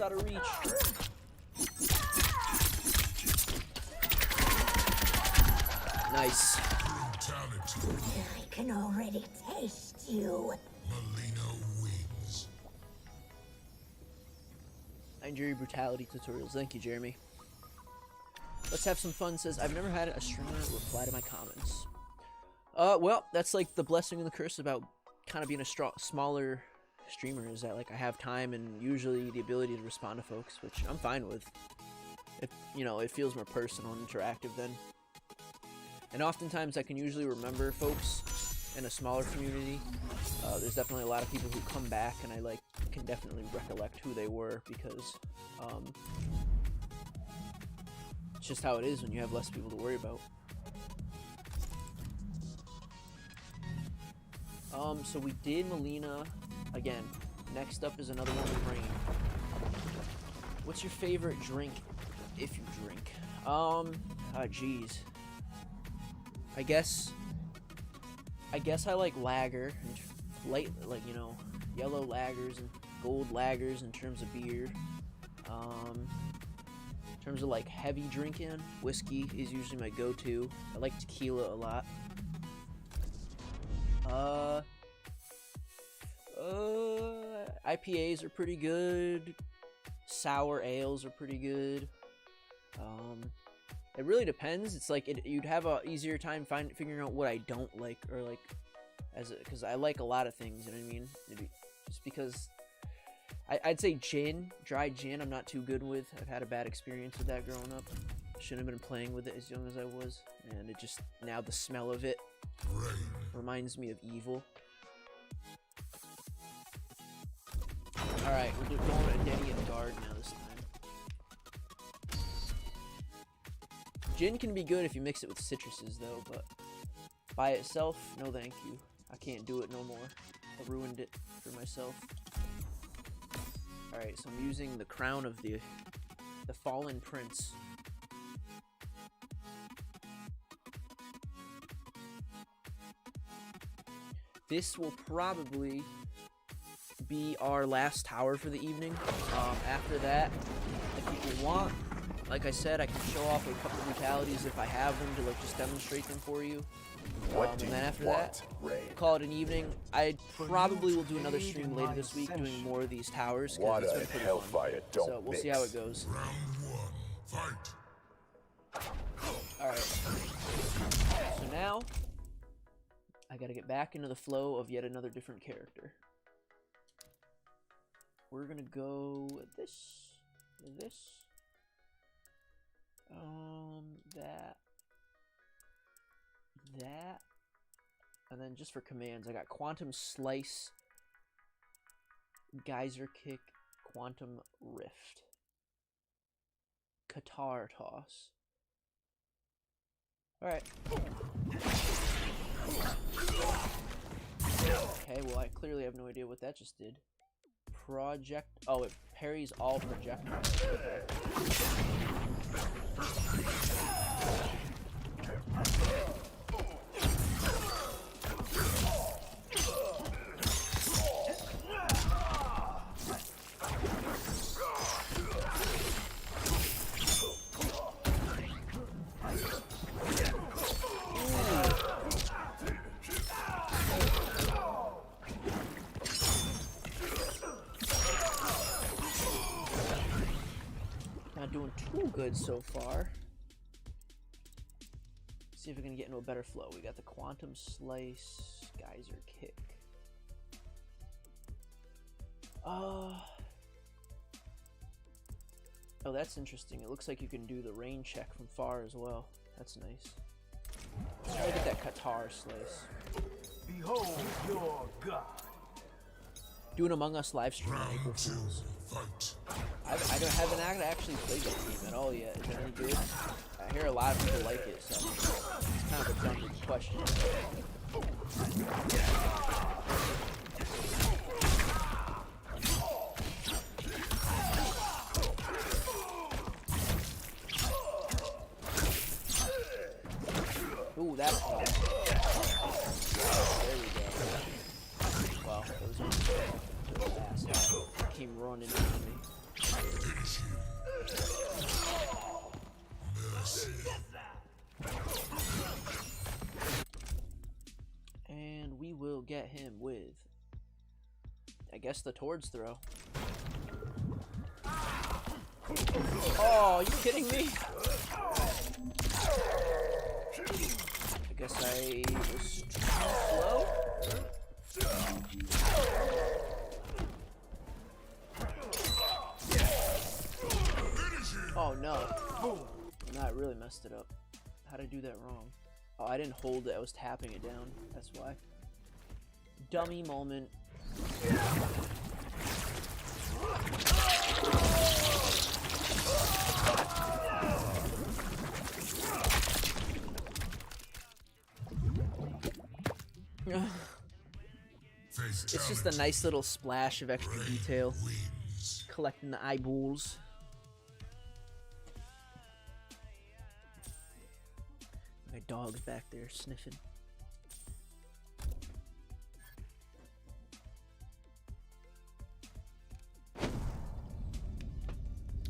Out of reach. Nice. I can already taste you. Mileena wins. I enjoy your brutality tutorials. Thank you, Jeremy. Let's have some fun. Says, I've never had a streamer reply to my comments. Well, that's like the blessing and the curse about kind of being a smaller streamer, is that like I have time and usually the ability to respond to folks, which I'm fine with. It feels more personal and interactive then. And oftentimes I can usually remember folks in a smaller community. There's definitely a lot of people who come back and I can definitely recollect who they were because It's just how it is when you have less people to worry about. So we did Mileena. Again, next up is another one with Rain. What's your favorite drink, if you drink? Geez. I guess I like lager, and light, like, you know, yellow lagers and gold lagers in terms of beer. In terms of like heavy drinking, whiskey is usually my go-to. I like tequila a lot. IPAs are pretty good. Sour ales are pretty good. It really depends. It's like you'd have a easier time figuring out what I don't like, or like, because I like a lot of things. You know what I mean? Just because I'd say gin, dry gin, I'm not too good with. I've had a bad experience with that growing up. Shouldn't have been playing with it as young as I was, and it just, now the smell of it reminds me of evil. Alright, we're going to Denny and Guard now this time. Gin can be good if you mix it with citruses though, but by itself, no thank you. I can't do it no more. I ruined it for myself. Alright, so I'm using the crown of the Fallen Prince. This will probably be our last tower for the evening. After that, if people want, like I said, I can show off a couple of brutalities if I have them to like just demonstrate them for you. And then after that, call it an evening. I probably will do another stream later this week doing more of these towers because it's been pretty fun. So we'll see how it goes. Round 1, fight. Alright. So now, I gotta get back into the flow of yet another different character. We're gonna go this, that, and then just for commands, I got Quantum Slice, Geyser Kick, Quantum Rift, Qatar Toss. Alright. Okay, well I clearly have no idea what that just did. Project. Oh, it parries all projectiles. Not doing too good so far. See if we can get into a better flow. We got the Quantum Slice, Geyser Kick. Oh, that's interesting. It looks like you can do the rain check from far as well. That's nice. Let's try to get that Qatar Slice. Behold your god. Do an Among Us live stream on April Fools. I haven't actually played that game at all yet. Is it any good? I hear a lot of people like it, so it's kind of a dumb question. Ooh, that's fun. There we go. Wow, that was fast. Came running into me. And we will get him with, I guess, the Towards Throw. Oh, are you kidding me? I guess I was too slow. Oh no. No, I really messed it up. How'd I do that wrong? Oh, I didn't hold it. I was tapping it down. That's why. Dummy moment. It's just a nice little splash of extra detail. Collecting the eyeballs. My dog's back there sniffing.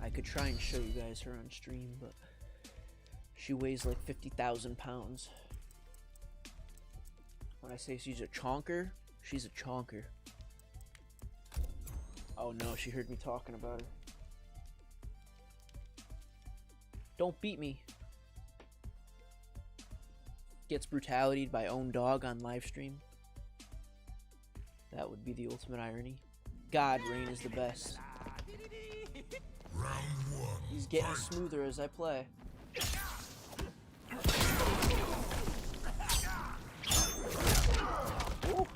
I could try and show you guys her on stream, but she weighs like 50,000 pounds. When I say she's a chonker, she's a chonker. Oh no, she heard me talking about her. Don't beat me. Gets brutality'd by own dog on live stream. That would be the ultimate irony. God, Rain is the best. He's getting smoother as I play. Ooh.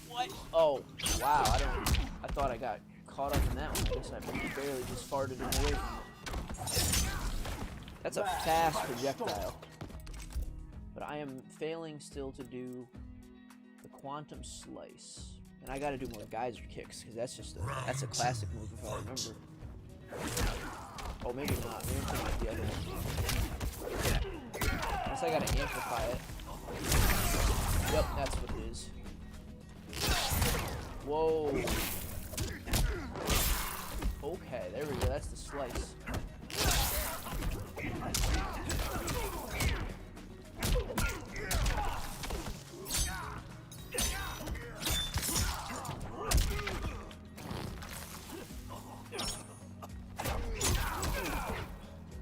What? Oh, wow, I thought I got caught up in that one. I guess I barely just farted him away from it. That's a fast projectile. But I am failing still to do the quantum slice. And I gotta do more geyser kicks, because that's a classic move if I remember. Oh, maybe not. Maybe I'm thinking of the other one. Unless I gotta amplify it. Yep, that's what it is. Whoa. Okay, there we go. That's the slice.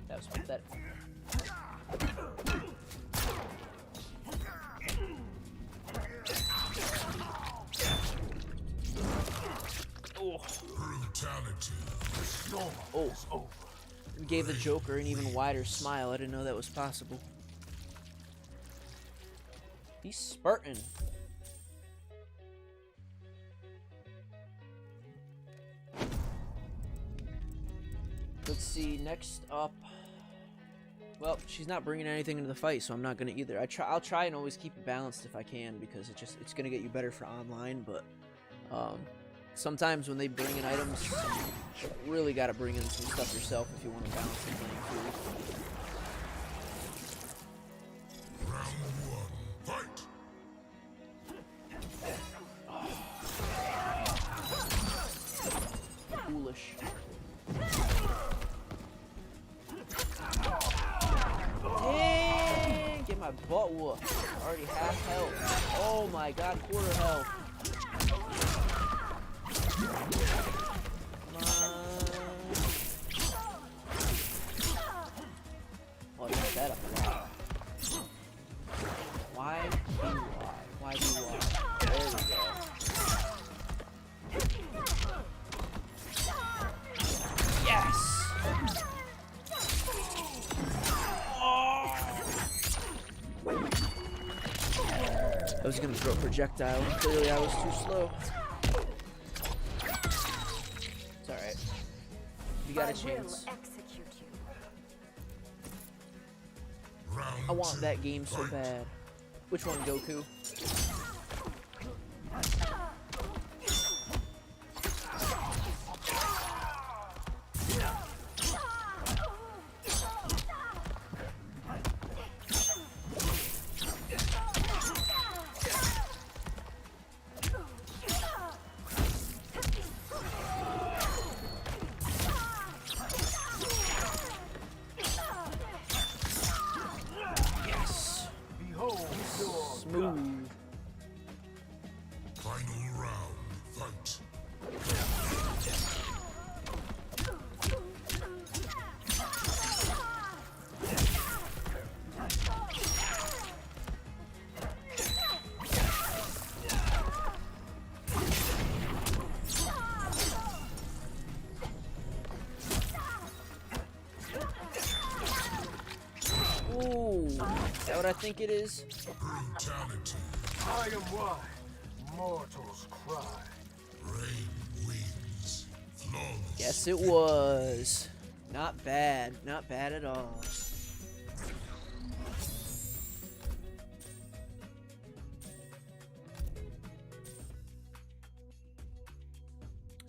That was pathetic. Oh, we gave the Joker an even wider smile. I didn't know that was possible. He's spurting. Let's see, next up. Well, she's not bringing anything into the fight, so I'm not gonna either. I'll try and always keep it balanced if I can, because it's gonna get you better for online, but sometimes when they bring in items, you really gotta bring in some stuff yourself if you want to balance the playing field. Foolish. Dang! Get my butt whooped. Already half health. Oh my god, quarter health. Come on. Oh, I messed that up a lot. Why do I? Why do I? There we go. Yes! Oh! I was gonna throw a projectile, and clearly I was too slow. It's alright. You got a chance. I want that game so bad. Which one, Goku? Smooth. Final round, fight. Ooh, is that what I think it is? Brutality. I am why mortals cry. Rain wins. Flawless. Yes, it was. Not bad. Not bad at all.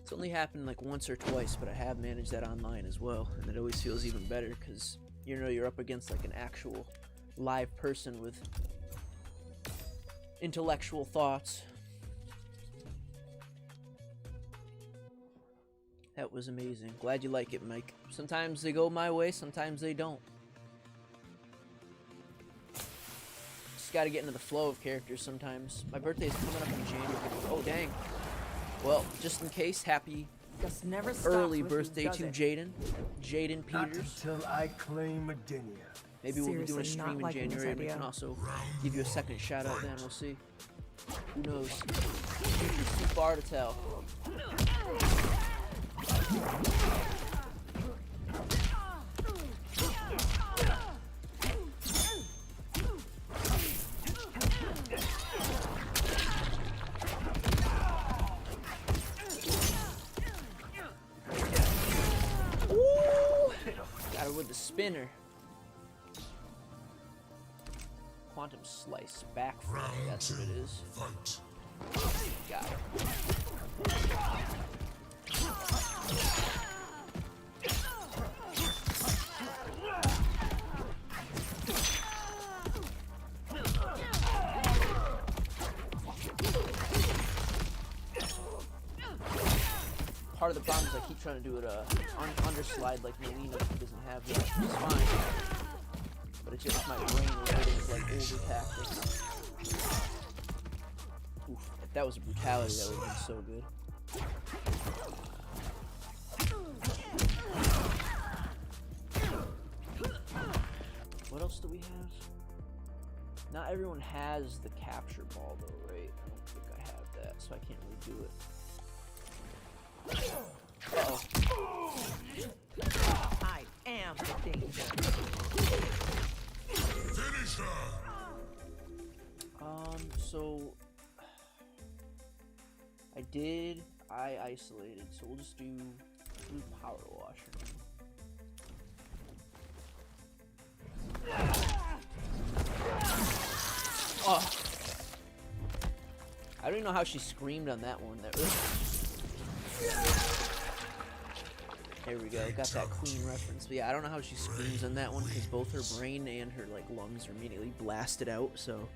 It's only happened like once or twice, but I have managed that online as well, and it always feels even better because you know you're up against like an actual live person with intellectual thoughts. That was amazing. Glad you like it, Mike. Sometimes they go my way, sometimes they don't. Just gotta get into the flow of characters sometimes. My birthday's coming up in January. Oh, dang. Well, just in case, happy Just never stops early with you, birthday does to it? Jaden. Jaden Not Peters. until I claim Mileena. Maybe we'll be doing a Seriously, not stream in liking this January and we idea. can also give you a second shout out then. We'll see. Who knows? It's too far to tell. Ooh! Got her with the spinner. Quantum slice back from Round that's two. what it is. Fight. Got it. Part of the problem is I keep trying to do it underslide like Mileena doesn't have that. It's fine. But it's just my brain reverting to like older tactics. Oof, if that was a brutality, that would have been so good. What else do we have? Not everyone has the capture ball though, right? I don't think I have that, so I can't really do it. Uh-oh. I am the danger. Finish her. So I isolated, so we'll just do power washer. Oh. I don't even know how she screamed on that one. That was... There we go, got that Queen reference. But yeah, I don't know how she screams on that one because both her brain and her like lungs are immediately blasted out. So,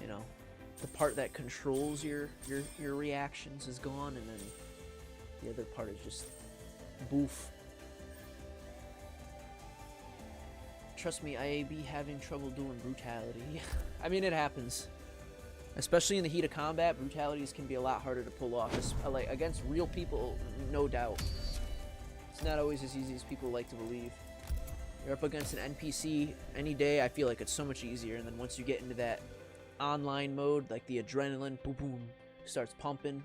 you know, the part that controls your reactions is gone, and then the other part is just boof. Trust me, I be having trouble doing brutality. I mean, it happens. Especially in the heat of combat, brutalities can be a lot harder to pull off. Like against real people, no doubt. It's not always as easy as people like to believe. You're up against an NPC any day, I feel like it's so much easier. And then once you get into that online mode, like the adrenaline, boom, boom, starts pumping.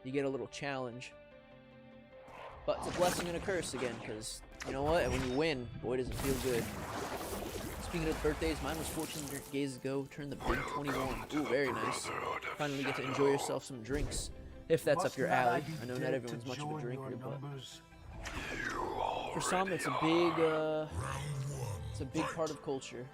You get a little challenge. But it's a blessing and a curse again, because you know what? When you win, boy, does it feel good. Speaking of birthdays, mine was 14 days ago. Turned the big 21. Ooh, very nice. Finally get to enjoy yourself some drinks, if that's up your alley. I know not everyone's much of a drinker, but for some, it's a big part of culture.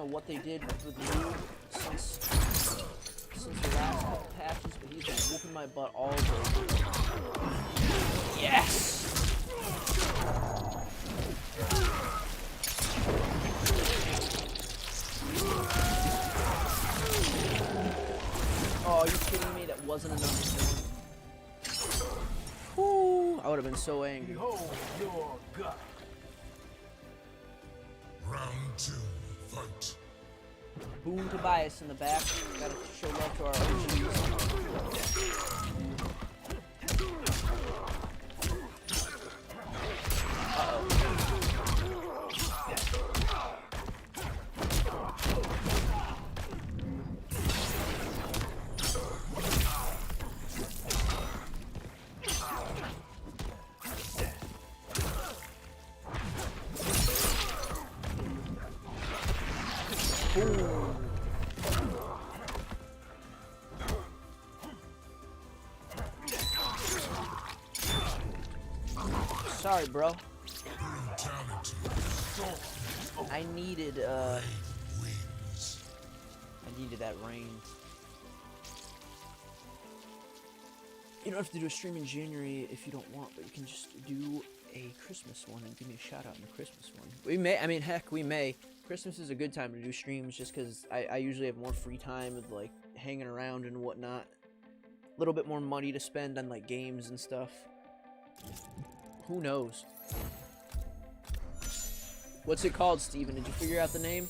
What they did with Lou since the last couple patches, but he's been whooping my butt all day. Yes! Oh, are you kidding me? That wasn't enough. Whoo! I would have been so angry. Behold your gut. Round two. Fight. Boom Tobias in the back. Gotta show love to our OGs. Sorry, bro. I needed that rain. You don't have to do a stream in January if you don't want, but you can just do a Christmas one and give me a shout out in the Christmas one. We may, I mean, heck, we may. Christmas is a good time to do streams just because I usually have more free time with, like, hanging around and whatnot. A little bit more money to spend on, like, games and stuff. Who knows? What's it called, Steven? Did you figure out the name?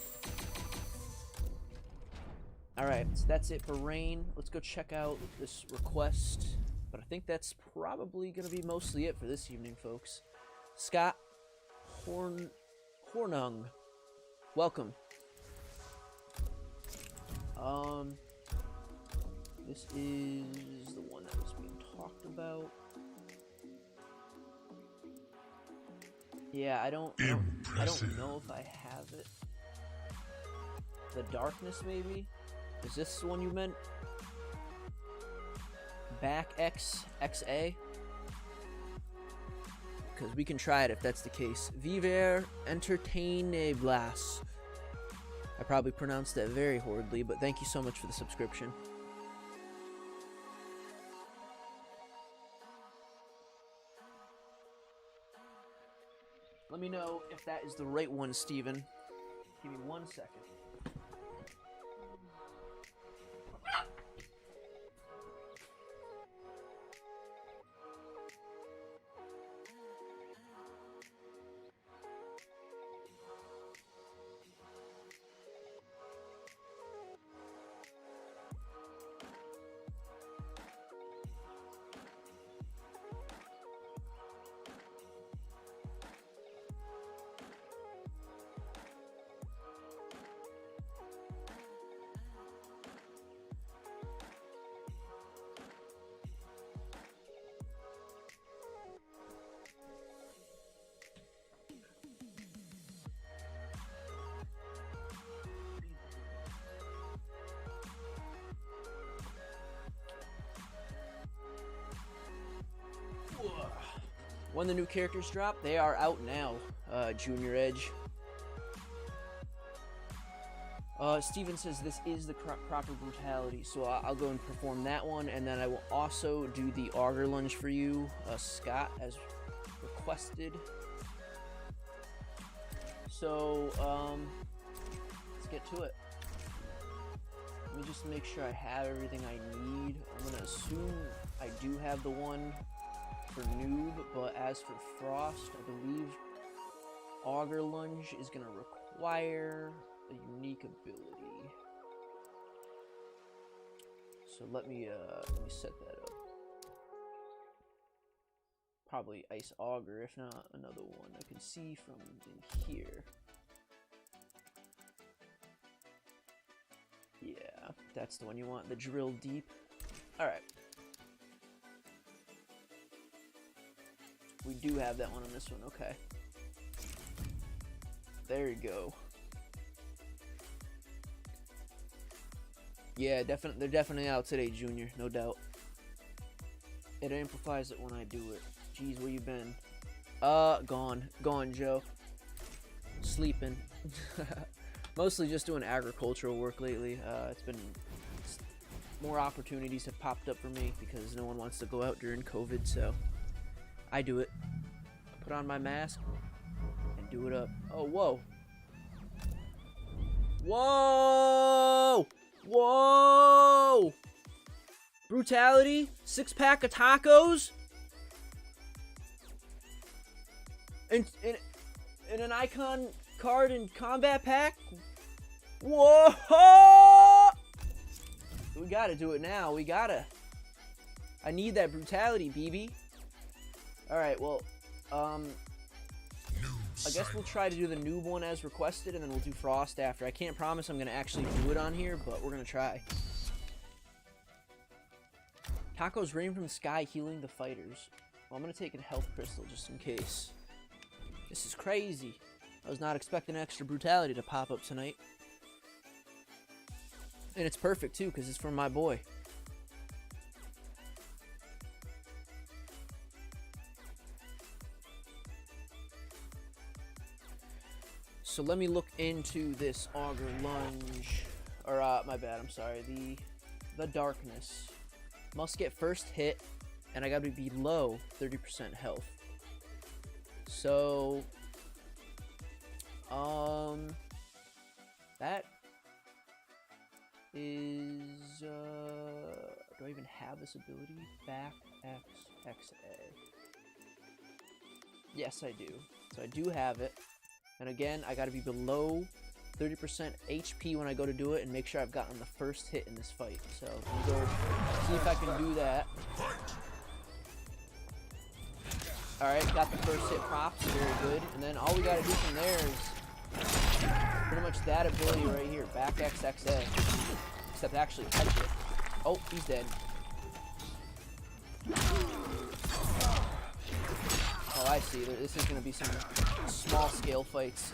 Alright, so that's it for Rain. Let's go check out this request. But I think that's probably going to be mostly it for this evening, folks. Scott Hornung. Welcome. This is the one that was being talked about. Yeah, I don't know if I have it. The Darkness, maybe? Is this the one you meant? Back XA? Because we can try it if that's the case. Viver Entertainables. I probably pronounced that very horridly, but thank you so much for the subscription. Let me know if that is the right one, Steven. Give me 1 second. When the new characters drop, they are out now, Junior Edge. Steven says this is the proper brutality, so I'll go and perform that one, and then I will also do the auger lunge for you, Scott, as requested. So, let's get to it. Let me just make sure I have everything I need. I'm gonna assume I do have the one for noob, but as for Frost, I believe auger lunge is gonna require a unique ability. So let me set that up. Probably ice auger, if not another one I can see from in here. Yeah, that's the one you want, the drill deep. Alright. We do have that one on this one, okay. There you go. Yeah, they're definitely out today, Junior, no doubt. It amplifies it when I do it. Jeez, where you been? Gone, Joe. Sleeping. Mostly just doing agricultural work lately. More opportunities have popped up for me because no one wants to go out during COVID, so I do it. Put on my mask and do it up. Oh, whoa. Whoa! Whoa! Brutality? 6-pack of tacos? And an icon card and combat pack? Whoa! We gotta do it now. We gotta. I need that brutality, BB. Alright, well, I guess we'll try to do the noob one as requested, and then we'll do Frost after. I can't promise I'm gonna actually do it on here, but we're gonna try. Taco's raining from the sky, healing the fighters. Well, I'm gonna take a health crystal just in case. This is crazy. I was not expecting extra brutality to pop up tonight. And it's perfect too, because it's from my boy. So let me look into this auger lunge. Or, my bad, I'm sorry. The darkness. Must get first hit, and I gotta be below 30% health. So, that is, do I even have this ability? Back X, XA. Yes, I do. So I do have it. And again, I gotta be below 30% HP when I go to do it and make sure I've gotten the first hit in this fight. So, I'm gonna go see if I can do that. Alright, got the first hit props, very good. And then all we gotta do from there is pretty much that ability right here, back X, XA. Except actually catch it. Oh, he's dead. Oh, I see. This is gonna be some small scale fights.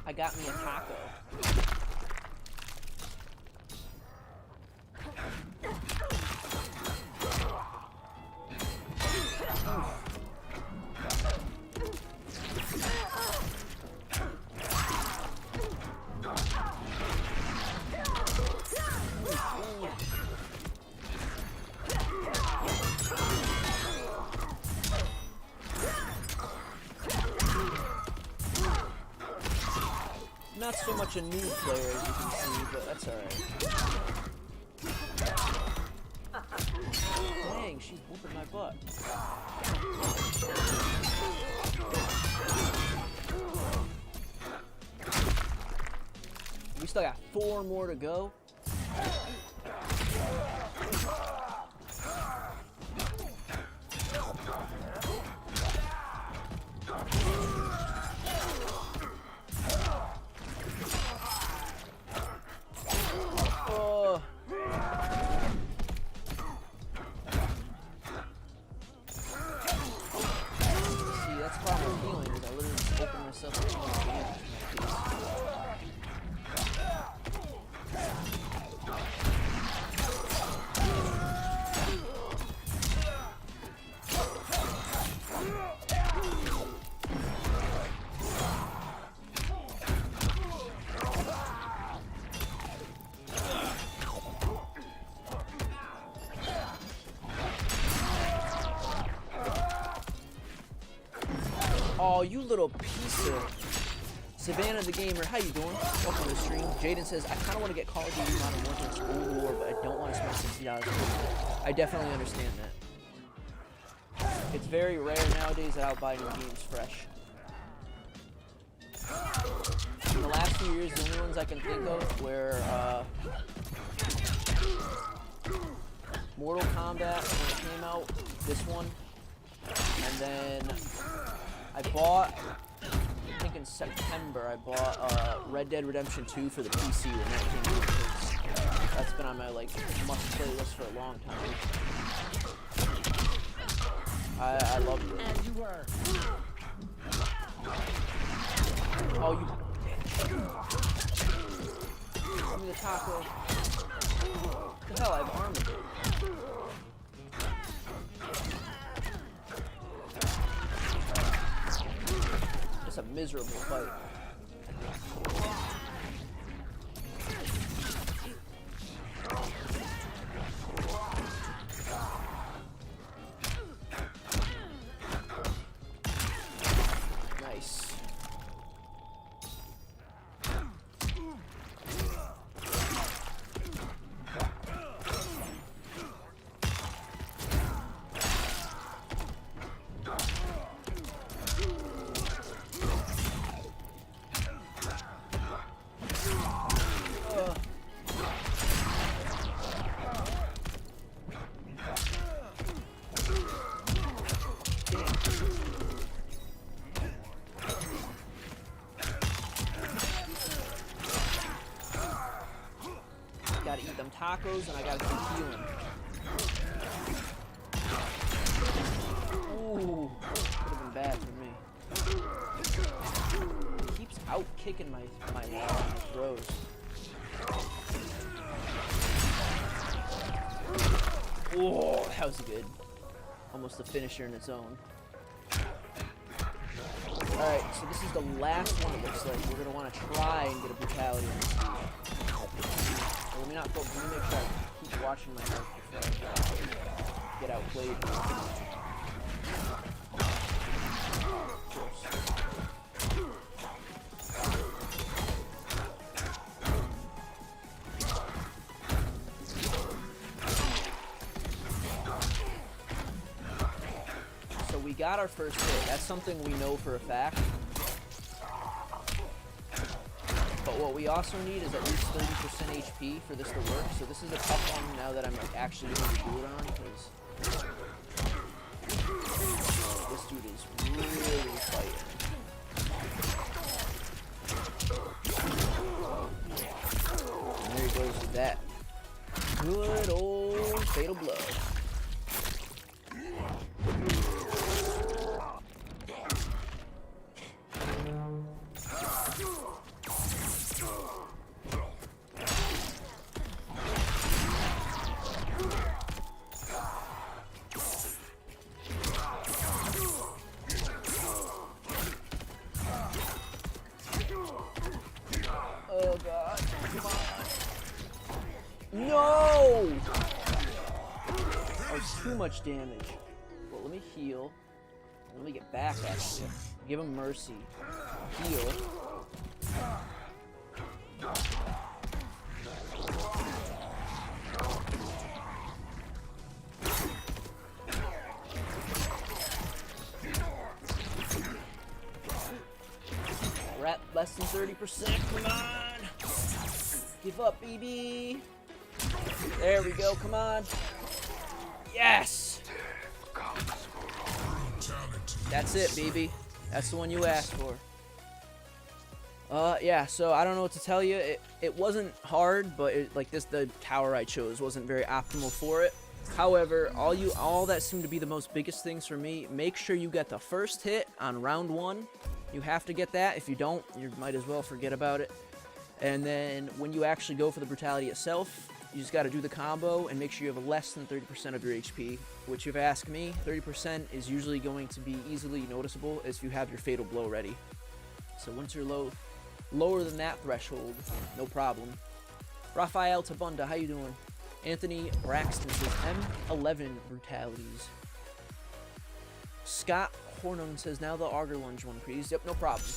I got me a taco. Not so much a new player as you can see, but that's alright. Dang, she's whooping my butt. We still got 4 more to go. Oh, you little piece of Savannah the Gamer. How you doing? Welcome to the stream. Jaden says, I kind of want to get Call of Duty Modern Warfare's Old War, but I don't want to spend $60. I definitely understand that. It's very rare nowadays that I'll buy new games fresh. In the last few years, the only ones I can think of were Mortal Kombat when it came out, this one, and then I bought, I think in September, I bought Red Dead Redemption 2 for the PC when that came out. That's been on my must-play list for a long time. I loved it. As you were. Oh, you bitch. Give me the taco. What the hell, I have armor. It's a miserable fight. Nice. tacos and I gotta keep healing. Ooh, could have been bad for me. He keeps out kicking my throws. Oh, that was good. Almost a finisher in its own. Alright, so this is the last one it looks like. We're going to want to try and get a brutality on this dude. So let me not focus. Let me make sure I keep watching my health before I get outplayed. So we got our first hit. That's something we know for a fact. But what we also need is at least 30% HP for this to work. So this is a tough one now that I'm like actually going to do it on, because this dude is really fighting. And there he goes with that good old fatal blow. Oh god, come on. No! Oh, too much damage. Well, let me heal. Let me get back at you. Give him mercy. Heal. We're at less than 30%. Come on! Give up, BB! There we go, come on! Yes! That's it, BB. That's the one you asked for. Yeah, so I don't know what to tell you. It wasn't hard, but the tower I chose wasn't very optimal for it. However, all that seemed to be the most biggest things for me, make sure you get the first hit on round 1. You have to get that. If you don't, you might as well forget about it. And then when you actually go for the brutality itself, you just got to do the combo and make sure you have less than 30% of your HP, which if you ask me, 30% is usually going to be easily noticeable if you have your fatal blow ready. So once you're lower than that threshold, no problem. Rafael Tabunda, how you doing? Anthony Braxton says M11 brutalities. Scott Hornum says now the auger lunge one, please. Yep, no problem.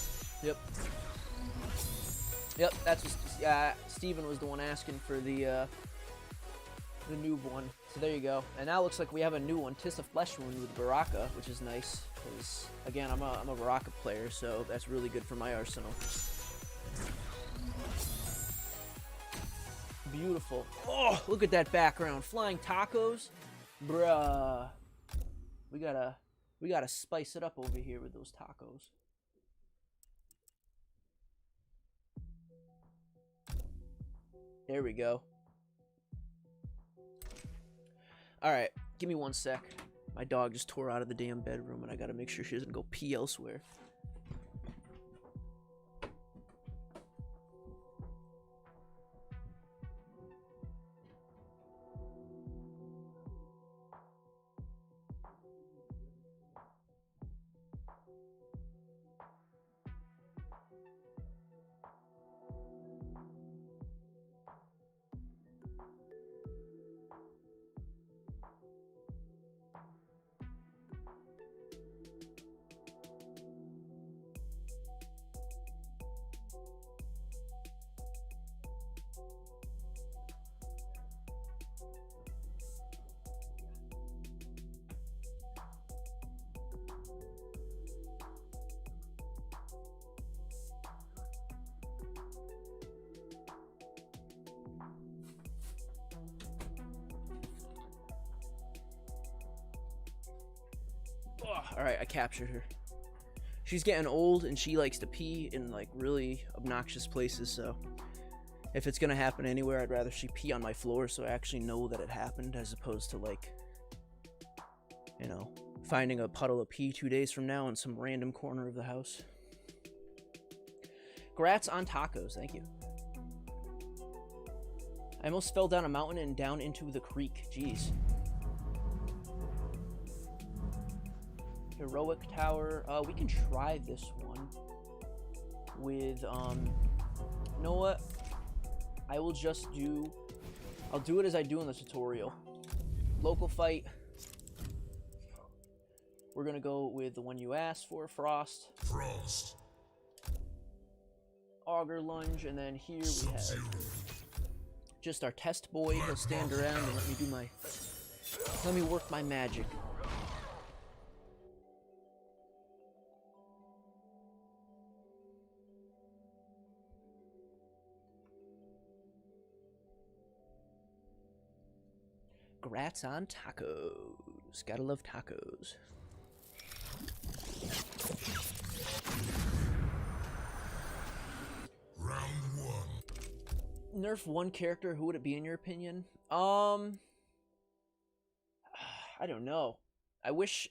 Yep, that's what Steven was the one asking for the noob one. So there you go. And now it looks like we have a new one, Tissa Flesh Wound with Baraka, which is nice. Because again, I'm a Baraka player, so that's really good for my arsenal. Beautiful. Oh, look at that background. Flying tacos. Bruh. We gotta spice it up over here with those tacos. There we go. Alright, give me 1 sec. My dog just tore out of the damn bedroom and I gotta make sure she doesn't go pee elsewhere. Alright, I captured her. She's getting old and she likes to pee in like really obnoxious places, so If it's gonna happen anywhere, I'd rather she pee on my floor so I actually know that it happened, as opposed to, like, you know, finding a puddle of pee 2 days from now in some random corner of the house. Grats on tacos, thank you. I almost fell down a mountain and down into the creek. Jeez. Heroic Tower. We can try this one with, you know what? I'll do it as I do in the tutorial. Local fight. We're gonna go with the one you asked for, Frost. Frost. Auger Lunge, and then here we have just our test boy. He'll stand around and let me work my magic. Grats on tacos. Gotta love tacos. Round 1. Nerf one character, who would it be in your opinion? I don't know. I wish...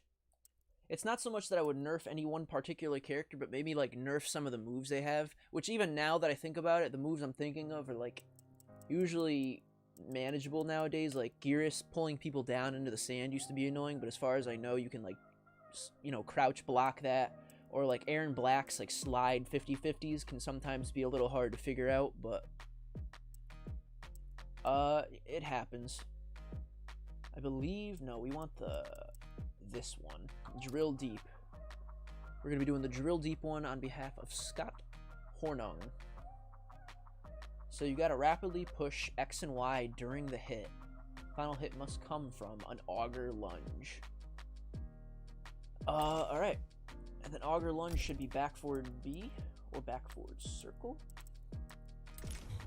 It's not so much that I would nerf any one particular character, but maybe, like, nerf some of the moves they have. Which, even now that I think about it, the moves I'm thinking of are, like, usually manageable nowadays. Like, Gearus pulling people down into the sand used to be annoying, but as far as I know, you can, like, you know, crouch block that. Or, like, Aaron Black's, like, slide 50-50s can sometimes be a little hard to figure out, but... it happens. I believe... No, we want this one. Drill Deep. We're going to be doing the Drill Deep one on behalf of Scott Hornung. So you got to rapidly push X and Y during the hit. Final hit must come from an Auger Lunge. Alright. And then Auger Lunge should be back forward B or back forward circle.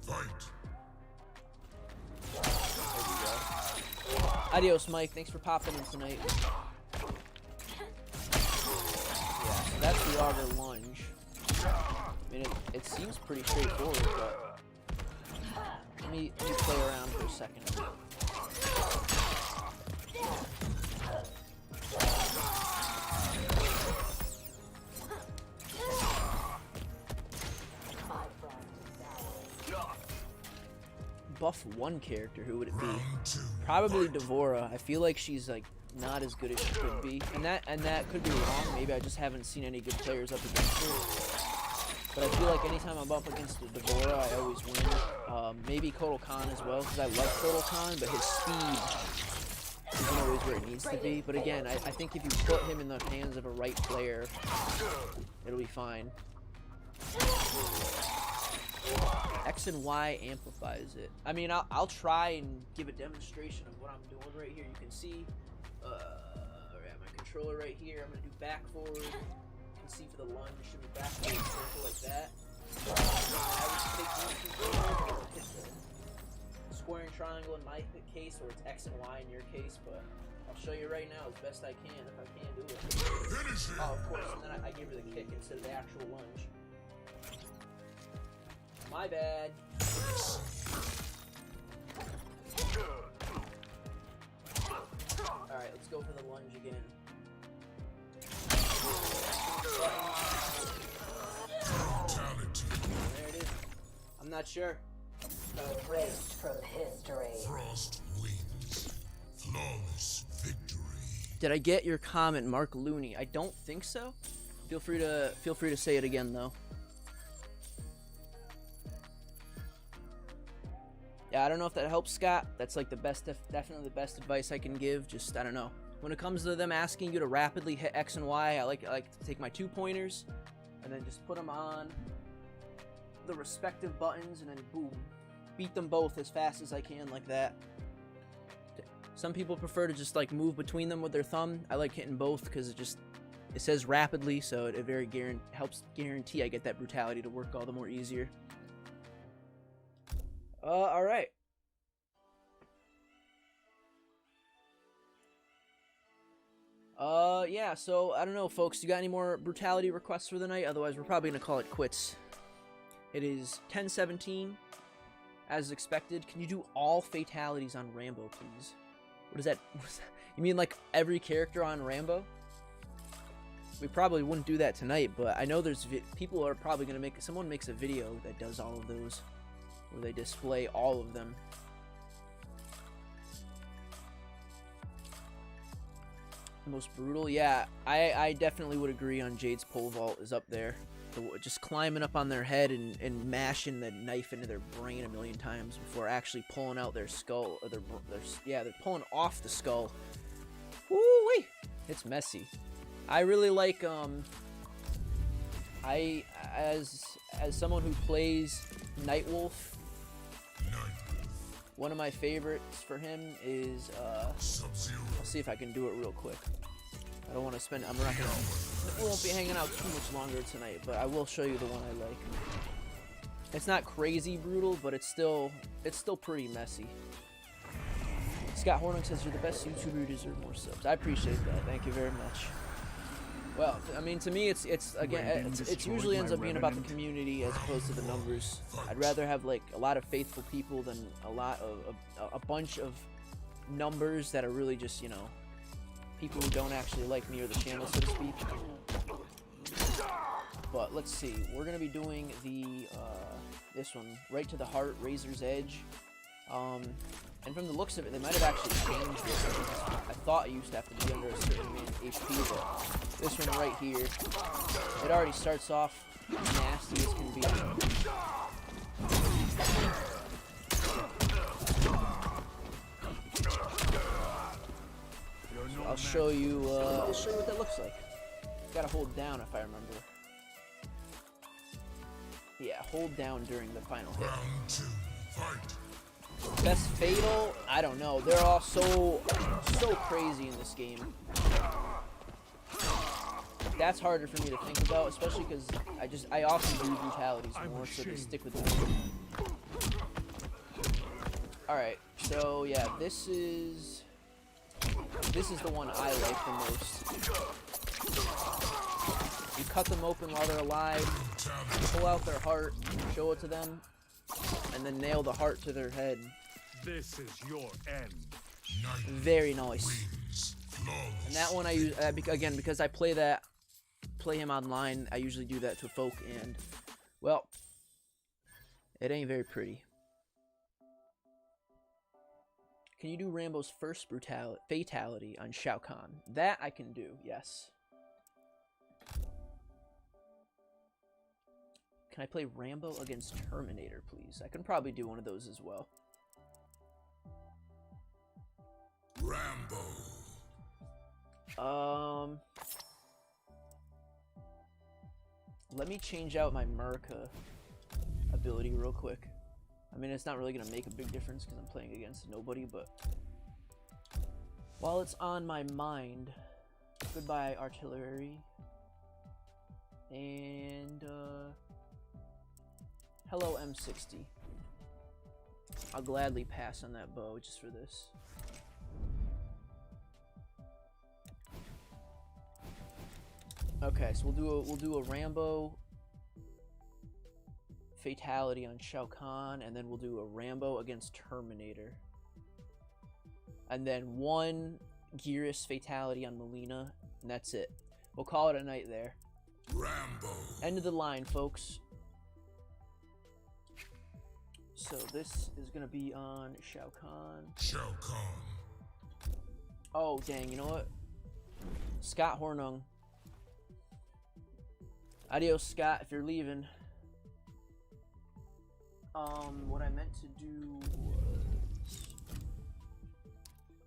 Fight. There we go. Adios, Mike. Thanks for popping in tonight. Yeah, so that's the Auger Lunge. I mean, it seems pretty straightforward, but let me play around for a second. Buff one character, who would it be? Probably Devora. I feel like she's like not as good as she could be, and that could be wrong. Maybe I just haven't seen any good players up against her. But I feel like anytime I'm up against the Devora, I always win. Maybe Kotal Khan as well, because I love Kotal Khan, but his speed isn't always where it needs to be. But again, I think if you put him in the hands of a right player, it'll be fine. X and Y amplifies it. I mean, I'll try and give a demonstration of what I'm doing right here. You can see, alright, my controller right here. I'm gonna do back forward. You can see for the lunge, it should be back forward, circle like that. I would just take these two forward, hit the square and triangle in my case, or it's X and Y in your case, but I'll show you right now as best I can if I can do it. Oh, of course, and then I give her the kick instead of the actual lunge. My bad. Alright, let's go for the lunge again. There it is. I'm not sure. Erased from history. Frost wins. Flawless victory. Did I get your comment, Mark Looney? I don't think so. Feel free to say it again though. Yeah, I don't know if that helps, Scott. That's like the best, definitely the best advice I can give. Just, I don't know. When it comes to them asking you to rapidly hit X and Y, I like to take my 2 pointers and then just put them on the respective buttons and then boom. Beat them both as fast as I can like that. Some people prefer to just like move between them with their thumb. I like hitting both because it says rapidly, so it very helps guarantee I get that brutality to work all the more easier. Alright. Yeah, so, I don't know, folks. You got any more brutality requests for the night? Otherwise, we're probably gonna call it quits. It is 10:17. as expected. Can you do all fatalities on Rambo, please? What is that? You mean like every character on Rambo? We probably wouldn't do that tonight, but I know there's people are probably gonna make. Someone makes a video that does all of those, where they display all of them. Most brutal, yeah. I definitely would agree on Jade's pole vault is up there. Just climbing up on their head and mashing the knife into their brain a million times before actually pulling out their skull. Or they're pulling off the skull. Woo-wee! It's messy. I really like as someone who plays Nightwolf, one of my favorites for him is I'll see if I can do it real quick. I don't want to spend. We won't be hanging out too much longer tonight, but I will show you the one I like. It's not crazy brutal, but it's still pretty messy. Scott Hornick says you're the best YouTuber, you deserve more subs. I appreciate that. Thank you very much. Well, I mean, to me, it's usually ends up being about the community as opposed to the numbers. I'd rather have like a lot of faithful people than a bunch of numbers that are really just, you know, people who don't actually like me or the channel, so to speak. But let's see, we're gonna be doing the this one, right to the heart, Razor's Edge. And from the looks of it, they might have actually changed it. I thought it used to have to be under a certain amount of HP, but this one right here, it already starts off nasty as can be. So I'll show you what that looks like. Gotta hold down if I remember. Yeah, hold down during the final hit. Round 2, fight. Best fatal? I don't know. They're all so crazy in this game. That's harder for me to think about, especially because I often do brutalities more, so they stick with me. All right, so yeah, this is the one I like the most. You cut them open while they're alive, pull out their heart, show it to them, and then nail the heart to their head. This is your end. Very nice. And that one I use again because I play him online. I usually do that to folk, and well, it ain't very pretty. Can you do Rambo's first fatality on Shao Kahn? That I can do, yes. Can I play Rambo against Terminator, please? I can probably do one of those as well. Rambo. Let me change out my America ability real quick. I mean, it's not really gonna make a big difference because I'm playing against nobody, but while it's on my mind, goodbye artillery, and hello M60. I'll gladly pass on that bow just for this. Okay, so we'll do a Rambo fatality on Shao Kahn, and then we'll do a Rambo against Terminator, and then one Gearus fatality on Mileena, and that's it. We'll call it a night there. Rambo. End of the line, folks. So this is gonna be on Shao Kahn. Shao Kahn. Oh dang! You know what? Scott Hornung. Adios, Scott, if you're leaving. What I meant to do was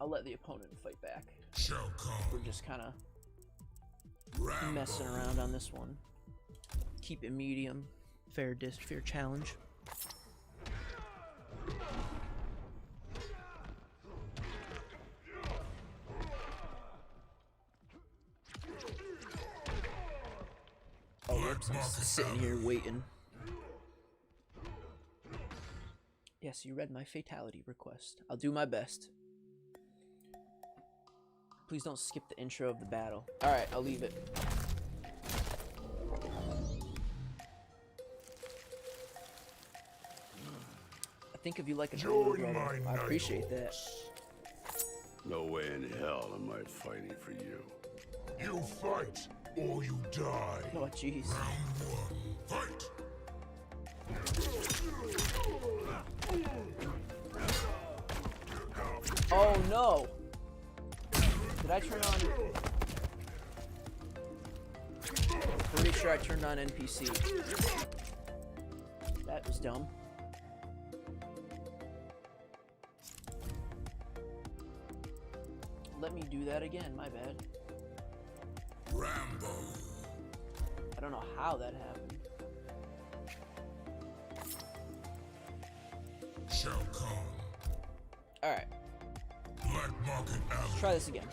I'll let the opponent fight back. Shao Kahn. We're just kind of messing around on this one. Keep it medium. Fair challenge. Oh, whoops, I'm sitting here waiting. Yes, you read my fatality request. I'll do my best. Please don't skip the intro of the battle. Alright, I'll leave it. think of you like an older Join brother. my I appreciate that. Nighthawks. No way in hell am I fighting for you. You fight or you die. Oh, jeez. Round one, fight. Oh no! Did I turn on? Pretty sure I turned on NPC. That was dumb. Let me do that again, my bad. Rambo. I don't know how that happened. Shall come. Alright, Black Market Alley. let's try this again.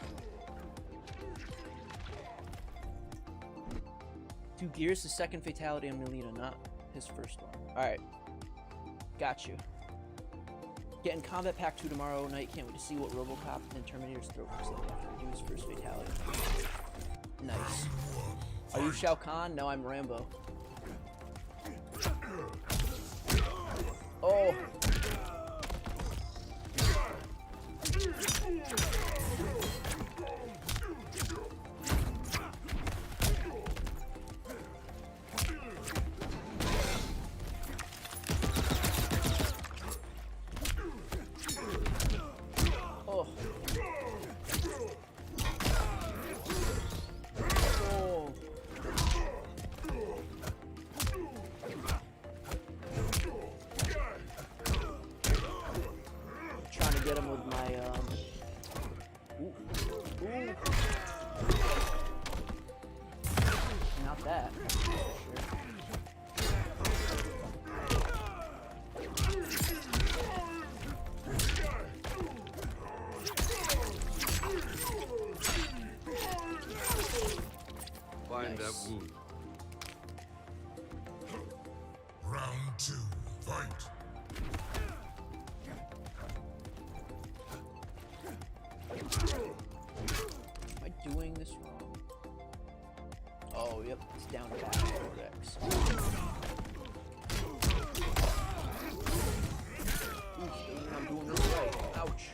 Do Gears' second fatality on Mileena, not his first one. Alright. Got you. Getting Combat Pack 2 tomorrow night. Can't wait to see what Robocop and Terminator's throat looks like after he do his first fatality. Nice. Are you Shao Kahn? No, I'm Rambo. Oh! Oh. Oh. Trying to get him with my ooh. Ooh. Not that. For sure. Find that Nice. wound. Round two, fight. Am I doing this wrong? Oh, yep, it's down to back cortex. Ooh, I'm doing this right. Ouch.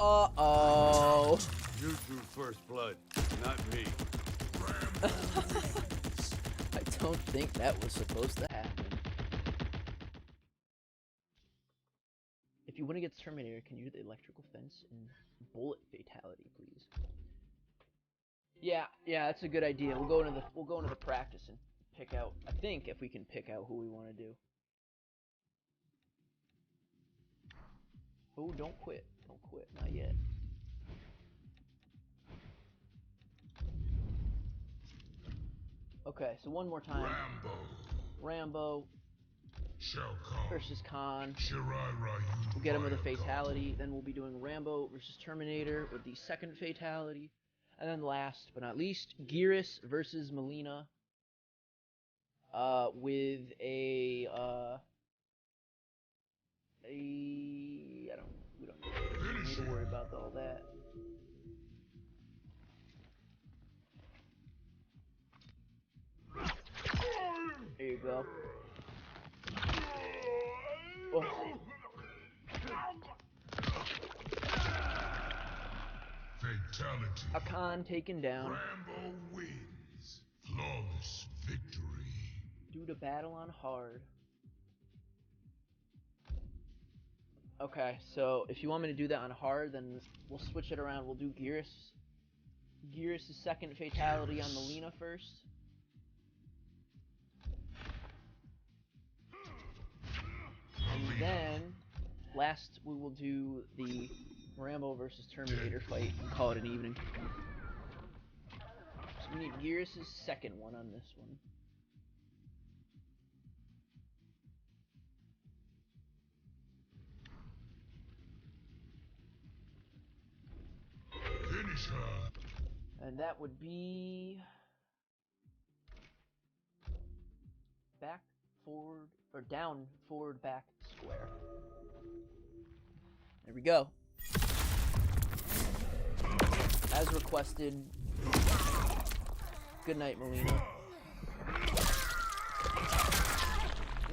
Uh-oh. You drew first blood, not me. I don't think that was supposed to happen. If you win against Terminator, can you do the electrical fence and bullet fatality, please? Yeah, that's a good idea. We'll go into the practice and pick out. I think if we can pick out who we want to do. Oh, don't quit. Don't quit. Not yet. Okay, so one more time. Rambo Shall come. versus Khan. Shirai Ryu. We'll get him with a fatality. Then we'll be doing Rambo versus Terminator with the second fatality. And then last but not least, Geras versus Mileena. With we don't need to worry about all that. There you go. Oh. Fatality. Khan taken down. Rambo wins. Flawless victory. Due to battle on hard. Okay, so if you want me to do that on hard, then we'll switch it around. We'll do Geras. Geras' second fatality on Mileena first. And then, last we will do the Rambo versus Terminator fight and call it an evening. So we need Geras' second one on this one. And that would be back, forward, or down, forward, back, square. There we go. As requested. Good night, Mileena.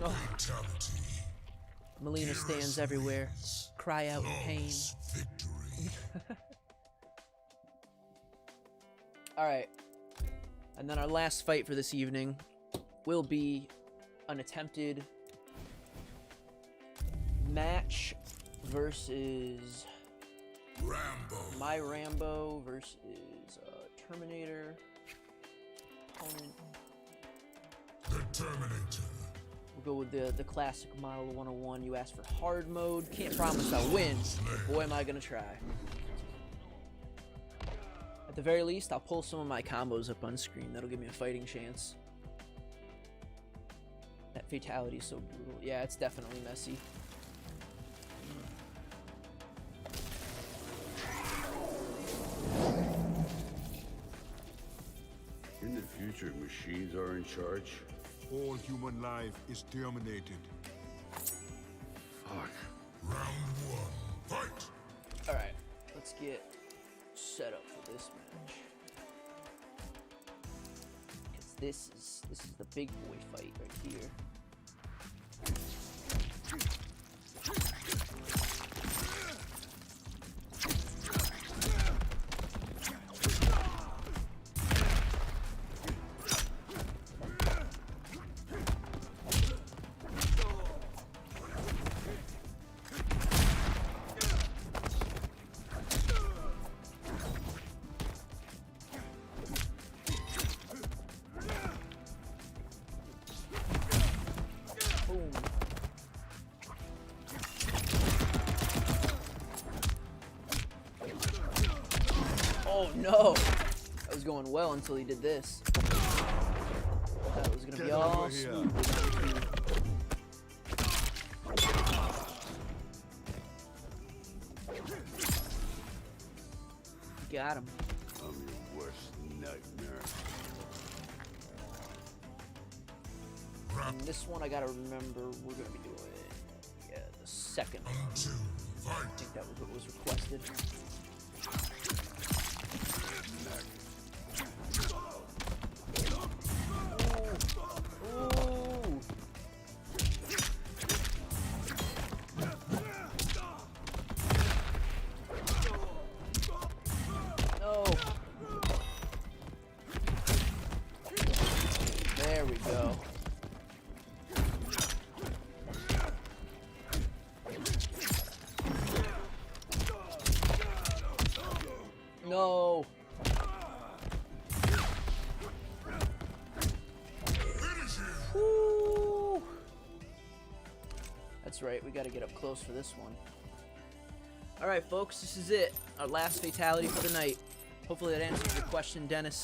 Oh. Mileena stands everywhere. Cry out in pain. Alright. And then our last fight for this evening will be an attempted match versus Rambo. my Rambo versus Terminator. Opponent. The Terminator. We'll go with the classic Model 101. You asked for hard mode. Can't promise I'll win, but boy am I gonna try. At the very least, I'll pull some of my combos up on screen. That'll give me a fighting chance. That fatality is so brutal. Yeah, it's definitely messy. In the future, machines are in charge. All human life is terminated. Fuck. Round one, fight! Alright, let's get set up for this match. Because this is the big boy fight right here. Oh no! That was going well until he did this. That was gonna be all smooth. Got him. I'm your worst nightmare. And this one I gotta remember we're gonna be doing, yeah, the second one. I think that was what was requested. There we go. No. Woo. That's right, we gotta get up close for this one. Alright folks, this is it. Our last fatality for the night. Hopefully that answers your question, Dennis.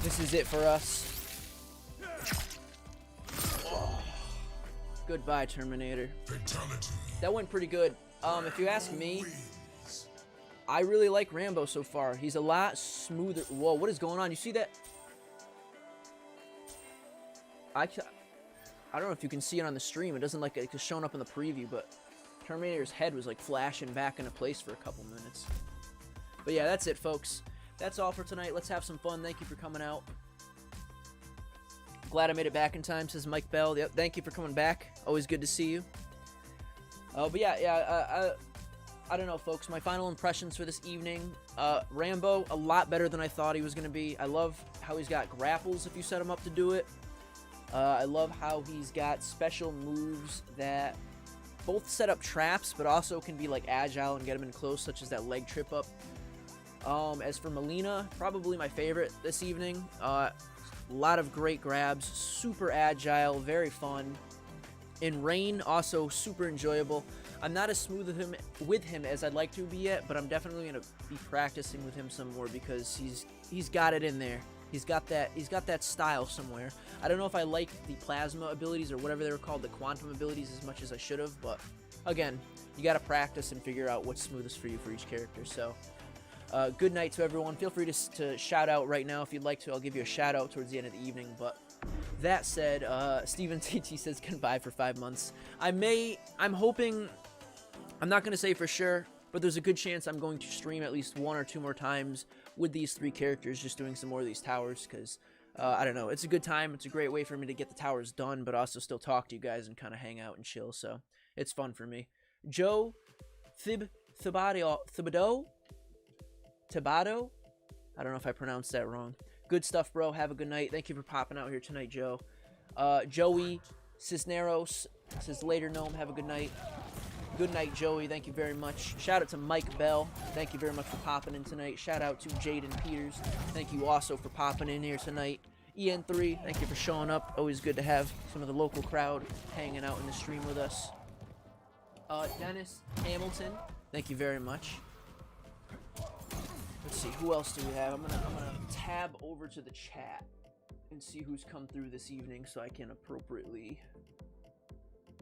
This is it for us. Oh. Goodbye, Terminator. Fatality. That went pretty good. If you ask me, I really like Rambo so far. He's a lot smoother. Whoa, what is going on? You see that? I don't know if you can see it on the stream. It doesn't like it's showing up in the preview, but Terminator's head was like flashing back into place for a couple minutes. But yeah, that's it, folks. That's all for tonight. Let's have some fun. Thank you for coming out. Glad I made it back in time, says Mike Bell. Yep, thank you for coming back. Always good to see you. But yeah, I don't know, folks. My final impressions for this evening. Rambo, a lot better than I thought he was going to be. I love how he's got grapples if you set him up to do it. I love how he's got special moves that both set up traps, but also can be like agile and get him in close, such as that leg trip up. As for Mileena, probably my favorite this evening. A lot of great grabs, super agile, very fun. In Rain, also super enjoyable. I'm not as smooth with him as I'd like to be yet, but I'm definitely gonna be practicing with him some more because he's got it in there. He's got that style somewhere. I don't know if I like the plasma abilities or whatever they were called, the quantum abilities, as much as I should have, but again, you gotta practice and figure out what's smoothest for you for each character. So Good night to everyone. Feel free to shout out right now if you'd like to. I'll give you a shout out towards the end of the evening. But that said, Steven TT says goodbye for 5 months. I'm hoping, I'm not going to say for sure, but there's a good chance I'm going to stream at least 1 or 2 more times with these 3 characters, just doing some more of these towers, because, I don't know, it's a good time. It's a great way for me to get the towers done, but also still talk to you guys and kind of hang out and chill, so it's fun for me. Joe Thibodeau? I don't know if I pronounced that wrong. Good stuff, bro. Have a good night. Thank you for popping out here tonight, Joe. Joey Cisneros says, later, Gnome. Have a good night. Good night, Joey. Thank you very much. Shout out to Mike Bell. Thank you very much for popping in tonight. Shout out to Jaden Peters. Thank you also for popping in here tonight. EN3, thank you for showing up. Always good to have some of the local crowd hanging out in the stream with us. Dennis Hamilton, thank you very much. Let's see, who else do we have? I'm gonna tab over to the chat and see who's come through this evening so I can appropriately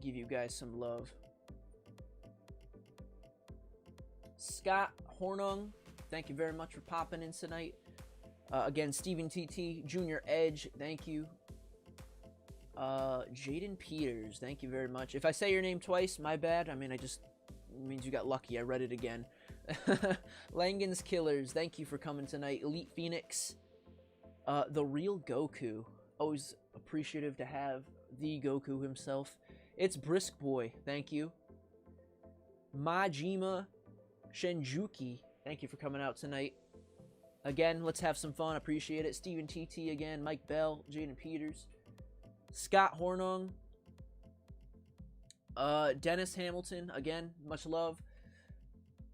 give you guys some love. Scott Hornung, thank you very much for popping in tonight. Again, Steven TT, Junior Edge, thank you. Jaden Peters, thank you very much. If I say your name twice, my bad. I mean, it means you got lucky. I read it again. Langan's Killers, thank you for coming tonight. Elite Phoenix, The Real Goku, always appreciative to have the Goku himself. It's Brisk Boy, thank you. Majima Shenjuki, thank you for coming out tonight. Again, let's have some fun. Appreciate it. Steven TT again. Mike Bell. Jaden Peters. Scott Hornung. Dennis Hamilton. Again, much love.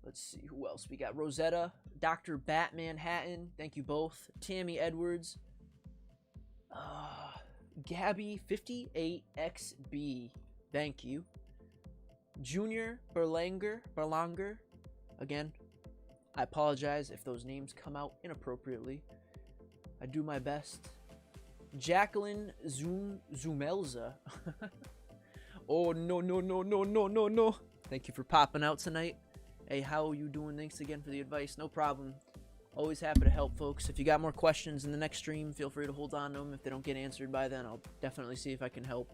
Let's see who else we got. Rosetta. Dr. Batman Hatton. Thank you both. Tammy Edwards. Gabby 58XB. Thank you. Junior Berlanger. Again, I apologize if those names come out inappropriately. I do my best. Jacqueline Zumelza. Oh, no. Thank you for popping out tonight. Hey, how are you doing? Thanks again for the advice. No problem. Always happy to help, folks. If you got more questions in the next stream, feel free to hold on to them. If they don't get answered by then, I'll definitely see if I can help.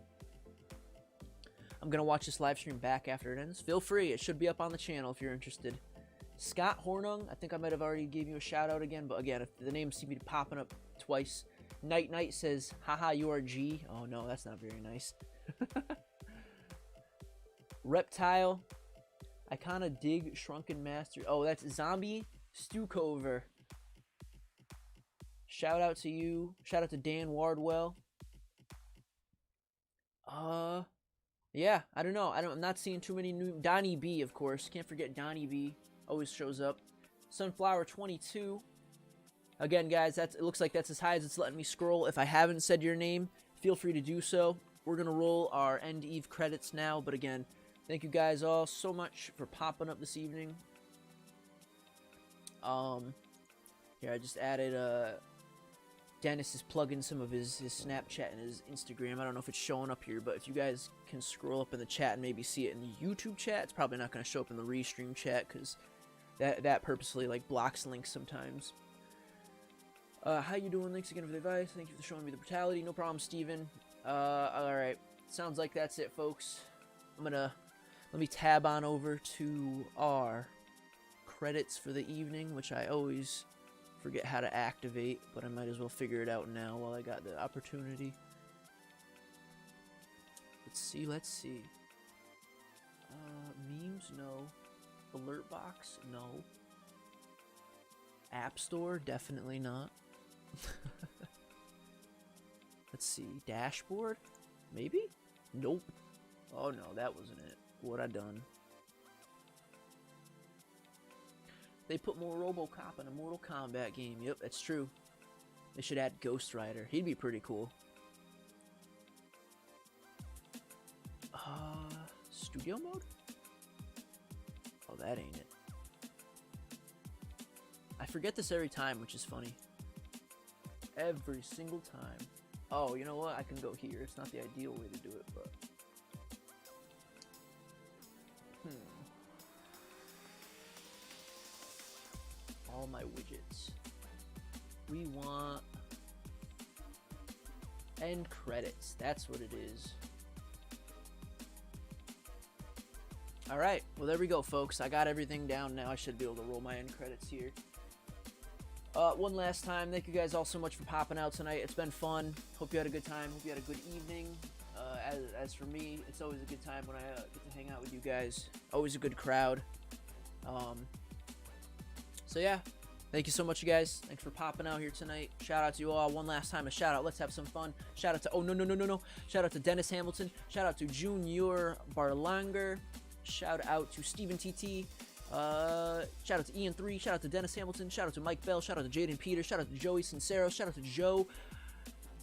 I'm going to watch this live stream back after it ends. Feel free. It should be up on the channel if you're interested. Scott Hornung, I think I might have already gave you a shout out again, but again, if the names seem to be popping up twice. Night says, haha, you are G. Oh no, that's not very nice. Reptile, I kind of dig Shrunken Master. Oh, that's Zombie Stukover. Shout out to you. Shout out to Dan Wardwell. Yeah, I don't know. I'm not seeing too many new. Donnie B, of course. Can't forget Donnie B. Always shows up. Sunflower 22. Again, guys, it looks like that's as high as it's letting me scroll. If I haven't said your name, feel free to do so. We're going to roll our end eve credits now. But again, thank you guys all so much for popping up this evening. Here, I just added, Dennis is plugging some of his Snapchat and his Instagram. I don't know if it's showing up here, but if you guys can scroll up in the chat and maybe see it in the YouTube chat, it's probably not going to show up in the restream chat because that purposely like blocks links sometimes. How you doing? Thanks again for the advice. Thank you for showing me the brutality. No problem, Steven. Alright. Sounds like that's it, folks. Let me tab on over to our credits for the evening, which I always forget how to activate, but I might as well figure it out now while I got the opportunity. Let's see. Memes, no. Alert box, no. App Store, definitely not. Let's see, dashboard, maybe? Nope. Oh no, that wasn't it. What I done? They put more RoboCop in a Mortal Kombat game. Yep, that's true. They should add Ghost Rider. He'd be pretty cool. Studio mode? Oh, that ain't it. I forget this every time, which is funny. Every single time. Oh, you know what? I can go here. It's not the ideal way to do it, but... all my widgets. We want end credits. That's what it is. Alright, well there we go, folks. I got everything down now. I should be able to roll my end credits here. One last time, thank you guys all so much for popping out tonight. It's been fun. Hope you had a good time. Hope you had a good evening. As for me, it's always a good time when I get to hang out with you guys. Always a good crowd. So yeah, thank you so much, you guys. Thanks for popping out here tonight. Shout out to you all. One last time, a shout out. Let's have some fun. Shout out to, oh, no. Shout out to Dennis Hamilton. Shout out to Junior Barlanger. Shout out to Steven TT. Shout out to Ian3. Shout out to Dennis Hamilton. Shout out to Mike Bell. Shout out to Jaden Peters. Shout out to Joey Sincero. Shout out to Joe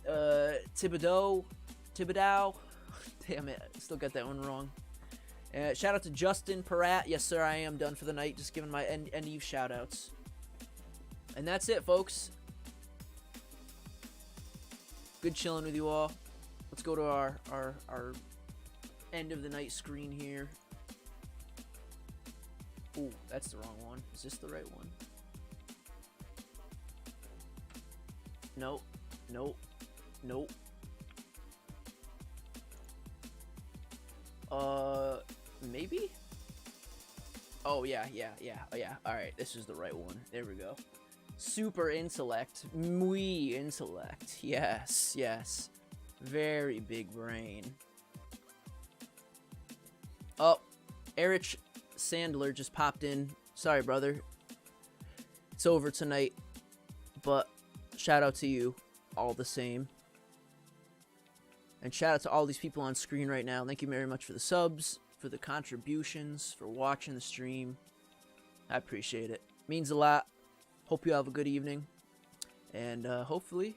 Thibodeau. Damn it, I still got that one wrong. Shout out to Justin Peratt. Yes, sir, I am done for the night. Just giving my end Eve shout outs. And that's it, folks. Good chilling with you all. Let's go to our end of the night screen here. Ooh, that's the wrong one. Is this the right one? Nope. Maybe? Oh, yeah. Alright, this is the right one. There we go. Super intellect. Muy intellect. Yes. Very big brain. Oh, Erich Sandler just popped in. Sorry, brother. It's over tonight. But shout out to you all the same. And shout out to all these people on screen right now. Thank you very much for the subs, for the contributions, for watching the stream. I appreciate it. Means a lot. Hope you have a good evening. And hopefully